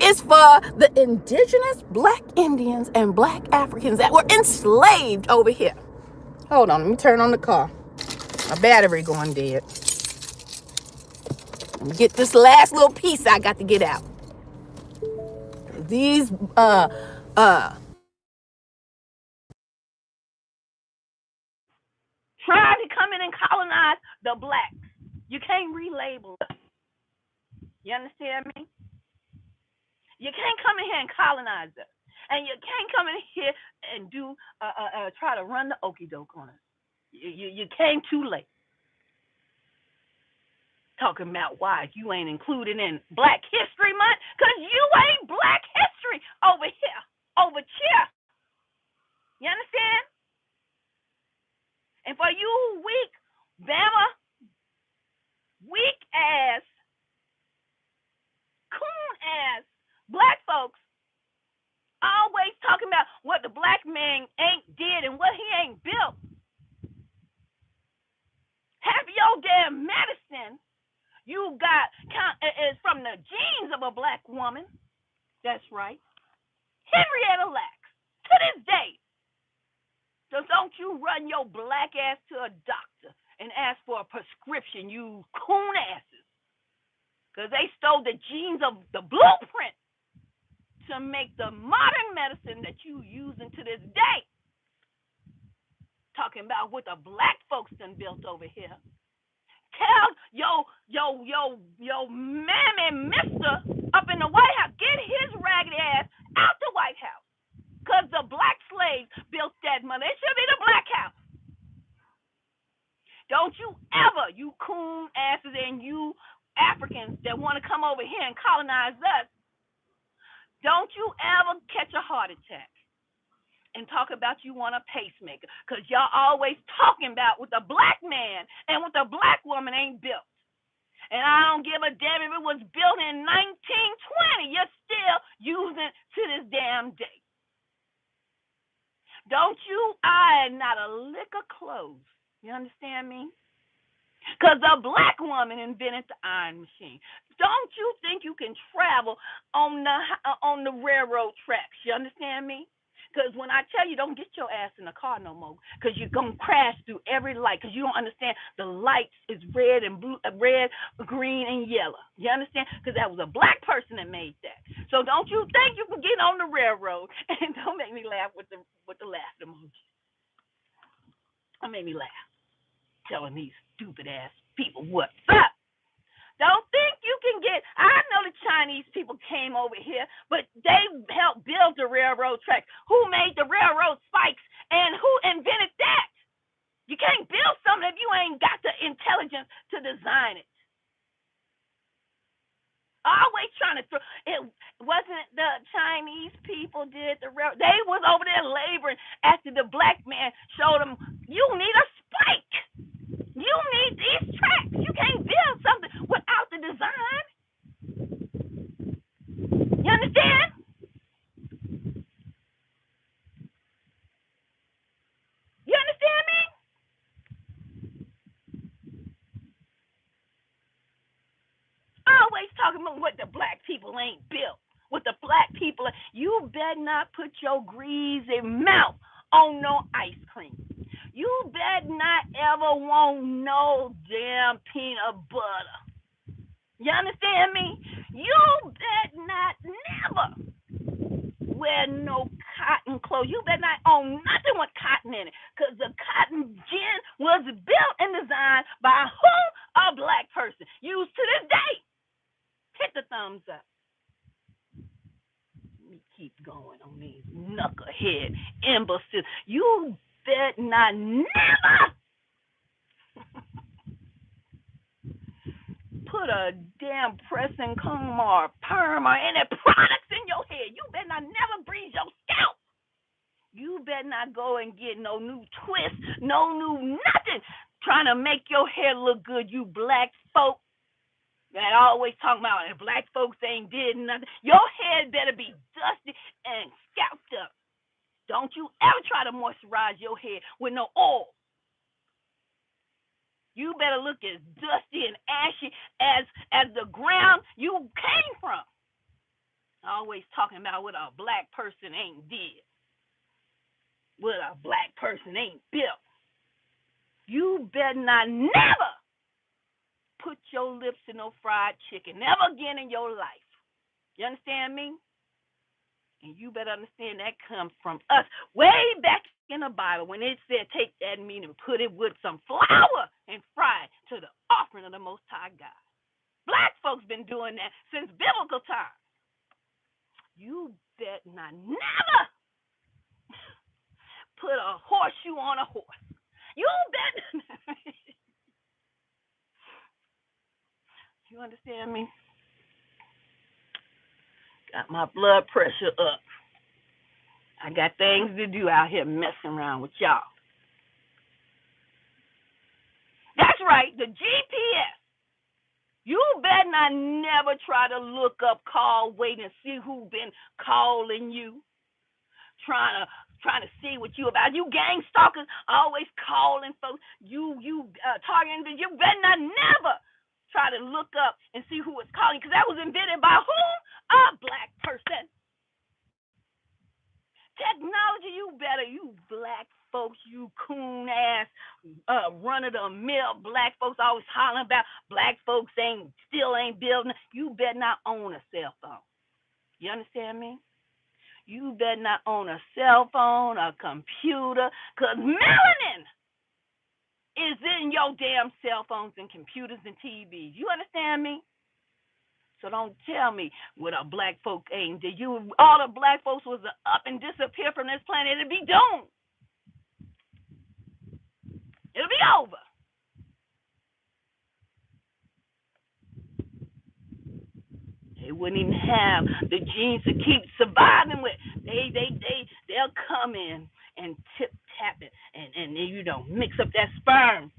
is for the indigenous Black Indians and Black Africans that were enslaved over here. Hold on, let me turn on the car. My battery going dead. Let me get this last little piece I got to get out. These Try to come in and colonize the blacks. You can't relabel us. You understand me? You can't come in here and colonize us. And you can't come in here and try to run the okey doke on us. You came too late. Talking about why you ain't included in Black History Month, because you ain't Black history over here, over here. You understand? And for you weak, Bama, weak ass, coon ass Black folks, always talking about what the Black man ain't did and what he ain't built. Half your damn medicine you got is from the genes of a Black woman. That's right. Henrietta Lacks, to this day. So don't you run your Black ass to a doctor and ask for a prescription, you coon asses. Because they stole the genes of the blueprint to make the modern medicine that you using to this day. Talking about what the Black folks done built over here. Tell yo mammy mister up in the White House, get his raggedy ass out the White House. Because the Black slaves built that mother. It should be the Black House. Don't you ever, you coon asses and you Africans that want to come over here and colonize us, don't you ever catch a heart attack and talk about you want a pacemaker, because y'all always talking about what the Black man and what the Black woman ain't built. And I don't give a damn if it was built in 1920. You're still using it to this damn day. Don't you iron not a lick of clothes. You understand me? Because the Black woman invented the iron machine. Don't you think you can travel on the railroad tracks? You understand me? Because when I tell you, don't get your ass in the car no more, because you're going to crash through every light, because you don't understand the lights is red and blue, red, green, and yellow. You understand? Because that was a Black person that made that. So don't you think you can get on the railroad, and don't make me laugh with the laugh emoji. Don't make me laugh telling these stupid ass people what's up. Don't think you can get. I know the Chinese people came over here, but they helped build the railroad tracks. Who made the railroad spikes and who invented that? You can't build something if you ain't got the intelligence to design it. Always trying to throw it. Wasn't the Chinese people did the railroad? They was over there laboring after the Black man showed them you need a spike. You need these tracks. You can't build something without the design. You understand? You understand me? Always talking about what the black people ain't built. What the black people, you better not put your greasy mouth on no ice cream. You better not ever want no damn peanut butter. You understand me? You better not never wear no cotton clothes. You better not own nothing with cotton in it. Because the cotton gin was built and designed by who? A black person. Used to this day. Hit the thumbs up. Let me keep going on these knucklehead imbeciles. You better not never put a damn pressing comb or perm or any products in your head. You better not never breathe your scalp. You better not go and get no new twist, no new nothing, trying to make your hair look good, you black folk. That always talking about black folks ain't did nothing. Your head better be dusty and scalped up. Don't you ever try to moisturize your head with no oil. You better look as dusty and ashy as the ground you came from. Always talking about what a black person ain't did, what a black person ain't built. You better not never put your lips in no fried chicken. Never again in your life. You understand me? And you better understand that comes from us way back in the Bible when it said take that meat and put it with some flour and fry it to the offering of the Most High God. Black folks been doing that since biblical times. You better not never put a horseshoe on a horse. You better. You understand me? Got my blood pressure up. I got things to do out here messing around with y'all. That's right, the GPS. You better not never try to look up, call, wait, and see who been calling you. Trying to see what you about. You gang stalkers always calling folks. You targeting. You better not never try to look up and see who was calling, because that was invented by who? A black person. Technology, you better, you black folks, you coon ass, run of the mill black folks always hollering about black folks still ain't building. You better not own a cell phone. You understand me? You better not own a cell phone, a computer, because melanin is in your damn cell phones and computers and TVs. You understand me? So don't tell me what a black folk ain't did. All the black folks was up and disappear from this planet. It'd be doomed. It'll be over. They wouldn't even have the genes to keep surviving with. They'll come in and tip tap it and mix up that sperm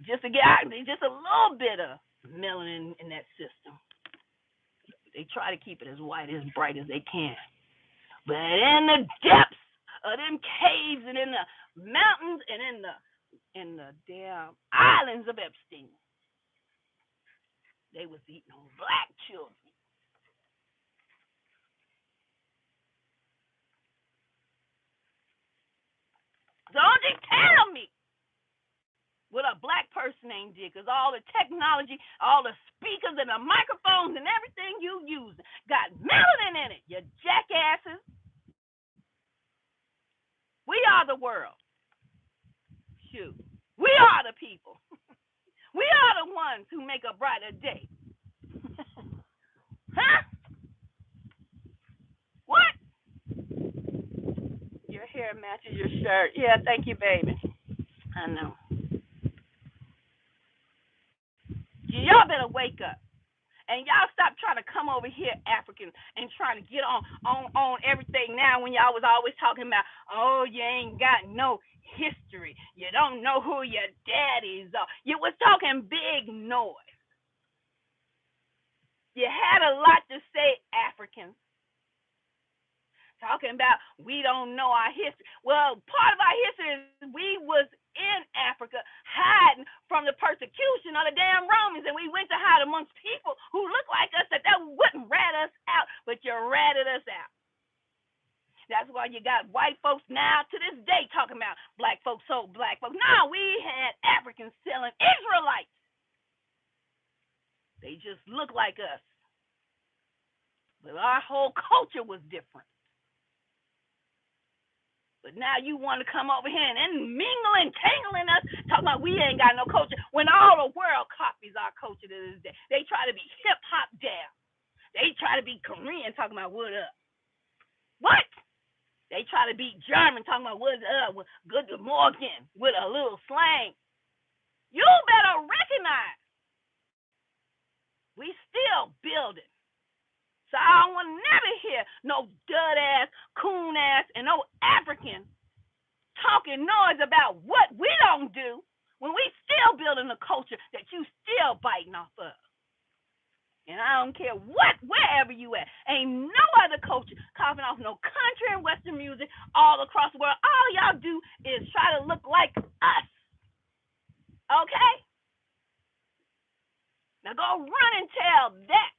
just to get just a little bit of melanin in that system. They try to keep it as white, as bright as they can. But in the depths of them caves and in the mountains and in the damn islands of Epstein, they was eating on black children. So don't you tell me what a black person ain't did, because all the technology, all the speakers and the microphones and everything you use got melanin in it, you jackasses. We are the world. Shoot. We are the people. We are the ones who make a brighter day. Huh? What? Your hair matches your shirt. Yeah, thank you, baby. I know. Y'all better wake up. And y'all stop trying to come over here, Africans, and trying to get on everything now when y'all was always talking about, oh, you ain't got no history. You don't know who your daddies are. You was talking big noise. You had a lot to say, Africans. Talking about we don't know our history. Well, part of our history is we was in Africa hiding from the persecution of the damn Romans, and we went to hide amongst people who looked like us that wouldn't rat us out, but you ratted us out. That's why you got white folks now to this day talking about black folks sold black folks. No, we had Africans selling Israelites. They just look like us. But our whole culture was different. But now you want to come over here and mingle and tangle in us, talking about we ain't got no culture, when all the world copies our culture to this day. They try to be hip-hop down. They try to be Korean, talking about what up. What? They try to be German, talking about what's up, good Morgan, with a little slang. You better recognize we still building. So I don't want to never hear no dud ass, coon ass, and no African talking noise about what we don't do when we still building a culture that you still biting off of. And I don't care wherever you at. Ain't no other culture coughing off no country and Western music all across the world. All y'all do is try to look like us. Okay? Now go run and tell that.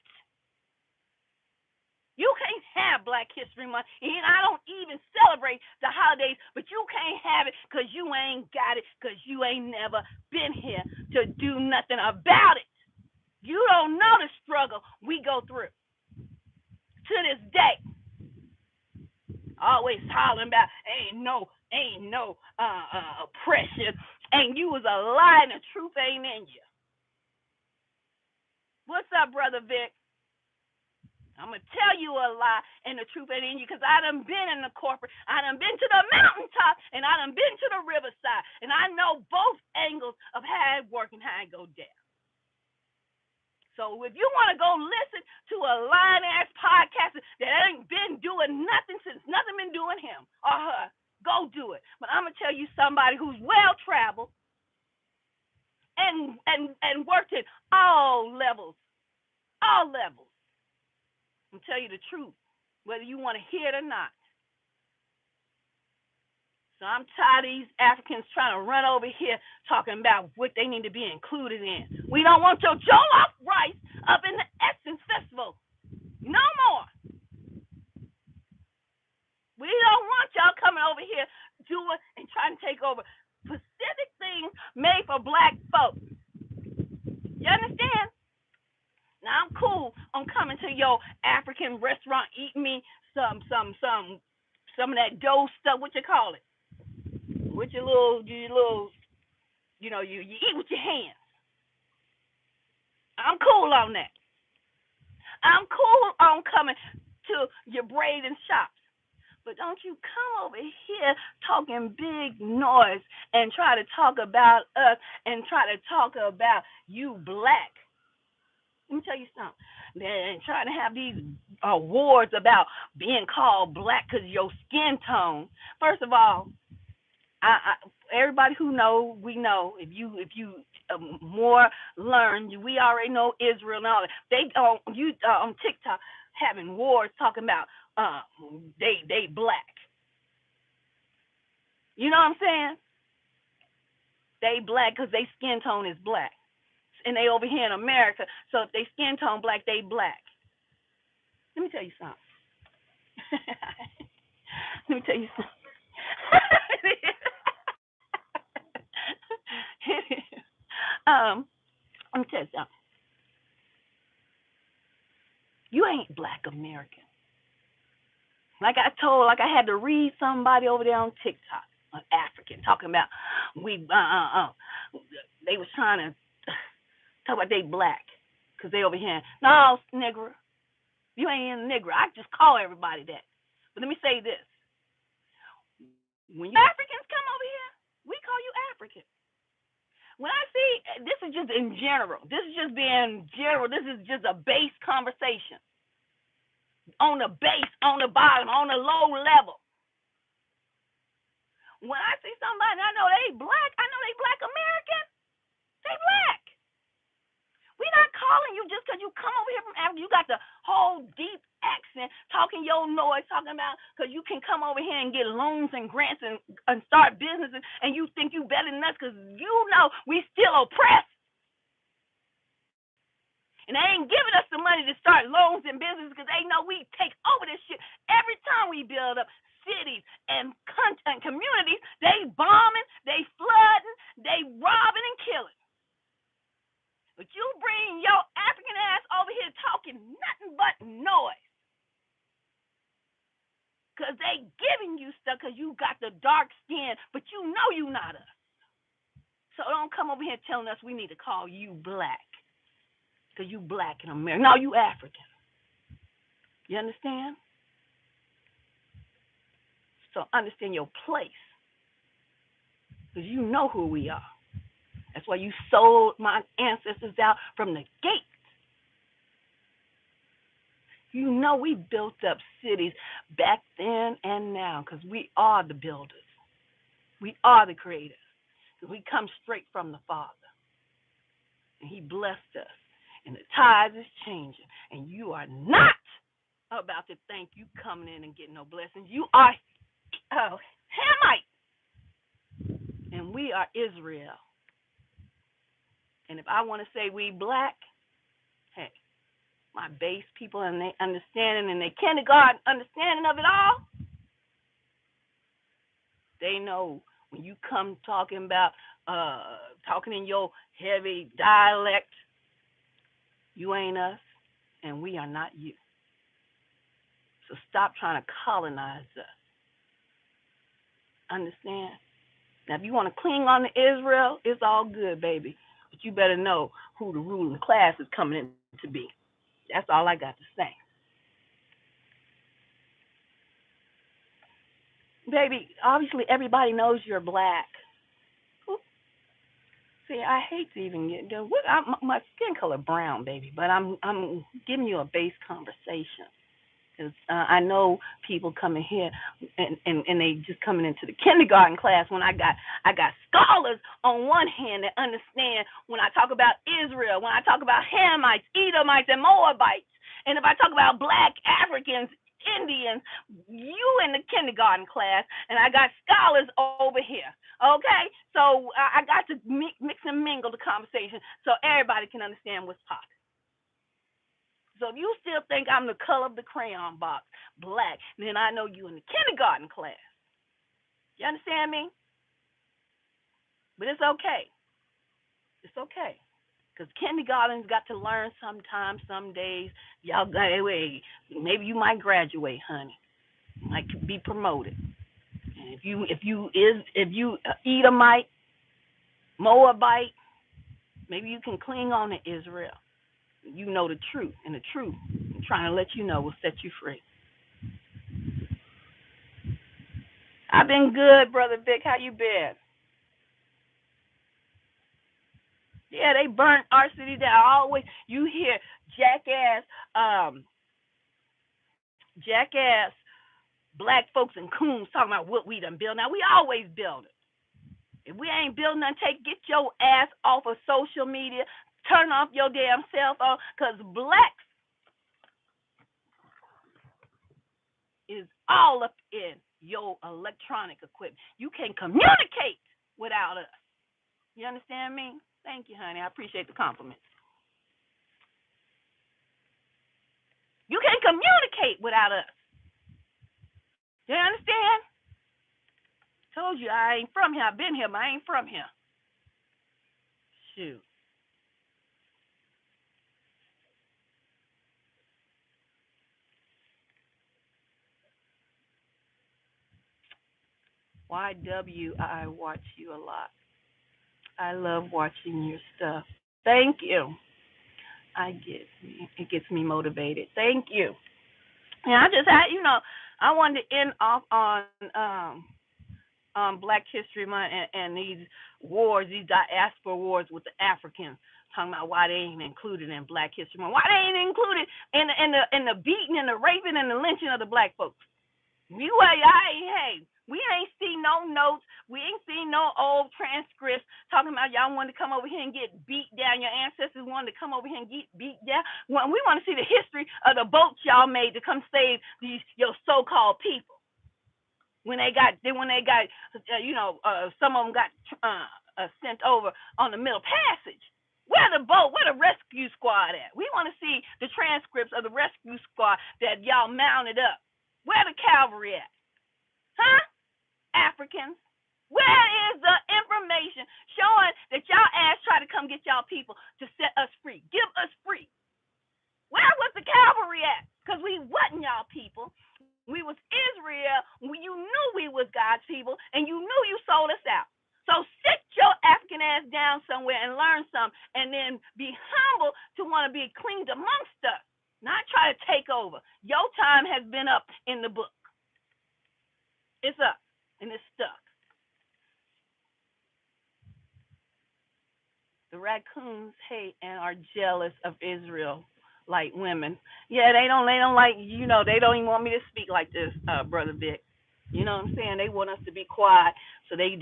You can't have Black History Month, and I don't even celebrate the holidays, but you can't have it because you ain't got it, because you ain't never been here to do nothing about it. You don't know the struggle we go through to this day. Always hollering about ain't no oppression, and you was a lie and the truth ain't in you. What's up, Brother Vic? I'm going to tell you a lie and the truth ain't in you, because I done been in the corporate. I done been to the mountaintop, and I done been to the riverside. And I know both angles of how it work and how it go down. So if you want to go listen to a lying-ass podcaster that ain't been doing nothing since nothing been doing him or her, go do it. But I'm going to tell you somebody who's well-traveled and worked at all levels. All levels. I'm tell you the truth, whether you want to hear it or not. So I'm tired of these Africans trying to run over here talking about what they need to be included in. We don't want your jollof rice up in the Essence Festival. No more. We don't want y'all coming over here doing and trying to take over specific things made for black folks. You understand? Now I'm cool on coming to your African restaurant, eating me some of that dough stuff. What you call it? With your little, you eat with your hands. I'm cool on that. I'm cool on coming to your braiding shops. But don't you come over here talking big noise and try to talk about us and try to talk about you black. Let me tell you something. They're trying to have these awards about being called black because of your skin tone. First of all, everybody who know, we know. If you more learn, we already know Israel and all that. They on TikTok having wars talking about they black. You know what I'm saying? They black because their skin tone is black. And they over here in America, so if they skin tone black, they black. Let me tell you something. Let me tell you something. Let me tell you something. You ain't black American. Like I had to read somebody over there on TikTok, an African, talking about they was trying to talk about they black because they over here. No, nigger. You ain't in nigger. I just call everybody that. But let me say this. When you Africans come over here, we call you African. When I see, this is just in general. This is just being general. This is just a base conversation on the base, on the bottom, on the low level. When I see somebody, I know they black. I know they black American. They black. We're not calling you just because you come over here from Africa. You got the whole deep accent, talking your noise, talking about because you can come over here and get loans and grants and start businesses, and you think you better than us because you know we still oppressed. And they ain't giving us the money to start loans and businesses because they know we take over this shit every time we build up cities and communities. They bombing, they flooding, they robbing and killing. But you bring your African ass over here talking nothing but noise. Because they giving you stuff because you got the dark skin, but you know you not us. So don't come over here telling us we need to call you black. Because you black in America. No, you African. You understand? So understand your place. Because you know who we are. That's why you sold my ancestors out from the gate. You know we built up cities back then and now because we are the builders. We are the creators. Because we come straight from the Father. And He blessed us. And the tides is changing. And you are not about to think you coming in and getting no blessings. You are Hamite. And we are Israel. And if I want to say we black, hey, my base people and they understanding and they kindergarten understanding of it all, they know when you come talking about talking in your heavy dialect, you ain't us and we are not you. So stop trying to colonize us. Understand? Now if you want to cling on to Israel, it's all good, baby. But you better know who the ruling class is coming in to be. That's all I got to say. Baby, obviously everybody knows you're black. See, I hate to even get done. My skin color brown, baby, but I'm giving you a base conversation. Because I know people coming here and they just coming into the kindergarten class when I got scholars on one hand that understand when I talk about Israel, when I talk about Hamites, Edomites, and Moabites, and if I talk about black Africans, Indians, you in the kindergarten class, and I got scholars over here. Okay, so I got to mix and mingle the conversation so everybody can understand what's popping. So if you still think I'm the color of the crayon box, black, then I know you in the kindergarten class. You understand me? But it's okay. It's okay. Because kindergarten's got to learn sometimes, some days. Y'all, wait, maybe you might graduate, honey. You might be promoted. And if you Edomite, Moabite, maybe you can cling on to Israel. You know the truth, and the truth, I'm trying to let you know, will set you free. I've been good, Brother Vic. How you been? Yeah, they burnt our city down. Always, you hear jackass black folks and coons talking about what we done built. Now, we always build it. If we ain't building nothing, get your ass off of social media. Turn off your damn cell phone, because blacks is all up in your electronic equipment. You can communicate without us. You understand me? Thank you, honey. I appreciate the compliment. You can't communicate without us. You understand? Told you I ain't from here. I've been here, but I ain't from here. Shoot. YW, I watch you a lot. I love watching your stuff. Thank you. It gets me motivated. Thank you. And I just had, I wanted to end off Black History Month and these wars, these diaspora wars with the Africans, talking about why they ain't included in Black History Month, why they ain't included in the beating and the raping and the lynching of the black folks. Hey, we ain't seen no notes. We ain't seen no old transcripts talking about y'all wanted to come over here and get beat down. Your ancestors wanted to come over here and get beat down. We want to see the history of the boats y'all made to come save these your so-called people. Some of them got sent over on the Middle Passage. Where the boat? Where the rescue squad at? We want to see the transcripts of the rescue squad that y'all mounted up. Where the cavalry at? Huh? Africans? Where is the information showing that y'all ass try to come get y'all people to set us free? Give us free. Where was the cavalry at? Because we wasn't y'all people. We was Israel. You knew we was God's people, and you knew you sold us out. So sit your African ass down somewhere and learn some, and then be humble to want to be cleaned amongst us. Not try to take over. Your time has been up in the book. It's up and it's stuck. The raccoons hate and are jealous of Israel like women. Yeah, they don't like, they don't even want me to speak like this, Brother Vic. You know what I'm saying? They want us to be quiet so they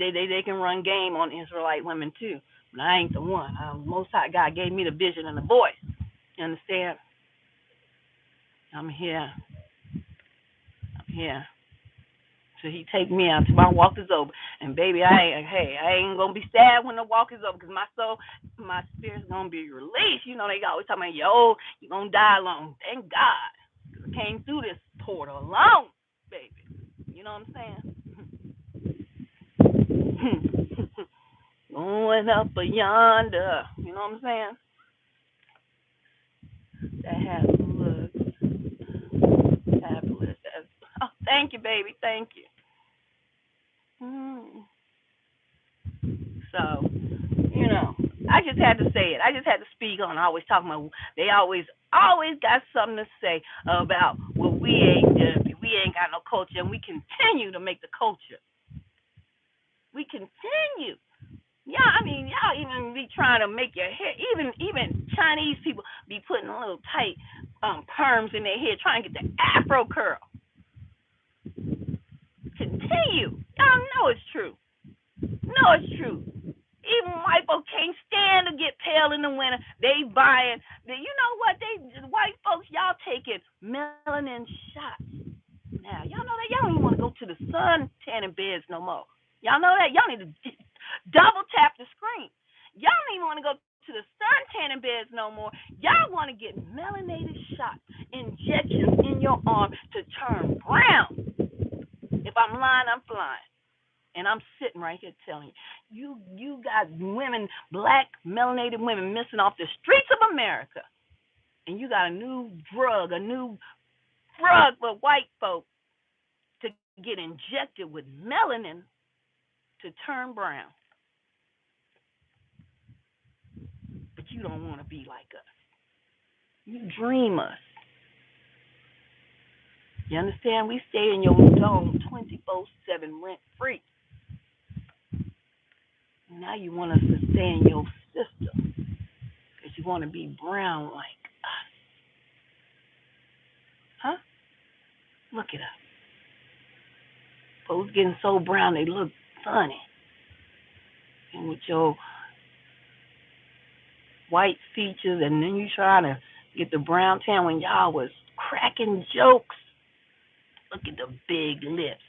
can run game on Israelite women too. But I ain't the one. Most High God gave me the vision and the voice. You understand? I'm here. So he take me out till my walk is over. And baby, I ain't gonna be sad when the walk is over, because my soul, my spirit's gonna be released. You know, they always talking about, yo, you gonna die alone. Thank God, 'cause I came through this portal alone, baby. You know what I'm saying? Going up yonder. You know what I'm saying? That has look fabulous. Oh, thank you, baby. Thank you. So, I just had to say it. I just had to speak on. I always talking about. They always got something to say about what we ain't done. We ain't got no culture, and we continue to make the culture. We continue. Yeah, I mean, y'all even be trying to make your hair. Even Chinese people be putting little tight perms in their hair, trying to get the Afro curl. Continue. Y'all know it's true. No, it's true. Even white folks can't stand to get pale in the winter. They buying. You know what? White folks, y'all taking melanin shots. Now, y'all know that y'all don't even want to go to the sun tanning beds no more. Y'all know that? Y'all need to double tap the screen. Y'all don't even want to go to the sun tanning beds no more. Y'all want to get melanated shots, injections in your arm to turn brown. If I'm lying, I'm flying. And I'm sitting right here telling you got women, black melanated women, missing off the streets of America. And you got a new drug for white folks to get injected with melanin to turn brown. But you don't want to be like us. You dream us. You understand? We stay in your dome 24/7 rent free. Now you want us to stay in your system because you want to be brown like us. Huh? Look at us. Folks getting so brown they look funny. And with your white features, and then you try to get the brown tan when y'all was cracking jokes. Look at the big lips.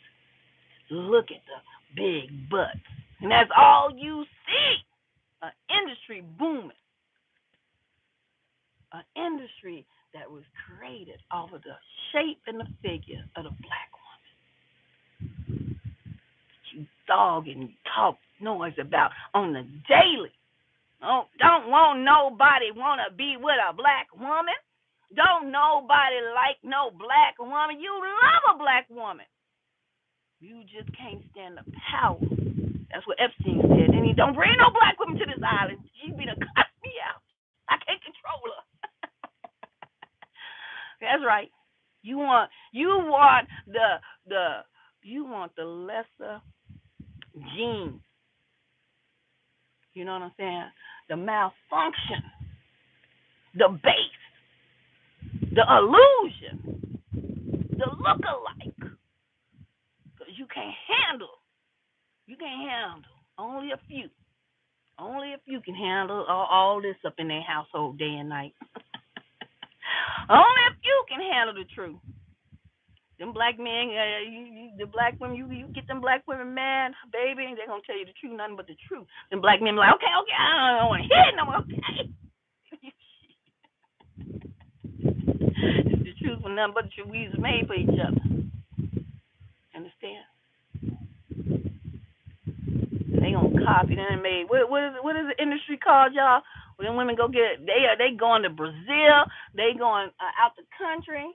Look at the big butts. And that's all you see. An industry booming. An industry that was created off of the shape and the figure of the black woman. You dog and talk noise about on the daily. Don't want nobody want to be with a black woman. Don't nobody like no black woman. You love a black woman. You just can't stand the power. That's what Epstein said. And he don't bring no black woman to this island. She be to cut me out. I can't control her. That's right. You want the lesser genes. You know what I'm saying? The malfunction, the base, the illusion, the look-alike. Because you can't handle. Only a few. Only a few can handle all this up in their household day and night. Only a few can handle the truth. Them black men, the black women, you get them black women mad, baby, they're going to tell you the truth, nothing but the truth. Them black men be like, okay, I don't want to hear it no more, okay. It's the truth and nothing but the truth. We was made for each other. Understand? They gonna copy. They made what is the industry called, y'all? When women go get they going to Brazil. They going out the country.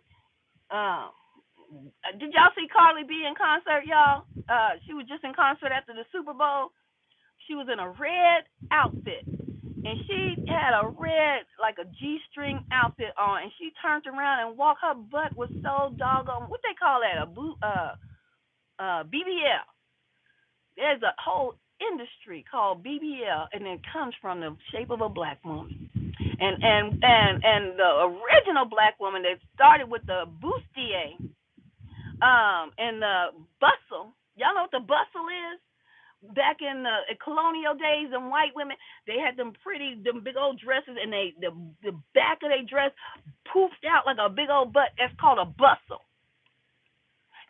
Did y'all see Carly B in concert, y'all? She was just in concert after the Super Bowl. She was in a red outfit, and she had a red like a G-string outfit on, and she turned around and walked. Her butt was so doggone what they call that, a boot BBL. There's a whole industry called BBL, and it comes from the shape of a black woman. And the original black woman that started with the bustier, and the bustle. Y'all know what the bustle is? Back in the colonial days, them white women, they had them big old dresses, and the back of their dress poofed out like a big old butt. That's called a bustle.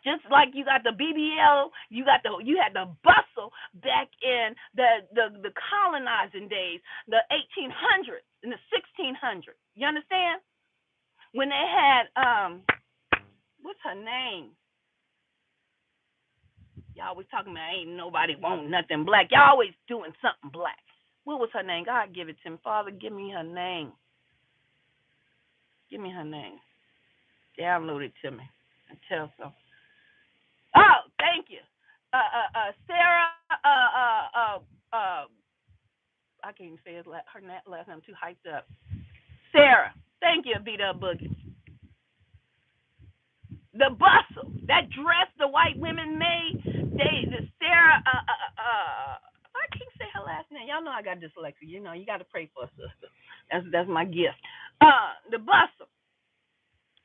Just like you got the BBL, you had the bustle back in the colonizing days, the 1800s and the 1600s. You understand? When they had what's her name? Y'all always talking about ain't nobody want nothing black. Y'all always doing something black. What was her name? God give it to me. Father, give me her name. Give me her name. Download it to me and tell some. Oh, thank you. Sarah, I can't even say her last name. I'm too hyped up. Sarah, thank you, Beat Up Boogie. The bustle, that dress the white women made, Sarah, I can't say her last name. Y'all know I got dyslexia. You know, you got to pray for a sister. That's my gift. The bustle,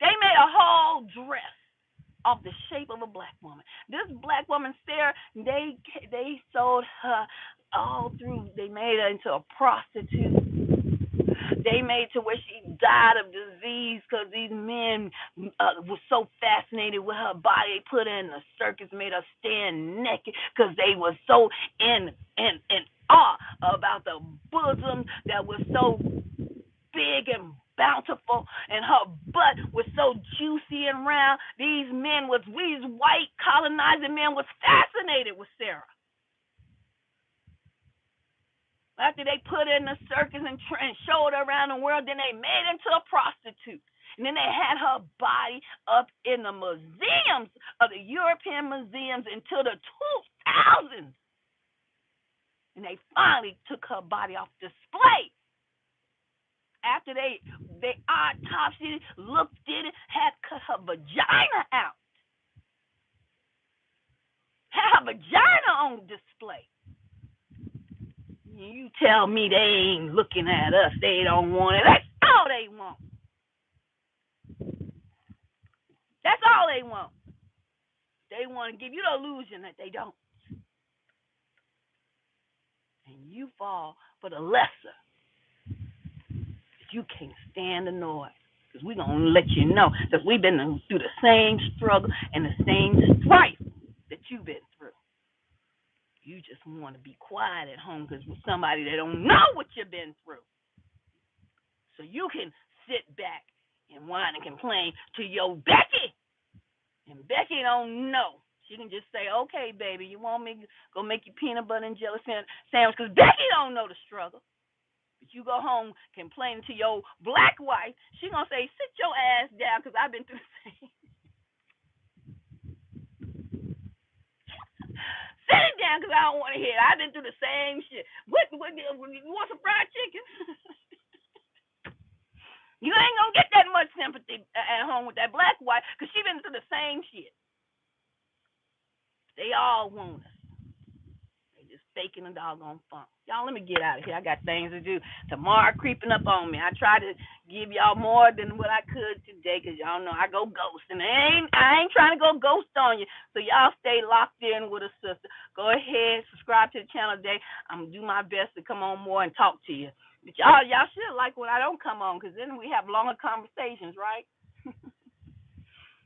they made a whole dress off the shape of a black woman. This black woman, Sarah, they sold her all through. They made her into a prostitute. They made to where she died of disease because these men were so fascinated with her body. They put her in the circus, made her stand naked because they were so in awe about the bosom that was so big and bountiful, and her butt was so juicy and round. These white colonizing men was fascinated with Sarah. After they put her in the circus and showed her around the world, then they made her into a prostitute. And then they had her body up in the museums of the European museums until the 2000s. And they finally took her body off display. After they autopsied it, looked at it, had cut her vagina out. Had her vagina on display. You tell me they ain't looking at us. They don't want it. That's all they want. That's all they want. They want to give you the illusion that they don't. And you fall for the lesser. You can't stand the noise. Because we're going to let you know. Because we've been through the same struggle and the same strife that you've been through. You just want to be quiet at home because with somebody that don't know what you've been through. So you can sit back and whine and complain to your Becky. And Becky don't know. She can just say, okay, baby, you want me to go make you peanut butter and jelly sandwich? Because Becky don't know the struggle. But you go home complaining to your black wife. She going to say, sit your ass down because I've been through the same. Sit it down because I don't want to hear it. I've been through the same shit. What you want some fried chicken? You ain't going to get that much sympathy at home with that black wife because she been through the same shit. They all want us. faking a doggone funk. Y'all, let me get out of here. I got things to do. Tomorrow creeping up on me. I try to give y'all more than what I could today, cause y'all know I go ghost, and I ain't trying to go ghost on you. So y'all stay locked in with a sister. Go ahead, subscribe to the channel today. I'm gonna do my best to come on more and talk to you. But y'all should like when I don't come on, cause then we have longer conversations, right?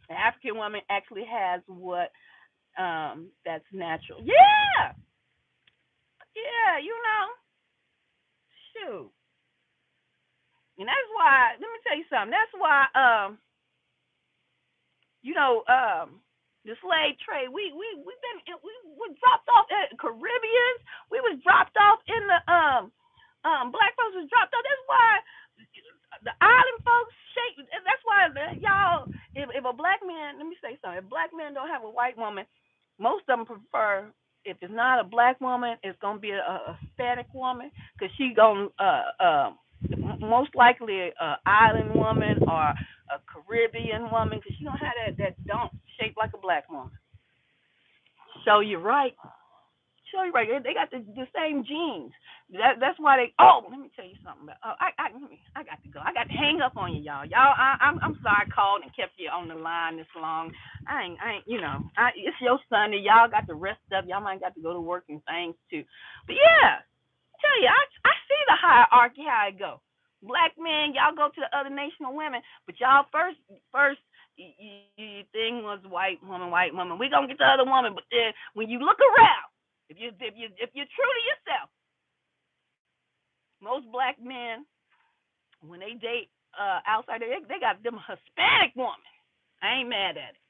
An African woman actually has what that's natural. Yeah, yeah, shoot. And that's why. Let me tell you something. That's why you know, the slave trade. We were dropped off at Caribbeans. We was dropped off in the black folks was dropped off. That's why the island folks shake. That's why y'all. If a black man, let me say something. If black men don't have a white woman, most of them prefer. If it's not a black woman, it's gonna be a Hispanic woman, cause she gonna most likely a island woman or a Caribbean woman, cause she don't have that don't shape like a black woman. So you're right. Sure, you're right. They got the same genes. That's why they. Oh, let me tell you something. I got to go. I got to hang up on you, y'all. I'm sorry I called and kept you on the line this long. I ain't. It's your Sunday. Y'all got the rest up. Y'all might got to go to work and things too. But yeah, tell you, I see the hierarchy how it go. Black men, y'all go to the other nation of women, but y'all first your thing was white woman, white woman. We gonna get the other woman, but then when you look around, if you're true to yourself, most black men when they date outside, they got them Hispanic woman. I ain't mad at it.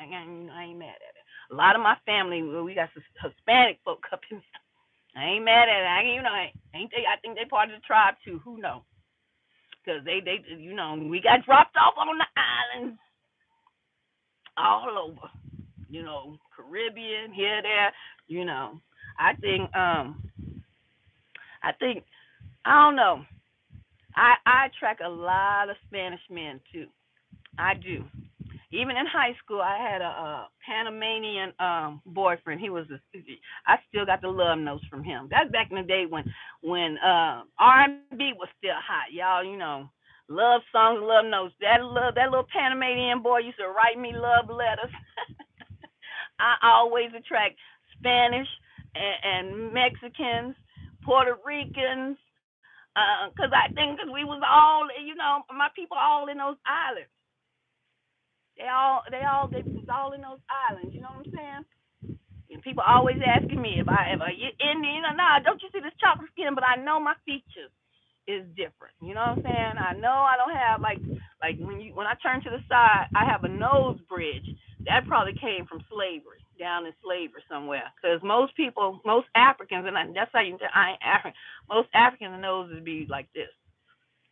I ain't mad at it. A lot of my family, we got some Hispanic folk up in there. I ain't mad at it. Ain't they? I think they part of the tribe too. Who knows? Because we got dropped off on the islands all over. Caribbean here, there. You know, I think I think I don't know. I attract a lot of Spanish men too. I do. Even in high school, I had a Panamanian boyfriend. I still got the love notes from him. That's back in the day when R&B was still hot, y'all. Love songs, love notes. That little Panamanian boy used to write me love letters. I always attract Spanish and Mexicans, Puerto Ricans, because I think because we was all, my people all in those islands. They was all in those islands. You know what I'm saying? And people always asking me if I you Indian or not. Don't you see this chocolate skin? But I know my features is different. You know what I'm saying? I know I don't have like when I turn to the side, I have a nose bridge. That probably came from slavery, down in slavery somewhere. Because most people, most Africans, and that's how you. I ain't African. Most Africans' noses be like this,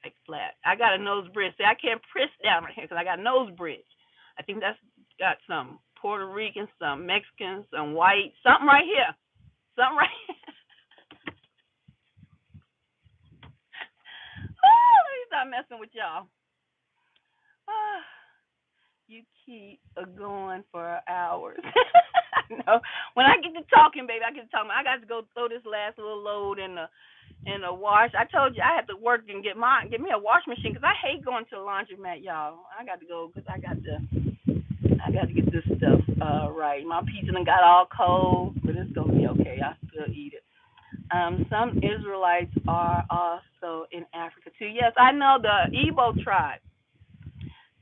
like flat. I got a nose bridge. See, I can't press down right here because I got a nose bridge. I think that's got some Puerto Rican, some Mexican, some white, something right here. Something right here. Oh, let me stop messing with y'all. Ah, you keep going for hours. No, when I get to talking, baby, I get to talking. I got to go throw this last little load in the wash. I told you I had to work and get me a wash machine because I hate going to the laundromat, y'all. I got to go because I got to get this stuff right. My pizza done got all cold, but it's gonna be okay. I still eat it. Some Israelites are also in Africa too. Yes, I know the Igbo tribe.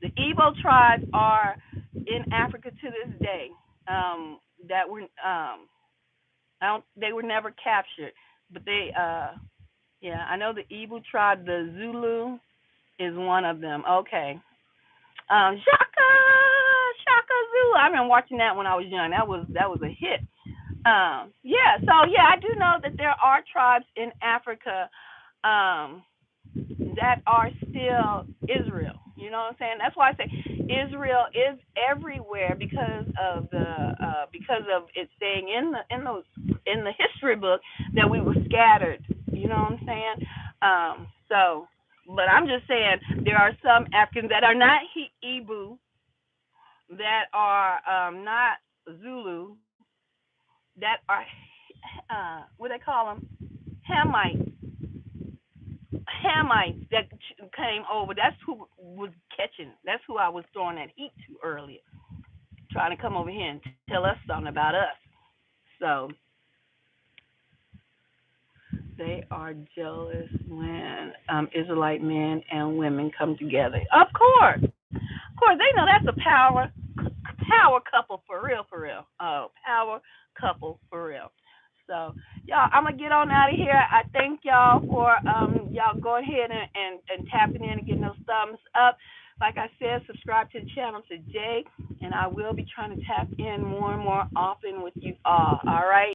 The Igbo tribes are in Africa to this day. That were they were never captured, but yeah, I know the Igbo tribe, the Zulu, is one of them. Okay. Shaka Shaka Zulu. I've been watching that when I was young. That was a hit. Yeah, so yeah, I do know that there are tribes in Africa um, that are still Israel. You know what I'm saying? That's why I say Israel is everywhere because of it saying in the history book that we were scattered. You know what I'm saying? But I'm just saying there are some Africans that are not Hebrew, that are not Zulu, that are what they call them, Hamites, Hamites that came over. That's who was catching. That's who I was throwing that heat to earlier, trying to come over here and tell us something about us. So they are jealous when Israelite men and women come together. Of course, they know that's a power couple for real, for real. Oh, power couple for real. So, y'all, I'm gonna get on out of here. I thank y'all for y'all going ahead and tapping in and getting those thumbs up. Like I said, subscribe to the channel today, and I will be trying to tap in more and more often with you all. All right.